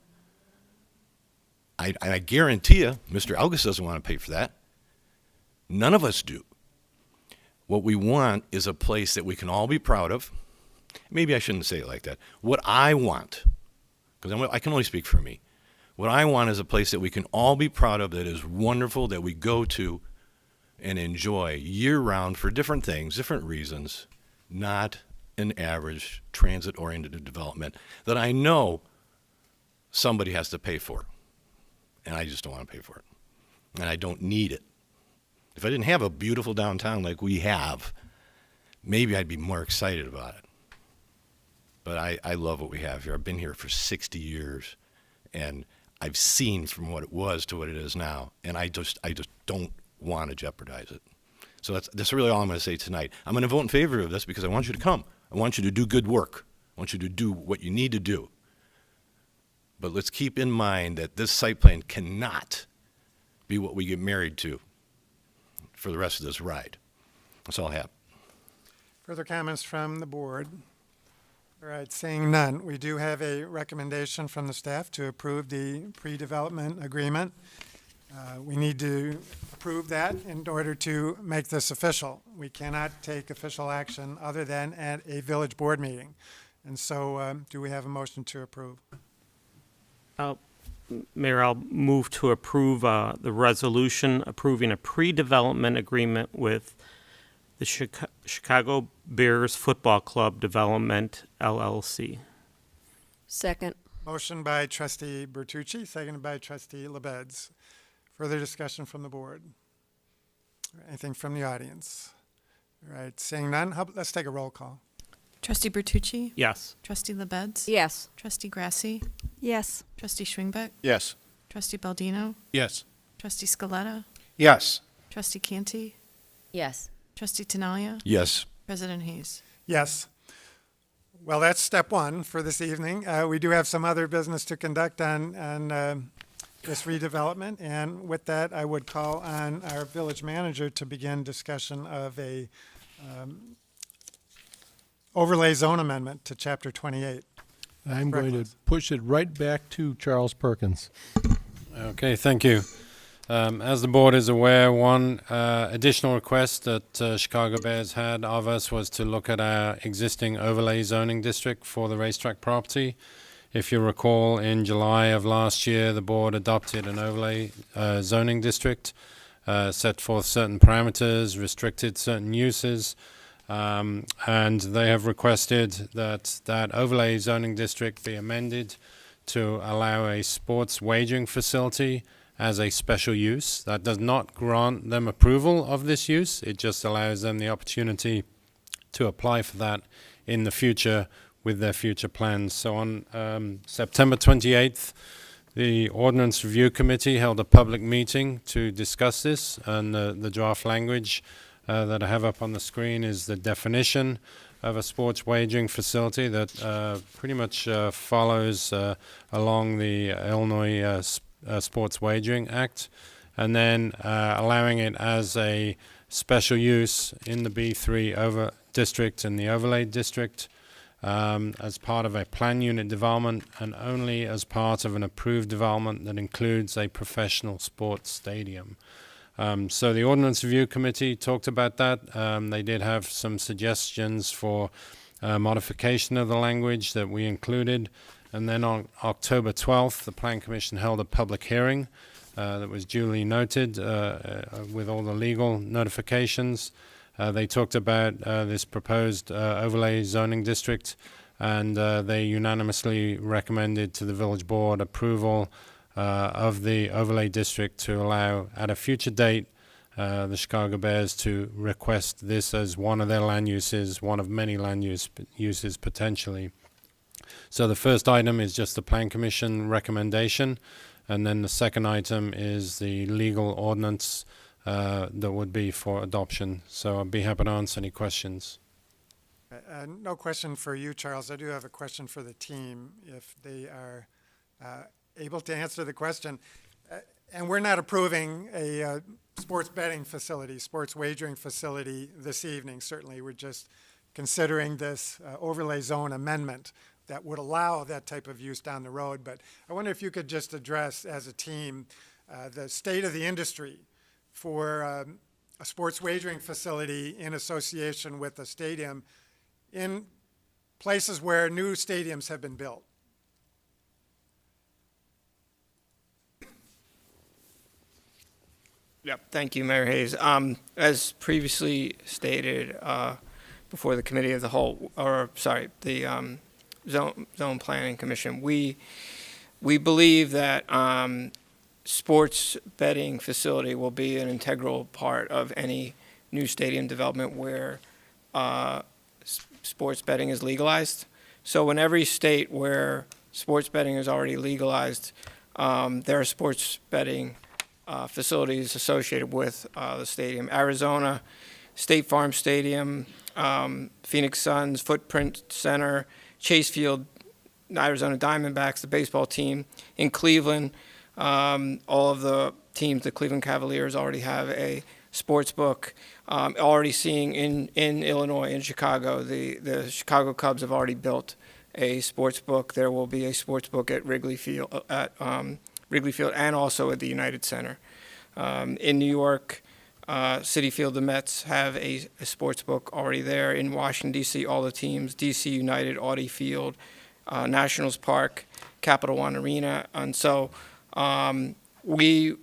I guarantee you, Mr. Elgus doesn't want to pay for that. None of us do. What we want is a place that we can all be proud of. Maybe I shouldn't say it like that. What I want, because I can only speak for me. What I want is a place that we can all be proud of, that is wonderful, that we go to and enjoy year-round for different things, different reasons, not an average transit-oriented development that I know somebody has to pay for. And I just don't want to pay for it. And I don't need it. If I didn't have a beautiful downtown like we have, maybe I'd be more excited about it. But I love what we have here. I've been here for 60 years, and I've seen from what it was to what it is now, and I just don't want to jeopardize it. So that's really all I'm going to say tonight. I'm going to vote in favor of this because I want you to come. I want you to do good work. I want you to do what you need to do. But let's keep in mind that this site plan cannot be what we get married to for the rest of this ride. That's all I have. Further comments from the board? All right, seeing none, we do have a recommendation from the staff to approve the pre-development agreement. We need to approve that in order to make this official. We cannot take official action other than at a village board meeting. And so do we have a motion to approve? Mayor, I'll move to approve the resolution approving a pre-development agreement with the Chicago Bears Football Club Development, LLC. Second. Motion by trustee Bertucci, seconded by trustee LaBedz. Further discussion from the board? Anything from the audience? All right, seeing none, let's take a roll call. Trustee Bertucci? Yes. Trustee LaBedz? Yes. Trustee Grasse? Yes. Trustee Schwingbeck? Yes. Trustee Baldino? Yes. Trustee Scaletta? Yes. Trustee Canty? Yes. Trustee Tinaglia? Yes. President Hayes? Yes. Well, that's step one for this evening. We do have some other business to conduct on this redevelopment, and with that, I would call on our village manager to begin discussion of a overlay zone amendment to Chapter 28. I'm going to push it right back to Charles Perkins. Okay, thank you. As the board is aware, one additional request that Chicago Bears had of us was to look at our existing overlay zoning district for the racetrack property. If you recall, in July of last year, the board adopted an overlay zoning district, set forth certain parameters, restricted certain uses, and they have requested that that overlay zoning district be amended to allow a sports wagering facility as a special use. That does not grant them approval of this use. It just allows them the opportunity to apply for that in the future with their future plans. So on September 28th, the Ordinance Review Committee held a public meeting to discuss this, and the draft language that I have up on the screen is the definition of a sports wagering facility that pretty much follows along the Illinois Sports Wagering Act, and then allowing it as a special use in the B3 district and the overlay district, as part of a plan unit development, and only as part of an approved development that includes a professional sports stadium. So the Ordinance Review Committee talked about that. They did have some suggestions for modification of the language that we included. And then on October 12th, the Plan Commission held a public hearing that was duly noted with all the legal notifications. They talked about this proposed overlay zoning district, and they unanimously recommended to the village board approval of the overlay district to allow at a future date the Chicago Bears to request this as one of their land uses, one of many land uses potentially. So the first item is just the Plan Commission recommendation, and then the second item is the legal ordinance that would be for adoption. So I'd be happy to answer any questions. No question for you, Charles. I do have a question for the team, if they are able to answer the question. And we're not approving a sports betting facility, sports wagering facility this evening. Certainly, we're just considering this overlay zone amendment that would allow that type of use down the road. But I wonder if you could just address, as a team, the state of the industry for a sports wagering facility in association with a stadium in places where new stadiums have been built. Yep. Thank you, Mayor Hayes. As previously stated before the Committee of the Whole, or sorry, the Zone Planning Commission, we believe that sports betting facility will be an integral part of any new stadium development where sports betting is legalized. So in every state where sports betting is already legalized, there are sports betting facilities associated with the stadium. Arizona, State Farm Stadium, Phoenix Suns, Footprint Center, Chase Field, Arizona Diamondbacks, the baseball team. In Cleveland, all of the teams, the Cleveland Cavaliers already have a sports book. Already seeing in Illinois, in Chicago, the Chicago Cubs have already built a sports book. There will be a sports book at Wrigley Field, and also at the United Center. In New York, Citi Field, the Mets have a sports book already there. In Washington, D.C., all the teams, D.C. United, Audi Field, Nationals Park, Capital One Arena. And so we,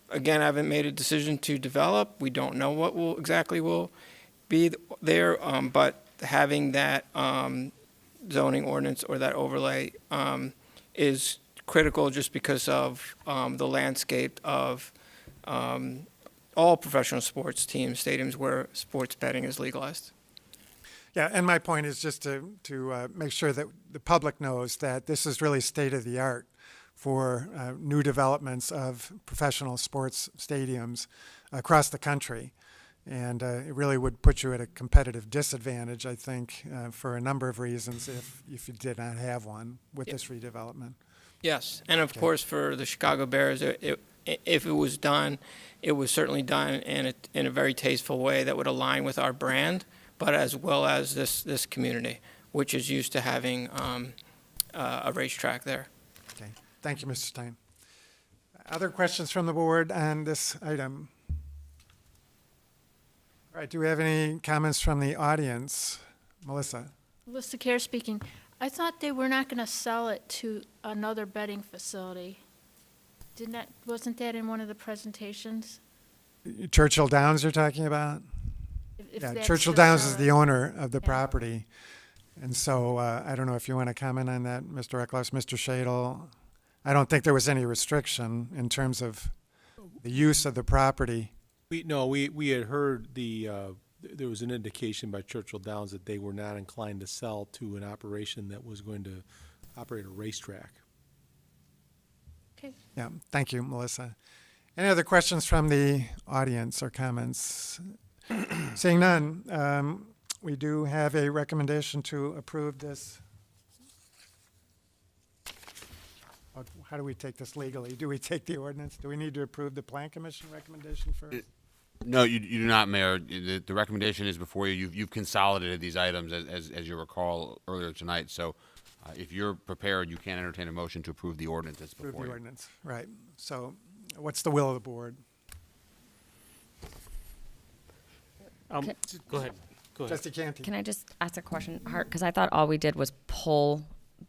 again, haven't made a decision to develop. We don't know what exactly will be there, but having that zoning ordinance or that overlay is critical just because of the landscape of all professional sports teams, stadiums where sports betting is legalized. Yeah, and my point is just to make sure that the public knows that this is really state of the art for new developments of professional sports stadiums across the country. And it really would put you at a competitive disadvantage, I think, for a number of reasons if you did not have one with this redevelopment. Yes, and of course for the Chicago Bears, if it was done, it was certainly done in a very tasteful way that would align with our brand, but as well as this community, which is used to having a racetrack there. Okay, thank you, Mr. Stein. Other questions from the board on this item? All right, do we have any comments from the audience? Melissa? Melissa Kerr speaking. I thought they were not going to sell it to another betting facility. Wasn't that in one of the presentations? Churchill Downs you're talking about? If Yeah, that's Churchill the Downs is seller. the owner of the property. And so I don't know if you want to comment on that, Mr. Eckloff, Mr. Shadle. I don't think there was any restriction in terms of the use of the property. We had heard there was an indication by Churchill Downs that they were not inclined to sell to an operation that was going to operate a racetrack. Okay. Yeah, thank you, Melissa. Any other questions from the audience or comments? Seeing none, we do have a recommendation to approve this. How do we take this legally? Do we take the ordinance? Do we need to approve the Plan Commission recommendation first? No, you do not, Mayor. The recommendation is before you. You've consolidated these items as you recall earlier tonight. So if you're prepared, you can entertain a motion to approve the ordinance that's before Approve the you. ordinance, right. So what's the will of the board? Go ahead. Go ahead. Trustee Canty. Can I just ask a question, Hart? Because I thought all we did was pull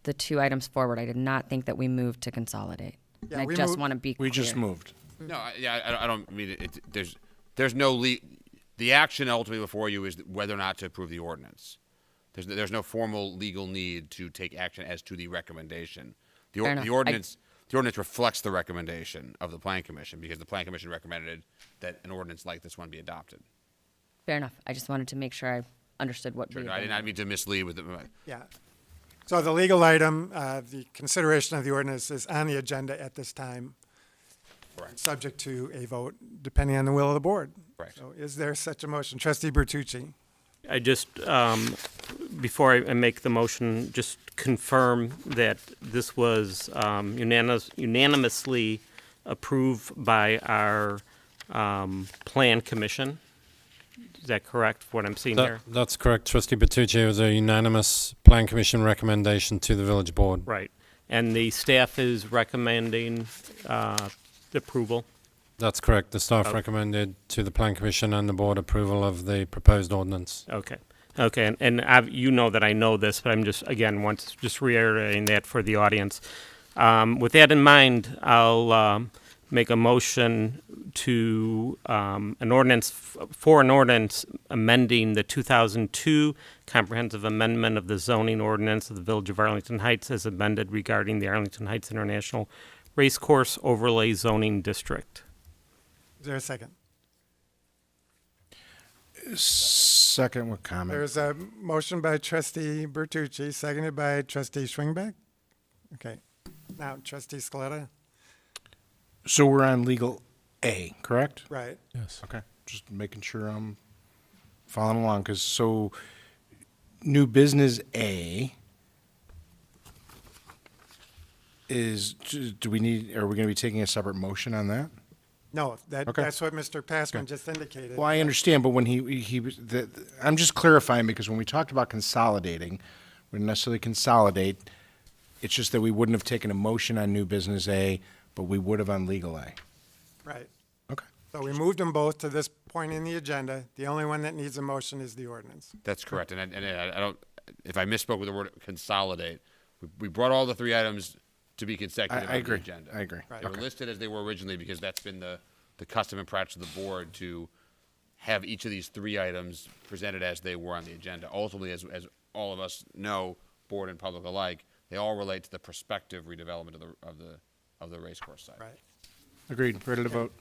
the two items forward. I did not think that we moved to consolidate. Yeah, and we I just moved- want to be clear. We just moved. No, I don't mean it. There's no the action ultimately before you is whether or not to approve the ordinance. There's no formal legal need to take action as to the recommendation. Fair enough. The ordinance reflects the recommendation of the Plan Commission because the Plan Commission recommended that an ordinance like this one be adopted. Fair enough. I just wanted to make sure I understood what Sure, we no, had I did done. not mean to mislead with the. Yeah. So the legal item, the consideration of the ordinance is on the agenda at this time. Correct. Subject to a vote, depending on the will of the board. Correct. So is there such a motion? Trustee Bertucci. I just, before I make the motion, just confirm that this was unanimously approved by our Plan Commission. Is that correct, for what I'm seeing here? That's correct, Trustee Bertucci. It was a unanimous Plan Commission recommendation to the village board. Right. And the staff is recommending approval? That's correct. The staff Okay. recommended to the Plan Commission and the board approval of the proposed ordinance. Okay. Okay, and you know that I know this, but I'm just, again, just reiterating that for the audience. With that in mind, I'll make a motion to an ordinance amending the 2002 comprehensive amendment of the zoning ordinance of the Village of Arlington Heights as amended regarding the Arlington Heights International Racecourse Overlay Zoning District. Is there a second? Second with comment. There's a motion by Trustee Bertucci, seconded by Trustee Schwingbeck. Okay. Now, Trustee Scaletta. So we're on legal A, correct? Right. Yes. Okay, just making sure I'm following along, because so new business A is, are we going to be taking a separate motion on that? No, Okay. that's what Mr. Passman just indicated. Well, I understand, but when he was, I'm just clarifying, because when we talked about consolidating, we didn't necessarily consolidate, it's just that we wouldn't have taken a motion on new business A, but we would have on legal A. Right. Okay. So we moved them both to this point in the agenda. The only one that needs a motion is the ordinance. That's correct, and I don't. If I misspoke with the word consolidate, we brought all the three items to be consecutive I on agree. the agenda. I agree. Right. They were listed as they were originally because that's been the custom and practice of the board to have each of these three items presented as they were on the agenda. Ultimately, as all of us know, board and public alike, they all relate to the prospective redevelopment of the racecourse site. Right. Agreed. Ready to vote.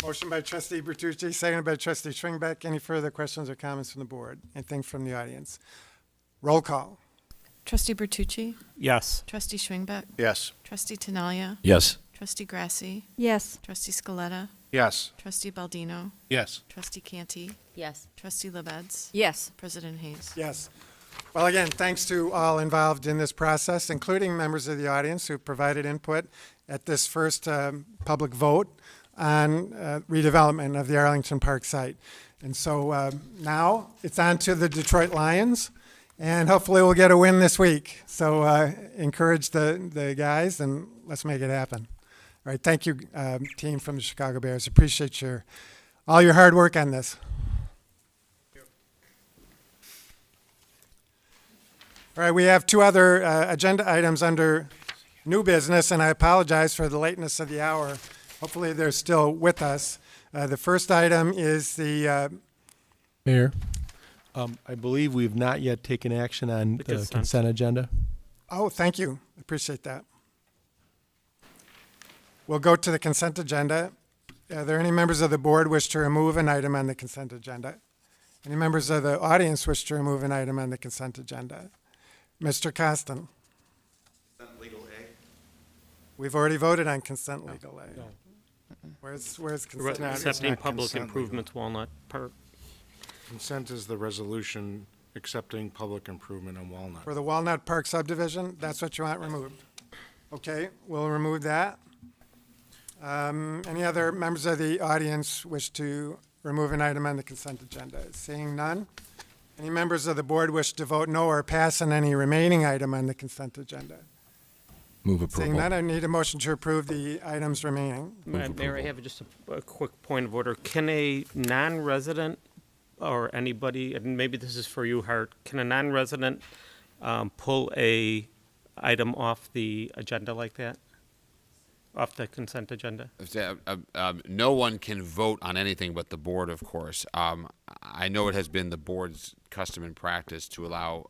Motion by Trustee Bertucci, seconded by Trustee Schwingbeck. Any further questions or comments from the board? Anything from the audience? Roll call. Trustee Bertucci? Yes. Trustee Schwingbeck? Yes. Trustee Tinaglia? Yes. Trustee Grasse? Yes. Trustee Scaletta? Yes. Trustee Baldino? Yes. Trustee Canty? Yes. Trustee LaBedz? Yes. President Hayes? Yes. Well, again, thanks to all involved in this process, including members of the audience who provided input at this first public vote on redevelopment of the Arlington Park site. And so now it's on to the Detroit Lions, and hopefully we'll get a win this week. So encourage the guys, and let's make it happen. All right, thank you, team from the Chicago Bears. Appreciate all your hard work on this. All right, we have two other agenda items under new business, and I apologize for the lateness of the hour. Hopefully they're still with us. The first item is the... Mayor, I believe we've not yet taken action on the consent agenda. Oh, thank you. Appreciate that. We'll go to the consent agenda. Are there any members of the board wish to remove an item on the consent agenda? Any members of the audience wish to remove an item on the consent agenda? Mr. Costin? Legal A. We've already voted on consent legal A. No. Where's Re- consent? Accepting not public consent improvements Walnut Park. Consent is the resolution accepting public improvement on Walnut. For the Walnut Park subdivision, that's what you want removed? Okay, we'll remove that. Any other members of the audience wish to remove an item on the consent agenda? Seeing none. Any members of the board wish to vote no or pass on any remaining item on the consent agenda? Move Seeing approval. none, I need a motion to approve the items remaining. Mayor, I have just a quick point of order. Can a non-resident or anybody, and maybe this is for you, Hart, can a non-resident pull a item off the agenda like that? Off the consent agenda? No one can vote on anything but the board, of course. I know it has been the board's custom and practice to allow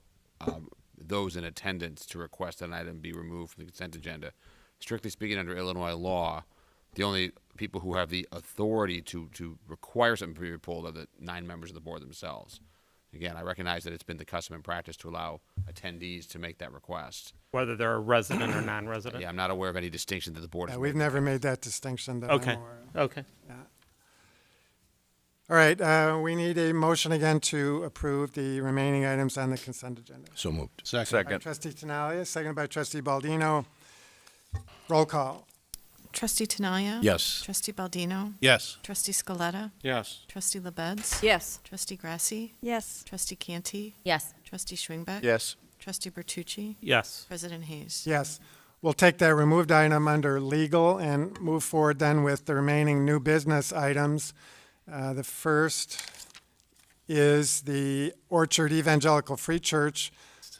those in attendance to request that an item be removed from the consent agenda. Strictly speaking, under Illinois law, the only people who have the authority to require something to be pulled are the 9 members of the board themselves. Again, I recognize that it's been the custom and practice to allow attendees to make that request. Whether they're a resident or non-resident? Yeah, I'm not aware of any distinction that the board has We've made. never made that distinction that I'm Okay, aware of. okay. Yeah. All right, we need a motion again to approve the remaining items on the consent agenda. So moved. By Trustee Tinaglia, seconded by Trustee Baldino. Roll call. Trustee Tinaglia? Yes. Trustee Baldino? Yes. Trustee Scaletta? Yes. Trustee LaBedz? Yes. Trustee Grasse? Yes. Trustee Canty? Yes. Trustee Schwingbeck? Yes. Trustee Bertucci? Yes. President Hayes? Yes. We'll take that removed item under legal and move forward then with the remaining new business items. The first is the Orchard Evangelical Free Church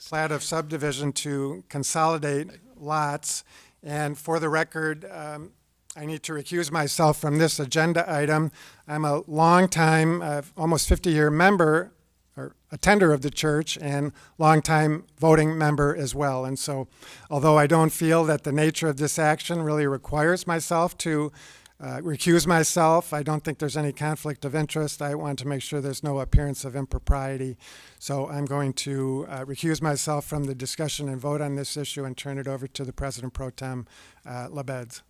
plat of subdivision to consolidate lots. And for the record, I need to recuse myself from this agenda item. I'm a longtime, almost 50-year member or attender of the church and longtime voting member as well. And so, although I don't feel that the nature of this action really requires myself to recuse myself, I don't think there's any conflict of interest. I want to make sure there's no appearance of impropriety. So I'm going to recuse myself from the discussion and vote on this issue and turn it over to the President Pro Tem, LaBedz.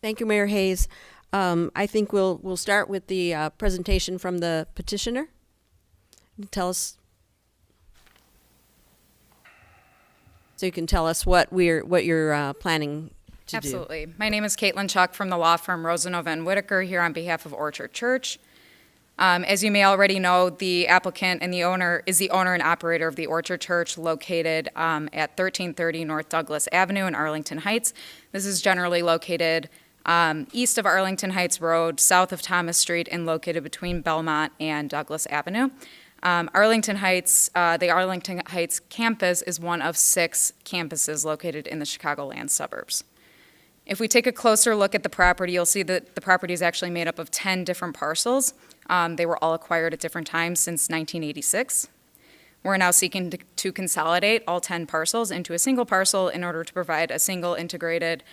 Thank you, Mayor Hayes. I think we'll start with the presentation from the petitioner. Tell us, so you can tell us what you're planning to do. Absolutely. My name is Caitlin Chuck from the law firm Rosenova and Whitaker here on behalf of Orchard Church. As you may already know, the applicant and the owner is the owner and operator of the Orchard Church located at 1330 North Douglas Avenue in Arlington Heights. This is generally located east of Arlington Heights Road, south of Thomas Street, and located between Belmont and Douglas Avenue. Arlington Heights, the Arlington Heights campus is one of 6 campuses located in the Chicagoland suburbs. If we take a closer look at the property, you'll see that the property is actually made up of 10 different parcels. They were all acquired at different times since 1986. We're now seeking to consolidate all 10 parcels into a single parcel in order to provide a single integrated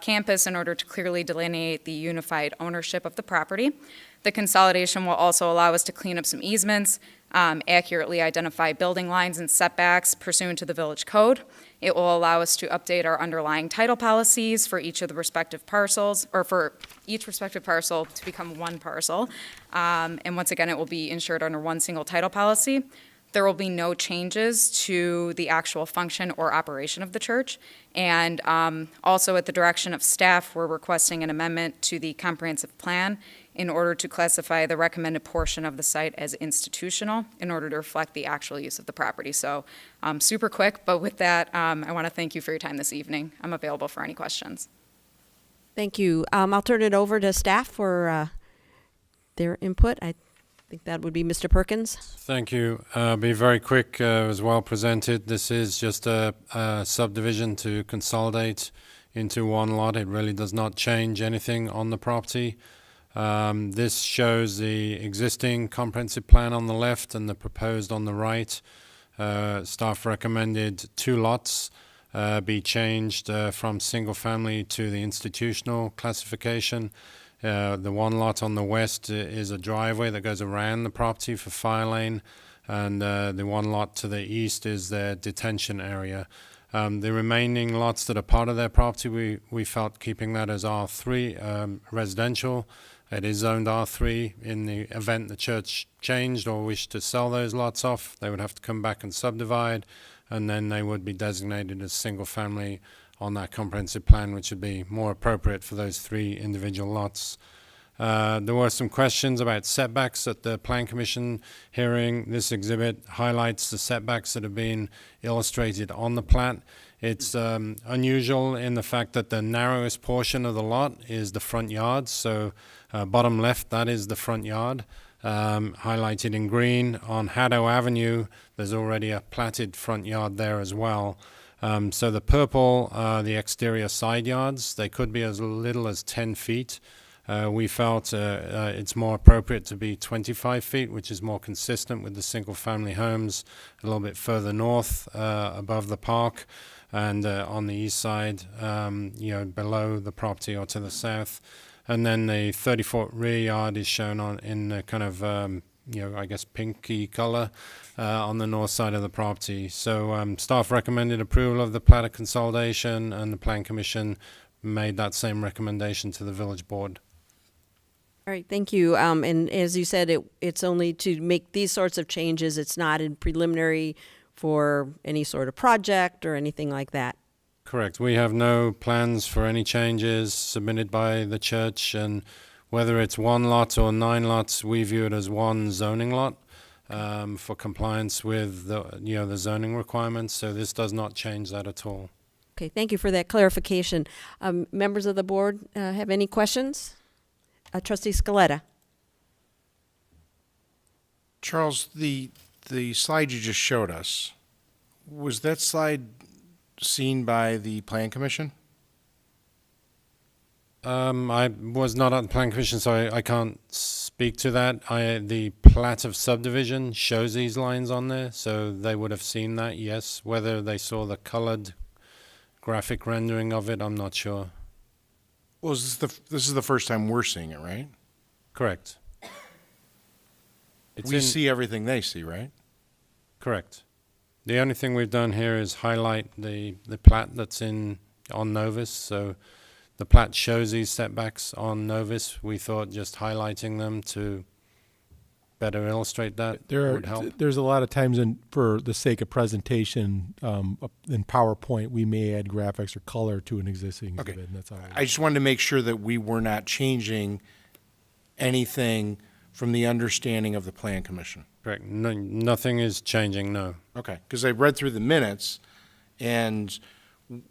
campus in order to clearly delineate the unified ownership of the property. The consolidation will also allow us to clean up some easements, accurately identify building lines and setbacks pursuant to the village code. It will allow us to update our underlying title policies for each of the respective parcels, or for each respective parcel to become one parcel. And once again, it will be insured under one single title policy. There will be no changes to the actual function or operation of the church. And also at the direction of staff, we're requesting an amendment to the comprehensive plan in order to classify the recommended portion of the site as institutional in order to reflect the actual use of the property. So super quick, but with that, I want to thank you for your time this evening. I'm available for any questions. Thank you. I'll turn it over to staff for their input. I think that would be Mr. Perkins. Thank you. Be very quick. It was well presented. This is just a subdivision to consolidate into one lot. It really does not change anything on the property. This shows the existing comprehensive plan on the left and the proposed on the right. Staff recommended 2 lots. be changed from single family to the institutional classification. The one lot on the west is a driveway that goes around the property for fire lane, and the one lot to the east is their detention area. The remaining lots that are part of their property, we felt keeping that as R3 residential. It is zoned R3. In the event the church changed or wished to sell those lots off, they would have to come back and subdivide, and then they would be designated as single family on that comprehensive plan, which would be more appropriate for those 3 individual lots. There were some questions about setbacks at the Plan Commission hearing. This exhibit highlights the setbacks that have been illustrated on the plat. It's unusual in the fact that the narrowest portion of the lot is the front yard. So bottom left, that is the front yard. Highlighted in green on Haddo Avenue, there's already a platted front yard there as well. So the purple are the exterior side yards. They could be as little as 10 feet. We felt it's more appropriate to be 25 feet, which is more consistent with the single-family homes a little bit further north above the park, and on the east side, below the property or to the south. And then the 30-foot rear yard is shown in a kind of, I guess, pinky color on the north side of the property. So staff recommended approval of the plat of consolidation, and the Plan Commission made that same recommendation to the village board. All right, thank you. And as you said, it's only to make these sorts of changes. It's not in preliminary for any sort of project or anything like that. Correct. We have no plans for any changes submitted by the church, and whether it's 1 lot or 9 lots, we view it as 1 zoning lot for compliance with the zoning requirements. So this does not change that at all. Okay, thank you for that clarification. Members of the board have any questions? Trustee Scaletta. Charles, the slide you just showed us, was that slide seen by the Plan Commission? I was not on the Plan Commission, so I can't speak to that. The plat of subdivision shows these lines on there, so they would have seen that, yes. Whether they saw the colored graphic rendering of it, I'm not sure. Well, this is the first time we're seeing it, right? Correct. We see everything they see, right? Correct. The only thing we've done here is highlight the plat that's on Novus. So the plat shows these setbacks on Novus. We thought just highlighting them to better illustrate that would help. There's a lot of times, for the sake of presentation, in PowerPoint, we may add graphics or color to an existing exhibit. And that's all. I just wanted to make sure that we were not changing anything from the understanding of the Plan Commission. Correct. No, nothing is changing, no. Okay, because I read through the minutes, and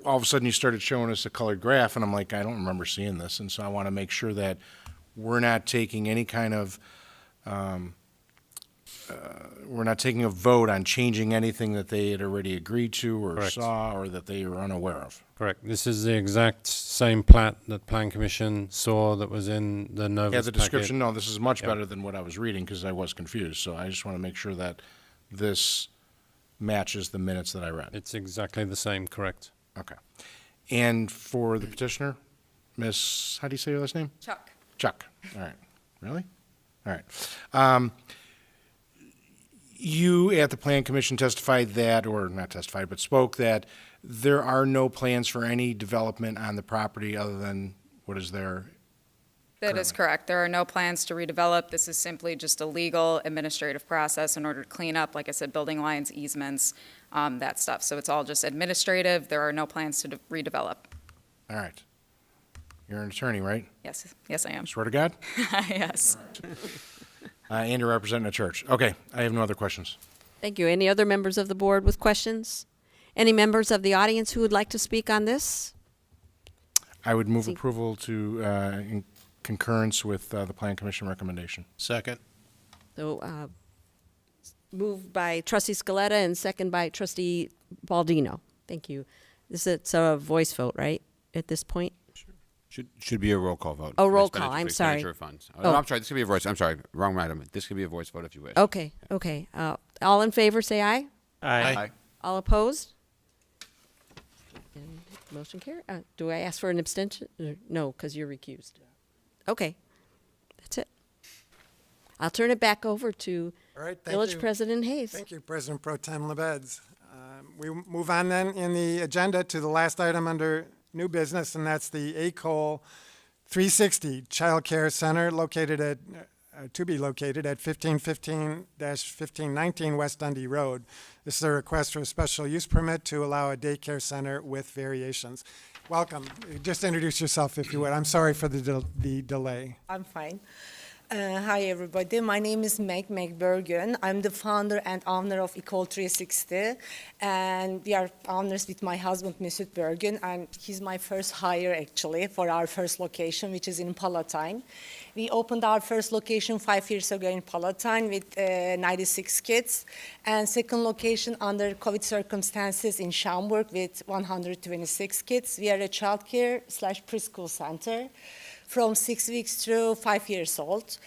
all of a sudden you started showing us a colored graph, and I'm like, I don't remember seeing this, and so I want to make sure that we're not taking any kind of we're not taking a vote on changing anything that they had already agreed to or Correct. saw or that they were unaware of. Correct. This is the exact same plat that Plan Commission saw that was in the Novus Yeah, the description, packet. no, this is much Yeah. better than what I was reading because I was confused. So I just want to make sure that this matches the minutes that I read. It's exactly the same, correct. Okay. And for the petitioner, Miss, how do you say your last name? Chuck. Chuck. All right. Really? All right. You at the Plan Commission testified that, or not testified, but spoke that there are no plans for any development on the property other than what is there. That is correct. There are no plans to redevelop. This is simply just a legal administrative process in order to clean up, like I said, building lines, easements, that stuff. So it's all just administrative. There are no plans to redevelop. All right. You're an attorney, right? Yes, yes, I am. Swear to God? Yes. And you're representing a church. Okay, I have no other questions. Thank you. Any other members of the board with questions? Any members of the audience who would like to speak on this? I would move approval to, in concurrence with the Plan Commission recommendation. Second. So, moved by Trustee Scaletta and second by Trustee Baldino. Thank you. It's a voice vote, right, at this point? Should be a roll call vote. Oh, for roll expenditure- call. I'm for sorry. expenditure of funds. Oh. I'm sorry. This could be a voice. I'm sorry. Wrong item. This could be a voice vote if you wish. Okay, okay. All in favor, say aye. Aye. Aye. All opposed? And motion carry. Do I ask for an abstention? No, because you're recused. Okay, that's it. I'll turn it back over to All right, thank Village you. President Hayes. Thank you, President Pro Tem LaBedz. We move on then in the agenda to the last item under new business, and that's the ACOL 360 Child Care Center located at, to be located at 1515-1519 West Dundee Road. This is a request for a special use permit to allow a daycare center with variations. Welcome. Just introduce yourself if you would. I'm sorry for the delay. I'm fine. Hi, everybody. My name is Meg Bergen. I'm the founder and owner of ACOL 360, and we are owners with my husband, Mesut Bergen, and he's my first hire, actually, for our first location, which is in Palatine. We opened our first location 5 years ago in Palatine with 96 kids, and second location under COVID circumstances in Schaumburg with 126 kids. We are a child care / preschool center from 6 weeks through 5 years old.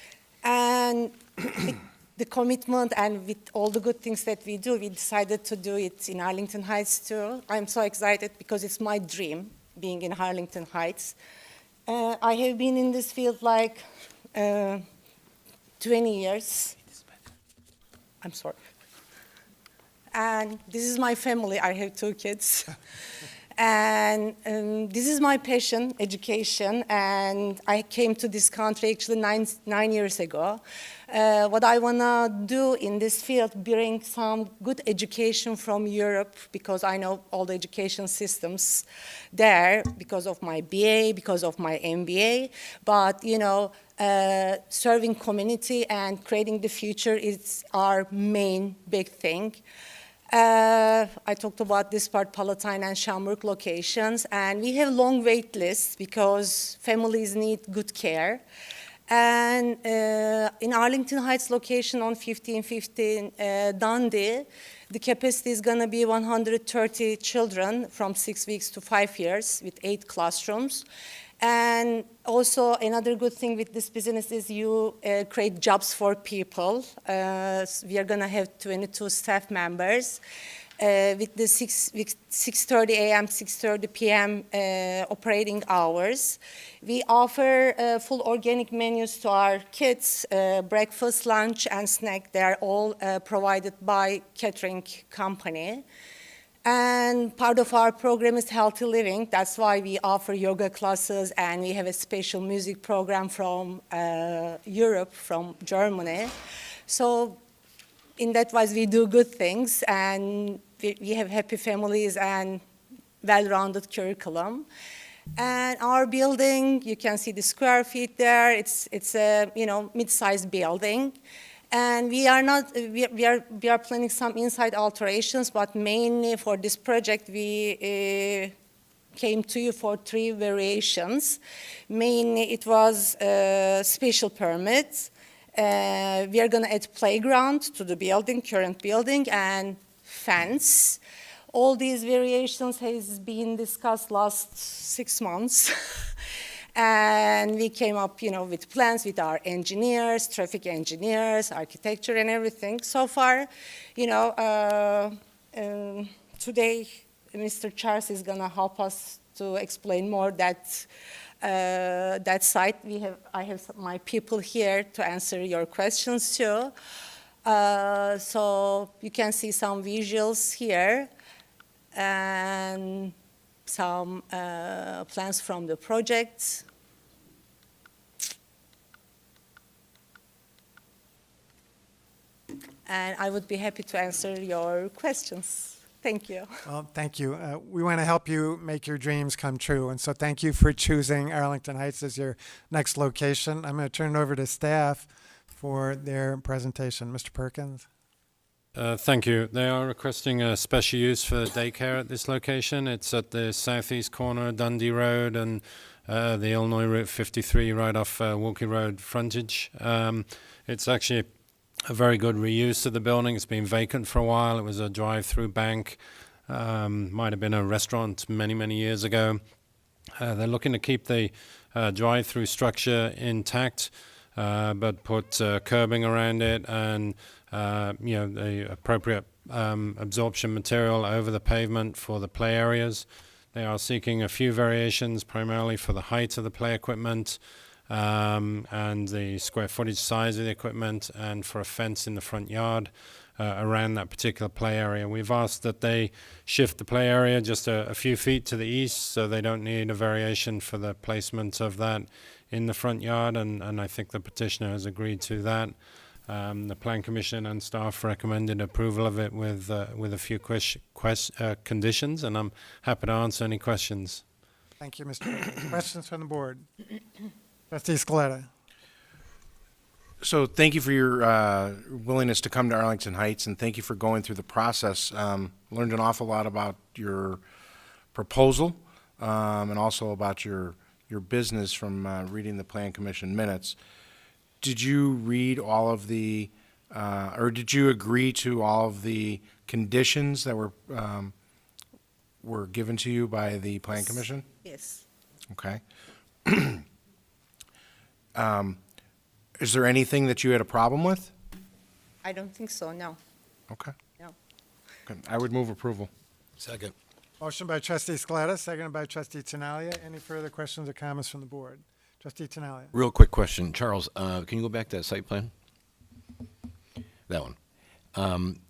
And with the commitment and with all the good things that we do, we decided to do it in Arlington Heights too. I'm so excited because it's my dream, being in Arlington Heights. I have been in this field like 20 years. I'm sorry. And this is my family. I have 2 kids. And this is my passion, education, and I came to this country actually nine years ago. What I want to do in this field, bring some good education from Europe, because I know all the education systems there, because of my BA, because of my MBA, but you know, serving community and creating the future is our main big thing. I talked about this part, Palatine and Schaumburg locations, and we have long wait lists because families need good care. And in Arlington Heights location on 1515 Dundee, the capacity is going to be 130 children from 6 weeks to 5 years with 8 classrooms. And also another good thing with this business is you create jobs for people. We are going to have 22 staff members with the 6:30 a.m., 6:30 p.m. Operating hours. We offer full organic menus to our kids, breakfast, lunch, and snack. They are all provided by catering company. And part of our program is healthy living. That's why we offer yoga classes, and we have a special music program from Europe, from Germany. So in that wise, we do good things, and we have happy families and well-rounded curriculum. And our building, you can see the square feet there. It's a mid-sized building. And we are planning some inside alterations, but mainly for this project we came to you for 3 variations. Mainly it was special permits. We are going to add playground to the building, current building, and fence. All these variations has been discussed last 6 months. And we came up, with plans with our engineers, traffic engineers, architecture, and everything. So far, today, Mr. Charles is going to help us to explain more that site. I have my people here to answer your questions too. So you can see some visuals here, and some plans from the project. And I would be happy to answer your questions. Thank you. Well, thank you. We want to help you make your dreams come true. And so thank you for choosing Arlington Heights as your next location. I'm going to turn it over to staff for their presentation. Mr. Perkins. Thank you. They are requesting a special use for daycare at this location. It's at the southeast corner of Dundee Road and the Illinois Route 53 right off Wilkie Road frontage. It's actually a very good reuse of the building. It's been vacant for a while. It was a drive-through bank. Might have been a restaurant many, many years ago. They're looking to keep the drive-through structure intact, but put curbing around it and the appropriate absorption material over the pavement for the play areas They are seeking a few variations, primarily for the height of the play equipment, and the square footage size of the equipment, and for a fence in the front yard around that particular play area. We've asked that they shift the play area just a few feet to the east, so they don't need a variation for the placement of that in the front yard, and I think the petitioner has agreed to that. The Plan Commission and staff recommended approval of it with a few conditions, and I'm happy to answer any questions. Thank you, Mr. Perkins. Questions from the board? Trustee Scaletta. So thank you for your willingness to come to Arlington Heights, and thank you for going through the process. Learned an awful lot about your proposal, and also about your business from reading the Plan Commission minutes. Did you read all of the, or did you agree to all of the conditions that were given to you by the Plan Commission? Yes. Okay. Is there anything that you had a problem with? I don't think so, no. Okay. No. Good. I would move approval. Second. Motion by Trustee Scaletta, seconded by Trustee Tinaglia. Any further questions or comments from the board? Trustee Tinaglia. Real quick question. Charles, can you go back to that site plan? That one.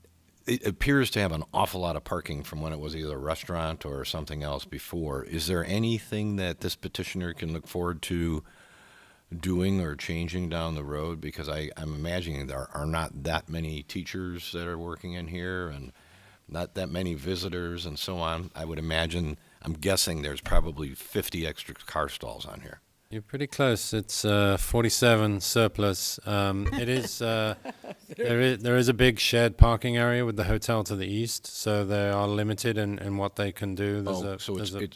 It appears to have an awful lot of parking from when it was either a restaurant or something else before. Is there anything that this petitioner can look forward to doing or changing down the road? Because I'm imagining there are not that many teachers that are working in here and not that many visitors and so on. I would imagine, I'm guessing there's probably 50 extra car stalls on here. You're pretty close. It's 47 surplus. It is there is a big shared parking area with the hotel to the east, so they are limited in what they can do. There's a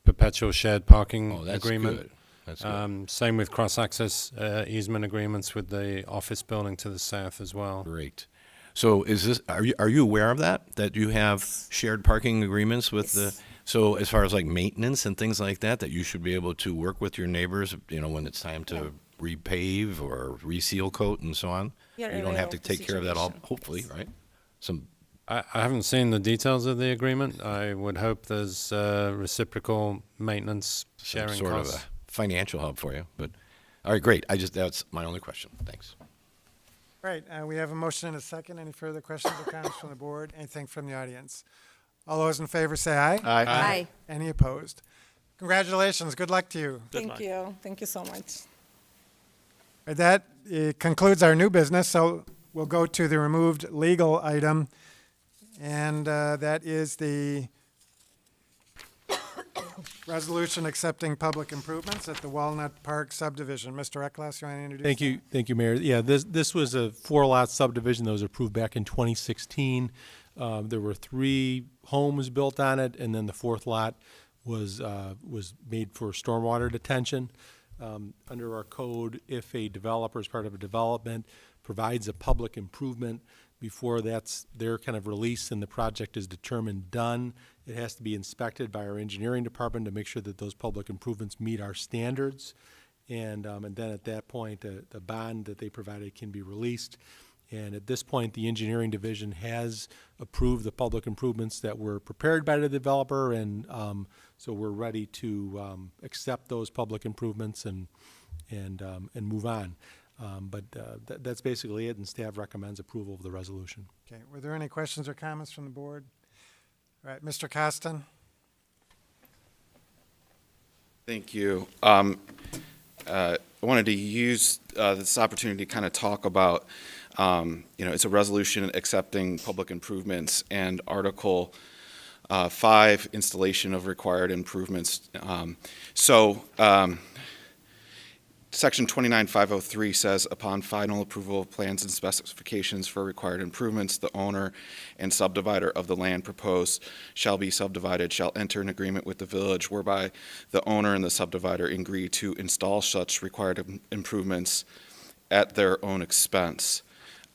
perpetual shared parking agreement. Good. That's good. Same with cross-access easement agreements with the office building to the south as well. Great. So are you aware of that you have shared parking agreements with the? So as far as like maintenance and things like that you should be able to work with your neighbors, when it's time to repave or reseal coat and so on. Yeah, you don't have to take care of that all, hopefully, right? I haven't seen the details of the agreement. I would hope there's reciprocal maintenance sharing sort costs. of a financial hub for you. But all right, great. That's my only question. Thanks. Right, we have a motion and a second. Any further questions or comments from the board? Anything from the audience? All those in favor say aye. Aye. Aye. Any opposed? Congratulations. Good luck to you. Thank you. Thank you so much. Right, that concludes our new business, so we'll go to the removed legal item, and that is the resolution accepting public improvements at the Walnut Park subdivision. Mr. Ecklas, you want to introduce? Thank you, Mayor. Yeah, this was a 4-lot subdivision that was approved back in 2016. There were 3 homes built on it, and then the 4th lot was made for stormwater detention. Under our code, if a developer, as part of a development, provides a public improvement before they're kind of released and the project is determined done, it has to be inspected by our engineering department to make sure that those public improvements meet our standards. And then at that point, the bond that they provided can be released. And at this point, the engineering division has approved the public improvements that were prepared by the developer, and so we're ready to accept those public improvements and move on. But that's basically it, and staff recommends approval of the resolution. Okay, were there any questions or comments from the board? All right, Mr. Costin. Thank you. I wanted to use this opportunity to kind of talk about, it's a resolution accepting public improvements, and Article 5, installation of required improvements. Section 29503 says, upon final approval of plans and specifications for required improvements, the owner and subdivider of the land proposed shall be subdivided, shall enter an agreement with the village whereby the owner and the subdivider agree to install such required improvements at their own expense.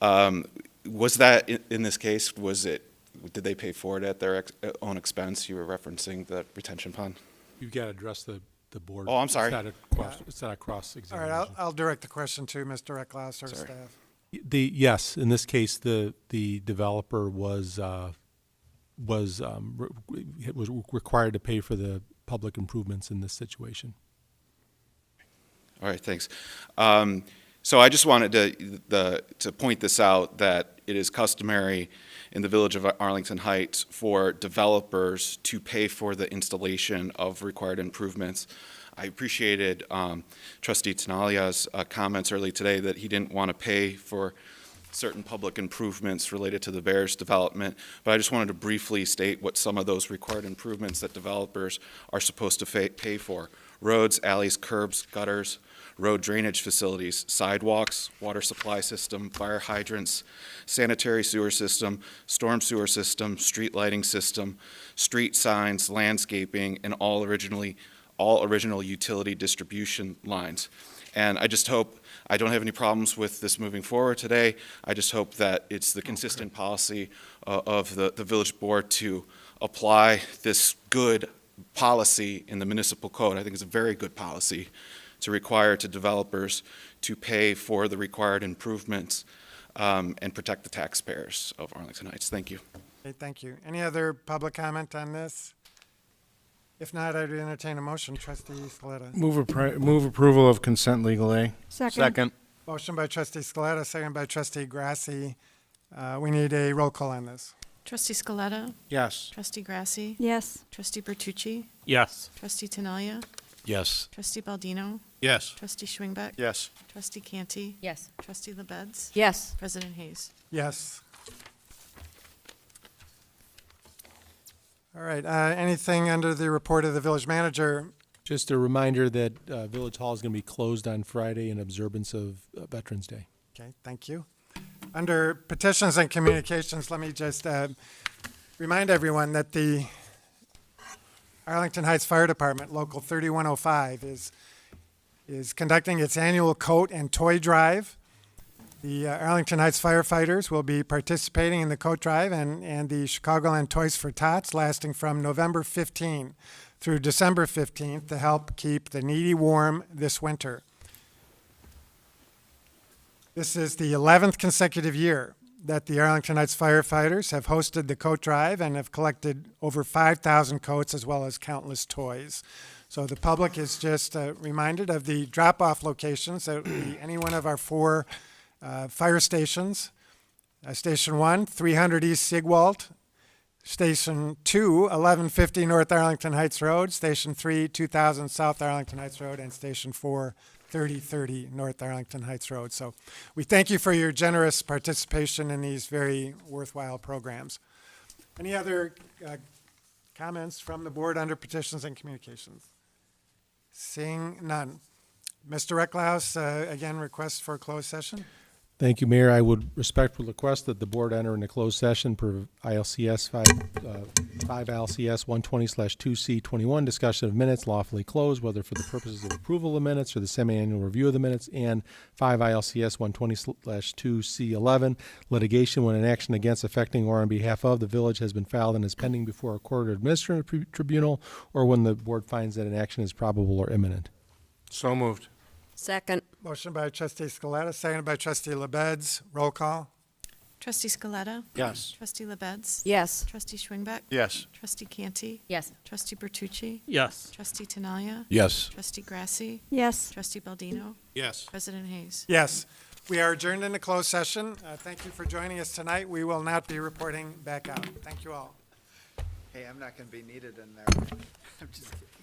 Was that, in this case, did they pay for it at their own expense? You were referencing the retention pond? You've got to address the board. Oh, I'm sorry. It's not a cross-examination. All right, I'll direct the question to Mr. Ecklas or staff. Yes, in this case, the developer was was required to pay for the public improvements in this situation. All right, thanks. So I just wanted to point this out, that it is customary in the village of Arlington Heights for developers to pay for the installation of required improvements. I appreciated Trustee Tinaglia's comments early today that he didn't want to pay for certain public improvements related to the Bears development, but I just wanted to briefly state what some of those required improvements that developers are supposed to pay for. Roads, alleys, curbs, gutters, road drainage facilities, sidewalks, water supply system, fire hydrants, sanitary sewer system, storm sewer system, street lighting system, street signs, landscaping, and all original utility distribution lines. And I just hope, I don't have any problems with this moving forward today. I just hope that it's the consistent policy of the village board to apply this good policy in the municipal code. I think it's a very good policy to require to developers to pay for the required improvements and protect the taxpayers of Arlington Heights. Thank you. Okay, thank you. Any other public comment on this? If not, I'd entertain a motion. Trustee Scaletta. Move approval of consent legal A. Second. Motion by Trustee Scaletta, second by Trustee Grasse. We need a roll call on this. Trustee Scaletta? Yes. Trustee Grasse? Yes. Trustee Bertucci? Yes. Trustee Tinaglia? Yes. Trustee Baldino? Yes. Trustee Schwingbeck? Yes. Trustee Canty? Yes. Trustee LaBedz? Yes. President Hayes? Yes. All right, anything under the report of the village manager? Just a reminder that Village Hall is going to be closed on Friday in observance of Veterans Day. Okay, thank you. Under petitions and communications, let me just remind everyone that the Arlington Heights Fire Department, Local 3105, is conducting its annual coat and toy drive. The Arlington Heights firefighters will be participating in the coat drive and the Chicagoland Toys for Tots, lasting from November 15 through December 15th to help keep the needy warm this winter. This is the 11th consecutive year that the Arlington Heights firefighters have hosted the coat drive and have collected over 5,000 coats as well as countless toys. So the public is just reminded of the drop-off locations. That would be any one of our four fire stations. Station 1, 300 East Sigwalt. Station 2, 1150 North Arlington Heights Road. Station 3, 2000 South Arlington Heights Road. And Station 4, 3030 North Arlington Heights Road. So we thank you for your generous participation in these very worthwhile programs. Any other comments from the board under petitions and communications? Seeing none. Mr. Recklaus, again, request for a closed session. Thank you, Mayor. I would respectfully request that the board enter into closed session per ILCS 5 ILCS 120/2C21, discussion of minutes lawfully closed, whether for the purposes of approval of minutes or the semi-annual review of the minutes, and 5 ILCS 120/2C11, litigation when an action against, affecting, or on behalf of the village has been filed and is pending before a court or administrative tribunal, or when the board finds that an action is probable or imminent. So moved. Second. Motion by Trustee Scaletta, seconded by Trustee LaBedz. Roll call. Trustee Scaletta? Yes. Trustee LaBedz? Yes. Trustee Schwingbeck? Yes. Trustee Canty? Yes. Trustee Bertucci? Yes. Trustee Tinaglia? Yes. Trustee Grasse? Yes. Trustee Baldino? Yes. President Hayes? Yes. We are adjourned into closed session. Thank you for joining us tonight. We will not be reporting back out. Thank you all. Hey, I'm not going to be needed in there. I'm just kidding.